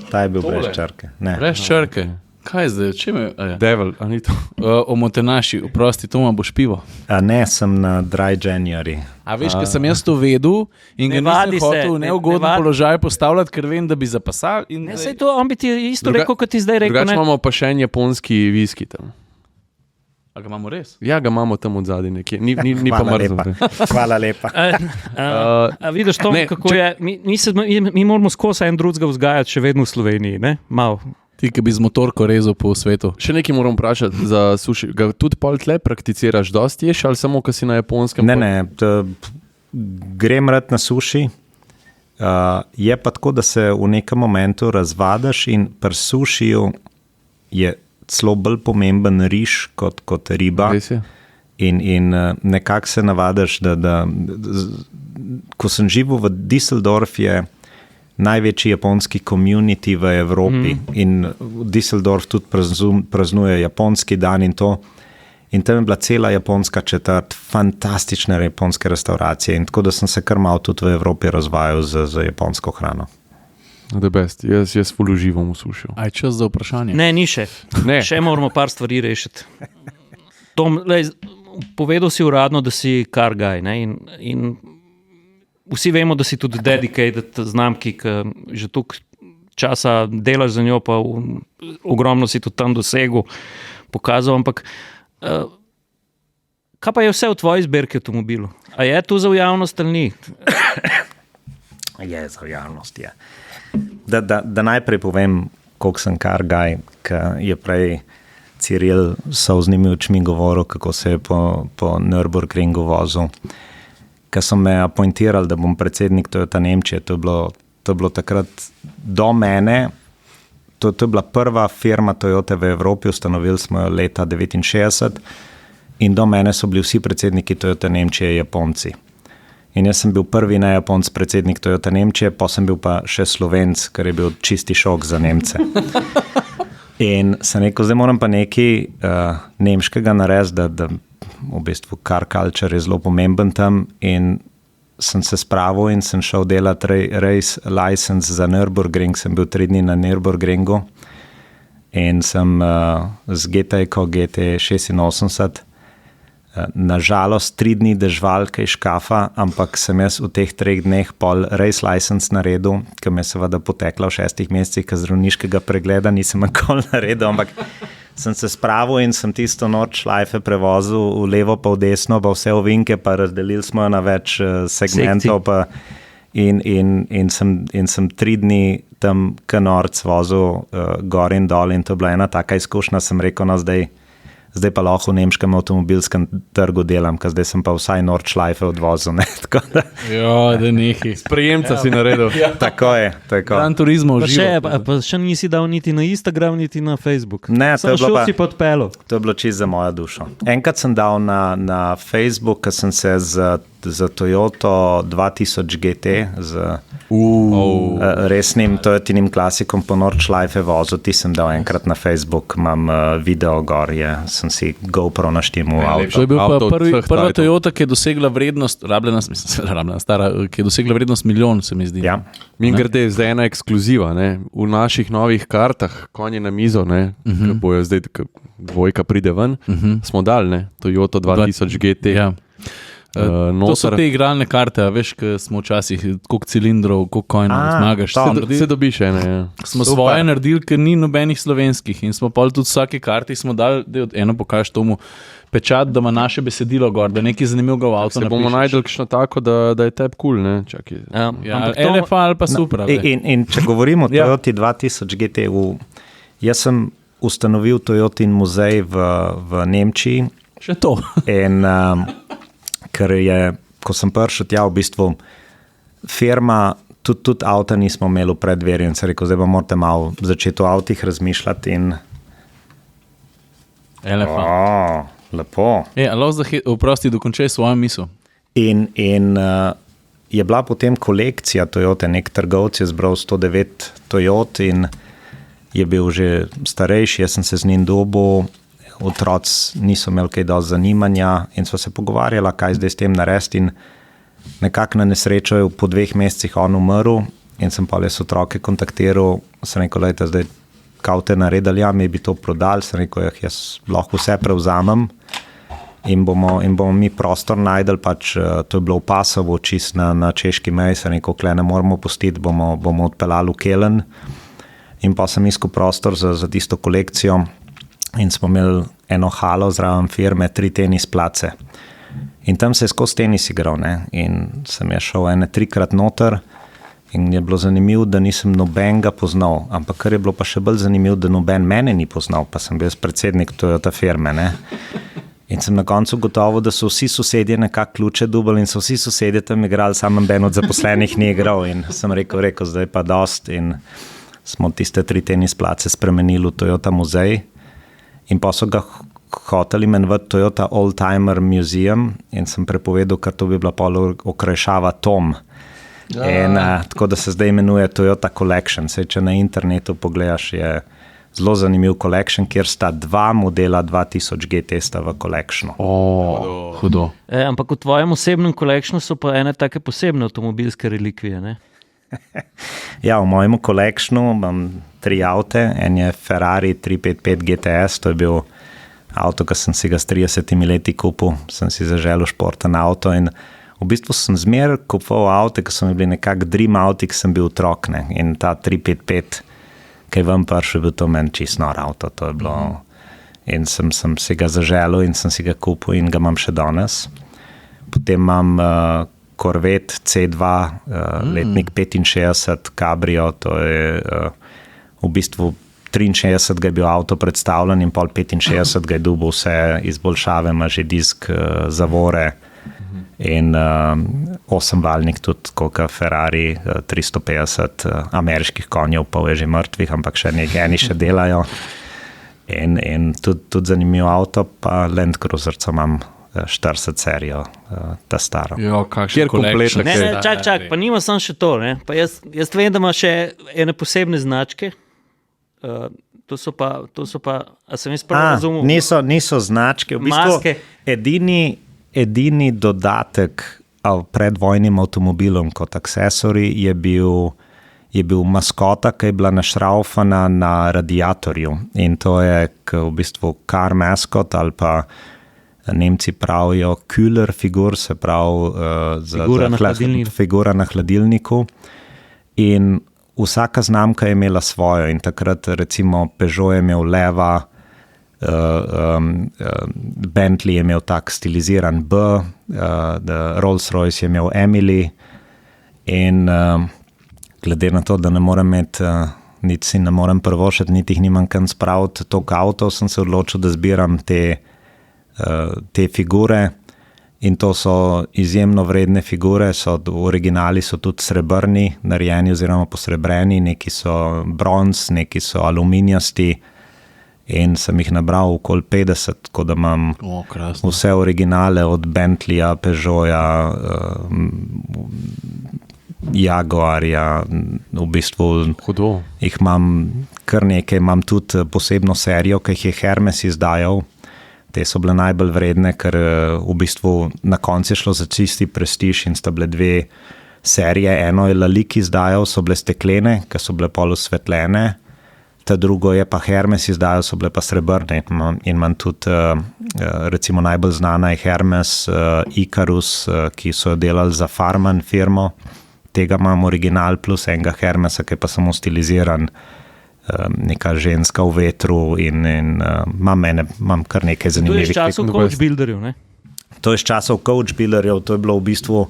Ta je bil brez črke. Ne. Brez črke. Kaj zdaj? Čem je? Devil, a ni to? Omotenaši, oprosti, Toma, boš pivo? Ne, sem na Dry January. A veš, ker sem jaz to vedel in ga nisem hotel v neugoden položaj postavljati, ker vem, da bi zapasal. Sej to, on bi ti isto rekel, kot ti zdaj rekel. Drugače imamo pa še en japonski viski tam. A ga imamo res? Ja, ga imamo tam od zadaj nekje. Ni pa mrzlo. Hvala lepa. Vidiš, Tom, kako je, mi moramo skozi en drugega vzgajati še vedno v Sloveniji, ne? Malo. Ti, ki bi z motorko rezal po svetu. Še nekaj moram vprašati za suši. Ga tudi pol tle prakticiraš dosti ješ ali samo, ko si na Japonskem? Ne, grem rad na suši. Je pa tako, da se v nekem momentu razvadaš in pri sušiju je celo bolj pomemben riž kot riba. In nekako se navadaš, da ko sem živel v Düsseldorf, je največji japonski community v Evropi in Düsseldorf tudi praznuje japonski dan in to. In tam je bila cela japonska četrt, fantastične japonske restauracije in tako, da sem se kar malo tudi v Evropi razvajal za japonsko hrano. The best, jaz ful uživam v sušiju. Aj čas za vprašanje? Ne, ni še. Ne. Še moramo par stvari rešiti. Tom, povedal si uradno, da si car guy, ne? In vsi vemo, da si tudi dedicated znamki, ki že toliko časa delaš za njo, pa ogromno si tudi tam dosegel, pokazal, ampak kaj pa je vse v tvoji zbirki avtomobilu? A je to za javnost ali ni? Je za javnost, je. Da najprej povem, koliko sem car guy, ki je prej Ciril so z njimi očmi govoril, kako se je po Nürburgringu vozil. Ko so me appointirali, da bom predsednik Toyota Nemčije, to je bilo takrat do mene, to je bila prva firma Toyota v Evropi, ustanovili smo jo leta 1969 in do mene so bili vsi predsedniki Toyota Nemčije Japonci. In jaz sem bil prvi ne-Japonc predsednik Toyota Nemčije, pa sem bil pa še Slovenc, kar je bil čisti šok za Nemce. In sem rekel, zdaj moram pa nekaj nemškega narediti, da v bistvu car culture je zelo pomemben tam in sem se spravil in sem šel delati race license za Nürburgring, sem bil 3 dni na Nürburgringu in sem z GT-ko GT86 nažalost 3 dni dežval kaj škafa, ampak sem jaz v teh 3 dneh pol race license naredil, ki me je seveda potekla v 6 mesecih, ker zdravniškega pregleda nisem nikoli naredil, ampak sem se spravil in sem tisto noč šlajfe prevozil v levo pa v desno, pa vse ovinke, pa razdelili smo jo na več segmentov pa in sem 3 dni tam k-norc vozil gor in dol in to je bila ena taka izkušnja, sem rekel, no zdaj pa lahko v nemškem avtomobilskem trgu delam, ker zdaj sem pa vsaj Nordschleife odvozil. Da nekaj. Sprejemca si naredil. Tako je. Gran Turismo uživa. Pa še nisi dal niti na Instagram, niti na Facebook. Ne, to je bilo čisto za mojo dušo. Enkrat sem dal na Facebook, ker sem se za Toyota 2000 GT z resnim Toyotinim klasikom po Nordschleife vozil, ti sem dal enkrat na Facebook, imam video gor, sem si GoPro naštimal avto. To je bil pa prva Toyota, ki je dosegla vrednost, ki je dosegla vrednost milijon, se mi zdi. Ja. Mimogrede, zdaj ena ekskluziva, ne? V naših novih kartah, konje na mizo, ne? Ki bojo zdaj, dvojka pride ven, smo dali, ne? Toyota 2000 GT. Ja. To so te igralne karte, veš, ki smo včasih koliko cilindrov, koliko kojno zmagaš. Se dobiš ene, ja. Smo svoje naredili, ker ni nobenih slovenskih in smo pa tudi vsake karti smo dali, eno pokaž tomu pečat, da ima naše besedilo gor, da nekaj zanimivega v avto napišeš. Se bomo najdel kakšno tako, da je tebi cool, ne? Čakaj. LFA ali pa Supra. In če govorimo o Toyoti 2000 GT, jaz sem ustanovil Toyotin muzej v Nemčiji. Še to. In ker je, ko sem prišel tja, v bistvu firma, tudi avta nismo imeli v predverju in se rekel, zdaj pa morate malo začeti o avtih razmišljati in lepo. Vprosti, dokončaj svojo misel. In je bila potem kolekcija Toyote, nek trgovec je zbral 109 Toyot in je bil že starejši, jaz sem se z njim dobil, otroci niso imeli kaj dosti zanimanja in so se pogovarjala, kaj zdaj s tem narediti in nekako na nesrečo je po 2 mesecih on umrl in sem pa les otroke kontaktiral, sem rekel, lejte, zdaj kao te naredili, ja, mi bi to prodali, sem rekel, jaz lahko vse prevzamem in bomo mi prostor najdel, pač to je bilo v Pasovu, čist na češki meji, sem rekel, kle ne moramo pustiti, bomo odpeljali v Kelen in pa sem iskal prostor za tisto kolekcijo in smo imeli eno halo zraven firme, 3 tenis place. In tam se je skozi tenis igral, ne? In sem je šel 3-krat noter in je bilo zanimivo, da nisem nobenega poznal, ampak kar je bilo pa še bolj zanimivo, da noben mene ni poznal, pa sem bil predsednik Toyota firme, ne? In sem na koncu gotovo, da so vsi sosedje nekako ključe dubali in so vsi sosedje tam igrali, samo ben od zaposlenih ni igral. In sem rekel, zdaj pa dost. In smo tiste 3 tenis place spremenili v Toyota muzej. In pa so ga hoteli imenovati Toyota Oldtimer Museum in sem prepovedal, ker to bi bila pol okrajšava Tom. In, tako da se zdaj imenuje Toyota Collection. Sej, če na internetu pogledaš, je zelo zanimiv collection, kjer sta 2 modela 2000 GT sta v collectionu. Hudo. Ampak v tvojem osebnem collectionu so pa ene take posebne avtomobilske relikvije, ne? Ja, v mojem collectionu imam 3 avte. En je Ferrari 355 GTS, to je bil avto, ki sem si ga s 30 leti kupil, sem si zaželel športen avto in v bistvu sem zmer kupoval avte, ki so mi bili nekak dream avti, ki sem bil otrok, ne? In ta 355 ki je vam prišel, bil to meni čisto nor avto, to je bilo. In sem si ga zaželel in sem si ga kupil in ga imam še danes. Potem imam Corvette C2, letnik 65, Cabrio, to je v bistvu 63 ga je bil avto predstavljen in pol 65 ga je dobil vse izboljšave, ima že disk zavore in 8-valnik tudi, koliko Ferrari 350 ameriških konjev, pa je že mrtvih, ampak še eni še delajo. In tudi zanimiv avto, pa Land Cruiserca imam 40 serijo, ta staro. Jo, kakšen collection. Ne, čak, pa nima samo še to, ne. Pa jaz vem, da ima še ene posebne značke. To so pa, a sem jaz prav razumel? Niso značke, v bistvu maske. Edini dodatek predvojnim avtomobilom kot accessory je bil maskota, ki je bila našraufana na radiatorju in to je v bistvu car mascot ali pa Nemci pravijo Kühler figur, se pravi figura na hladilniku in vsaka znamka je imela svojo in takrat recimo Peugeot je imel leva, Bentley je imel tak stiliziran B, Rolls-Royce je imel Emily in glede na to, da ne morem imeti, niti si ne morem prvošati, niti jih nimam kam spraviti toliko avtov, sem se odločil, da zbiram te figure in to so izjemno vredne figure, v originali so tudi srebrni, narejeni oziroma posrebreni, neki so bronz, neki so aluminijasti in sem jih nabral okoli 50, tako da imam vse originale od Bentleyja, Peugeota, Jaguarja, v bistvu Hudo. Jih imam kar nekaj, imam tudi posebno serijo, ki jih je Hermes izdajal. Te so bile najbolj vredne, ker v bistvu na koncu je šlo za čisti prestiž in sta bile 2 serije. Eno je Lalique izdajal, so bile steklene, ki so bile pol osvetljene. Ta drugo je pa Hermes izdajal, so bile pa srebrne. In imam tudi, recimo najbolj znana je Hermes Icarus, ki so jo delali za Farman firmo. Tega imam original plus enega Hermesa, ki je pa samo stiliziran, neka ženska v vetru in imam kar nekaj zanimivih. To je iz časov coach builderjev, ne? To je iz časov coach builderjev, to je bilo v bistvu,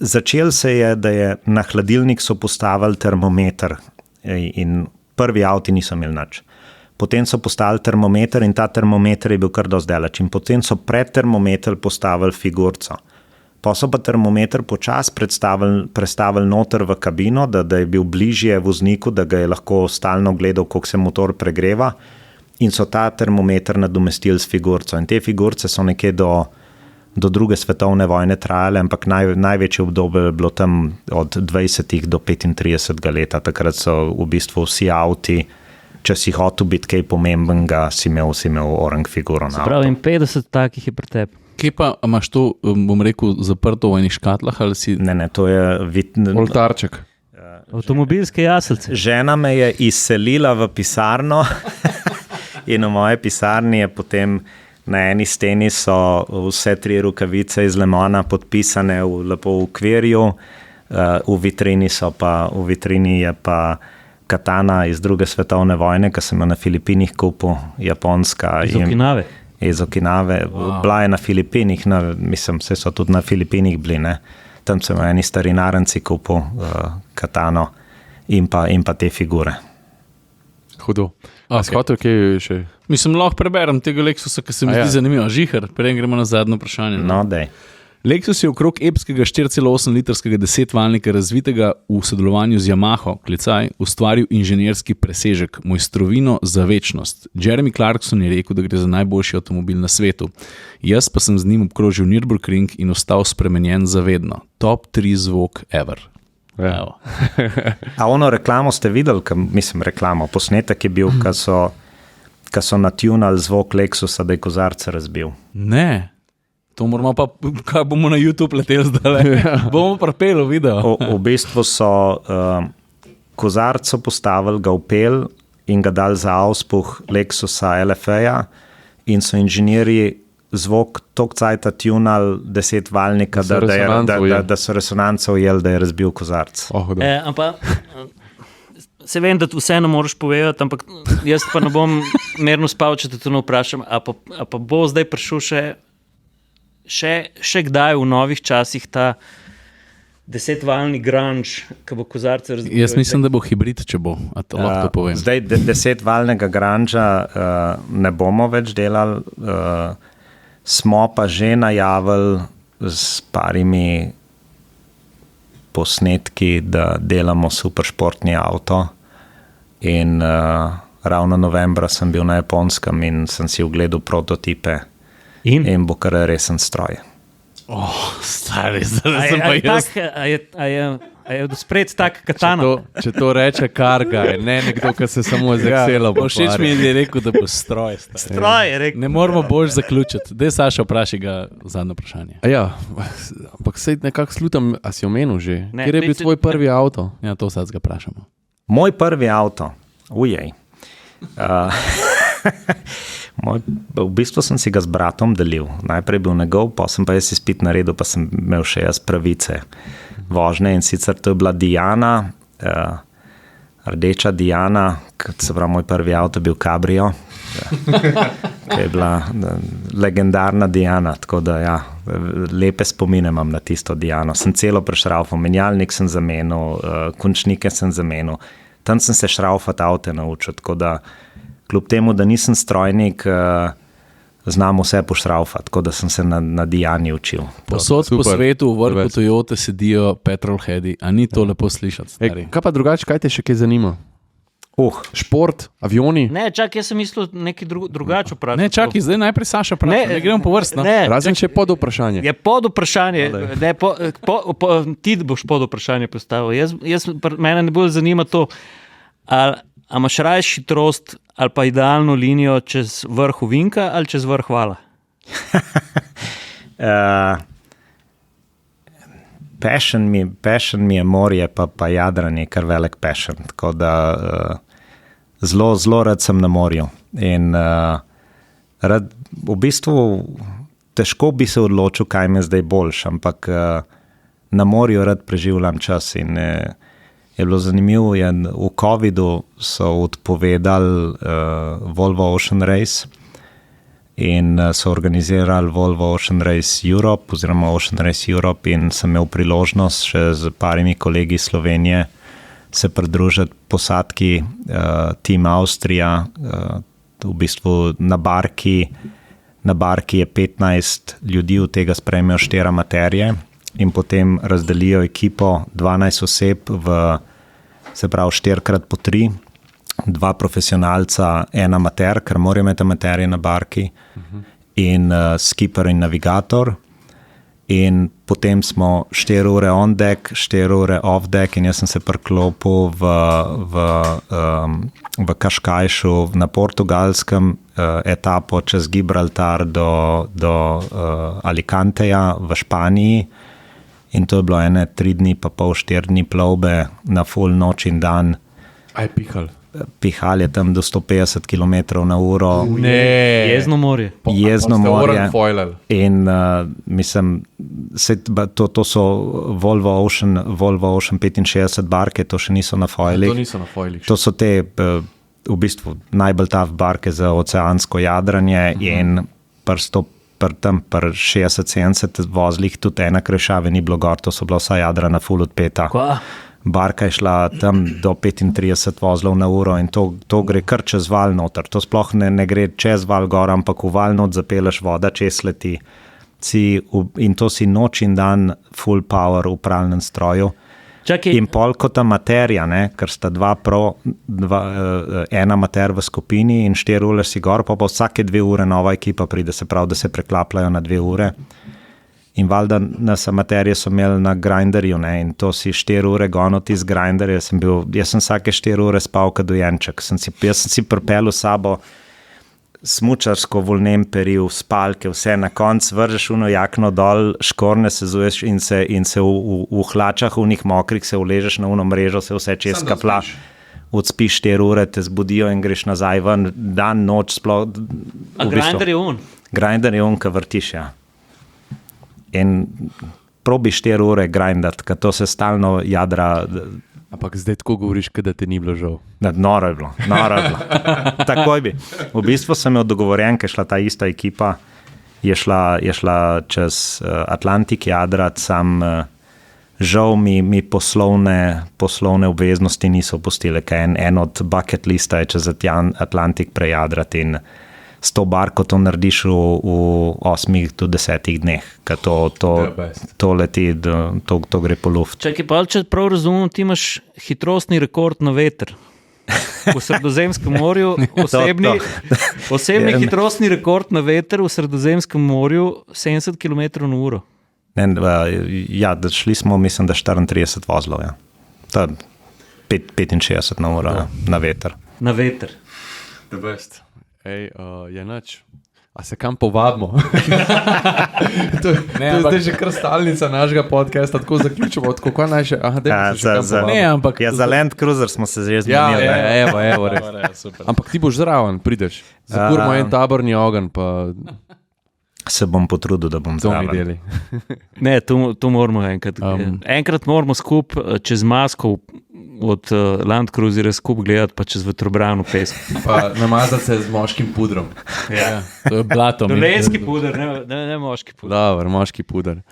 začel se je, da je na hladilnik so postavili termometer in prvi avti niso imeli nič. Potem so postavili termometer in ta termometer je bil kar dosti daleč in potem so pred termometer postavili figurco. Pa so pa termometer počas prestavili noter v kabino, da je bil bližje vozniku, da ga je lahko stalno gledal, koliko se motor pregreva in so ta termometer nadomestili s figurco. In te figurce so nekje do druge svetovne vojne trajale, ampak največje obdobje je bilo tam od 20 do 35 leta. Takrat so v bistvu vsi avti, če si hotel biti kaj pomembenega, si imel orang figuro na avtu. Pravim, 50 takih je pri tebi. Kje pa imaš to, bom rekel, zaprto v enih škatlah? Ali si... Ne, to je... Oltarček. Avtomobilske jaselce. Žena me je izselila v pisarno in v moje pisarni je potem na eni steni so vse 3 rokavice iz lemona podpisane lepo v okvirju, v vitrini je pa katana iz 2. svetovne vojne, ki sem jo na Filipinih kupil, japonska. Iz Okinave. Iz Okinave, wow. Bila je na Filipinih, mislim, vse so tudi na Filipinih bili, ne. Tam sem eni starinarenci kupil katano in pa te figure. Hudo. A Okay. skoto, kaj še? Mislim, lahko preberem tega Lexusa, ki se mi zdi zanimivo. Žihar, preden gremo na zadnje vprašanje. No, dej. Lexus je okrog epskega 4,8 litrskega 10-valnika razvitega v sodelovanju z Yamaho, klicaj, ustvaril inženirski presežek, mojstrovino za večnost. Jeremy Clarkson je rekel, da gre za najboljši avtomobil na svetu. Jaz pa sem z njim obkrožil Nürburgring in ostal spremenjen za vedno. Top 3 zvok ever. Ja. Evo. A ono reklamo ste videli, posnetek je bil, ko so natunali zvok Lexusa, da je kozarce razbil. Ne. To moramo pa, kaj bomo na YouTube leteli zdaj. Bomo prepeli video. V bistvu so kozarco postavili, ga upel in ga dali za auspuh Lexusa LFA in so inženirji zvok toliko cajta tunali 10-valnika, da so resonanco ujeli, da je razbil kozarc. Ampak se vem, da vse ne moreš povedati, ampak jaz pa ne bom mirno spal, če te to ne vprašam. A pa bo zdaj prišel še kdaj v novih časih ta 10-valni grunge, ki bo kozarce razbil? Jaz mislim, da bo hibrid, če bo. Lahko to povem. Zdaj 10-valnega grunga ne bomo več delali. Smo pa že najavili s parimi posnetki, da delamo superšportni avto in ravno novembra sem bil na Japonskem in sem si ogledal prototipe in bo kar resen stroj. Stari, zdaj sem pa jaz. A je spred tak katana? Če to reče Karga, ne nekdo, ki se samo z Excelom Všeč mi je rekel, da bo stroj. Stroj je rekel. Ne moramo bolj zaključiti. Dej, Saša, vprašaj ga zadnje vprašanje. Ja, ampak sej nekako slutam, a si omenil že? Ne, Kjer je bil tvoj prvi avto? Ja, to sad ga vprašamo. Moj prvi avto, v bistvu sem si ga z bratom delil. Najprej bil njegov, pa sem pa jaz izpit naredil, pa sem imel še jaz pravice vožnje in sicer to je bila Diana, rdeča Diana, se pravi, moj prvi avto bil Cabrio, ki je bila legendarna Diana, tako da ja, lepe spomine imam na tisto Diano. Sem celo prešraufal, menjalnik sem zamenil, končnike sem zamenil, tam sem se šraufati avte naučil, tako da kljub temu, da nisem strojnik, znam vse pošraufati, tako da sem se na Diani učil. Posod po svetu v vrhu Toyote sedijo petrolheadi, a ni to lepo slišati, stari? Kaj pa drugače, kaj te še kaj zanima? Šport, avioni? Ne, čak, jaz sem mislil nekaj drugače vprašati. Ne, čakaj, zdaj najprej Saša vprašanje, ne gremo po vrstno. Razen če je pod vprašanje. Je pod vprašanje, ti boš pod vprašanje postavil. Mene ne bolj zanima to, ali imaš raje hitrost ali pa idealno linijo čez vrh Vinka ali čez vrh Vala? Passion mi je morje, pa jadranje, kar velik passion. Tako da zelo rad sem na morju. In v bistvu težko bi se odločil, kaj me zdaj boljš, ampak na morju rad preživljam čas in je bilo zanimivo, v COVID-u so odpovedali Volvo Ocean Race in so organizirali Volvo Ocean Race Europe oziroma Ocean Race Europe in sem imel priložnost še z parimi kolegi iz Slovenije se pridružiti posadki Team Austrija, v bistvu na barki je 15 ljudi, od tega sprejmejo 4 amaterje in potem razdelijo ekipo 12 oseb se pravi 4x3, 2 profesionalca, 1 amater, ker morajo imeti amaterje na barki in skipper in navigator in potem smo 4 ure on deck, 4 ure off deck in jaz sem se priklopil v Kaškajšu na Portugalskem etapo čez Gibraltar do Alicanteja v Španiji. In to je bilo 3 dni, pa pol 4 dni plovbe na full noč in dan. A je pihal? Pihal je tam do 150 km/h. Ne. Jezno morje. Jezno morje. In mislim, to so Volvo Ocean 65 barke, to še niso na foilih. To niso na foilih. To so te v bistvu najbolj tough barke za oceansko jadranje in tam pri 60-70 vozlih tudi ena krešave ni bilo gor, to so bila vsa jadra na full odpeta. barka je šla tam do 35 vozlov na uro in to gre kar čez val noter. To sploh ne gre čez val gor, ampak v val not zapeleš voda, čez leti. In to si noč in dan full power v pralnem stroju. Čakaj. In pol kot ta materija, ker sta ena mater v skupini in 4 ure si gor, pa vsake 2 ure nova ekipa pride, se pravi, da se preklapljajo na 2 ure. In valjda nas materije so imeli na grinderju, in to si 4 ure gonoti z grinderja. Jaz sem vsake 4 ure spal kot dojenček. Jaz sem si pripelil sabo smučarsko volnem peril, spalke, vse na koncu vržeš uno jakno dol, škorne se zuješ in se v hlačah, v njih mokrih se uležeš na uno mrežo, se vse čez kapla, odspiš 4 ure, te zbudijo in greš nazaj ven, dan, noč sploh. A grinder je un? Grinder je un, ka vrtiš, ja. In probi 4 ure grindati, ka to se stalno jadra. Ampak zdaj tako govoriš, da te ni bilo žal. Noro je bilo. Takoj bi. V bistvu sem imel dogovorjen, ker je šla ta ista ekipa, je šla čez Atlantik jadrat, sam žal mi poslovne obveznosti niso pustile, ker en od bucket lista je čez Atlantik prejadrati in s to barko to narediš v 8 do 10 dneh, ker to leti, to gre po luft. Čakaj, pa če prav razumem, ti imaš hitrostni rekord na veter. V Sredozemskem morju, osebni hitrostni rekord na veter v Sredozemskem morju 70 km/h. Ja, šli smo, mislim, da 34 vozlov, ja. To je 65 na uro, ja, na veter. Na veter. The best. Ej, je nič. A se kam povabimo? to je zdaj že kristalnica našega podcasta, tako zaključimo. Kako naj še? Za Land Cruiser smo se že zmenili. Evo, res. Ampak ti boš zraven, prideš. Zakurimo en taborni ogenj, pa se bom potrudil, da bom zraven. Ne, to moramo enkrat. Enkrat moramo skupaj čez masko od Land Cruiserja skupaj gledati, pa čez vetrobrano pesem. Pa namazati se z moškim pudrom. Ja. To je blato. Dolenski puder, ne moški puder. Dobar, moški puder.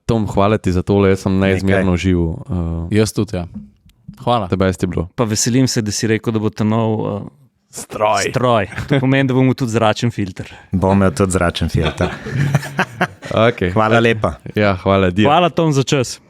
Tom, hvala ti za tole, jaz sem neizmerno živ. Jaz tudi, ja. Hvala. Tebe je bilo. Pa veselim se, da si rekel, da bo ta nov stroj. To pomeni, da bomo tudi zračen filter. Bom imel tudi zračen filter. Okay. Hvala lepa. Ja, hvala. Hvala, Tom, za čas.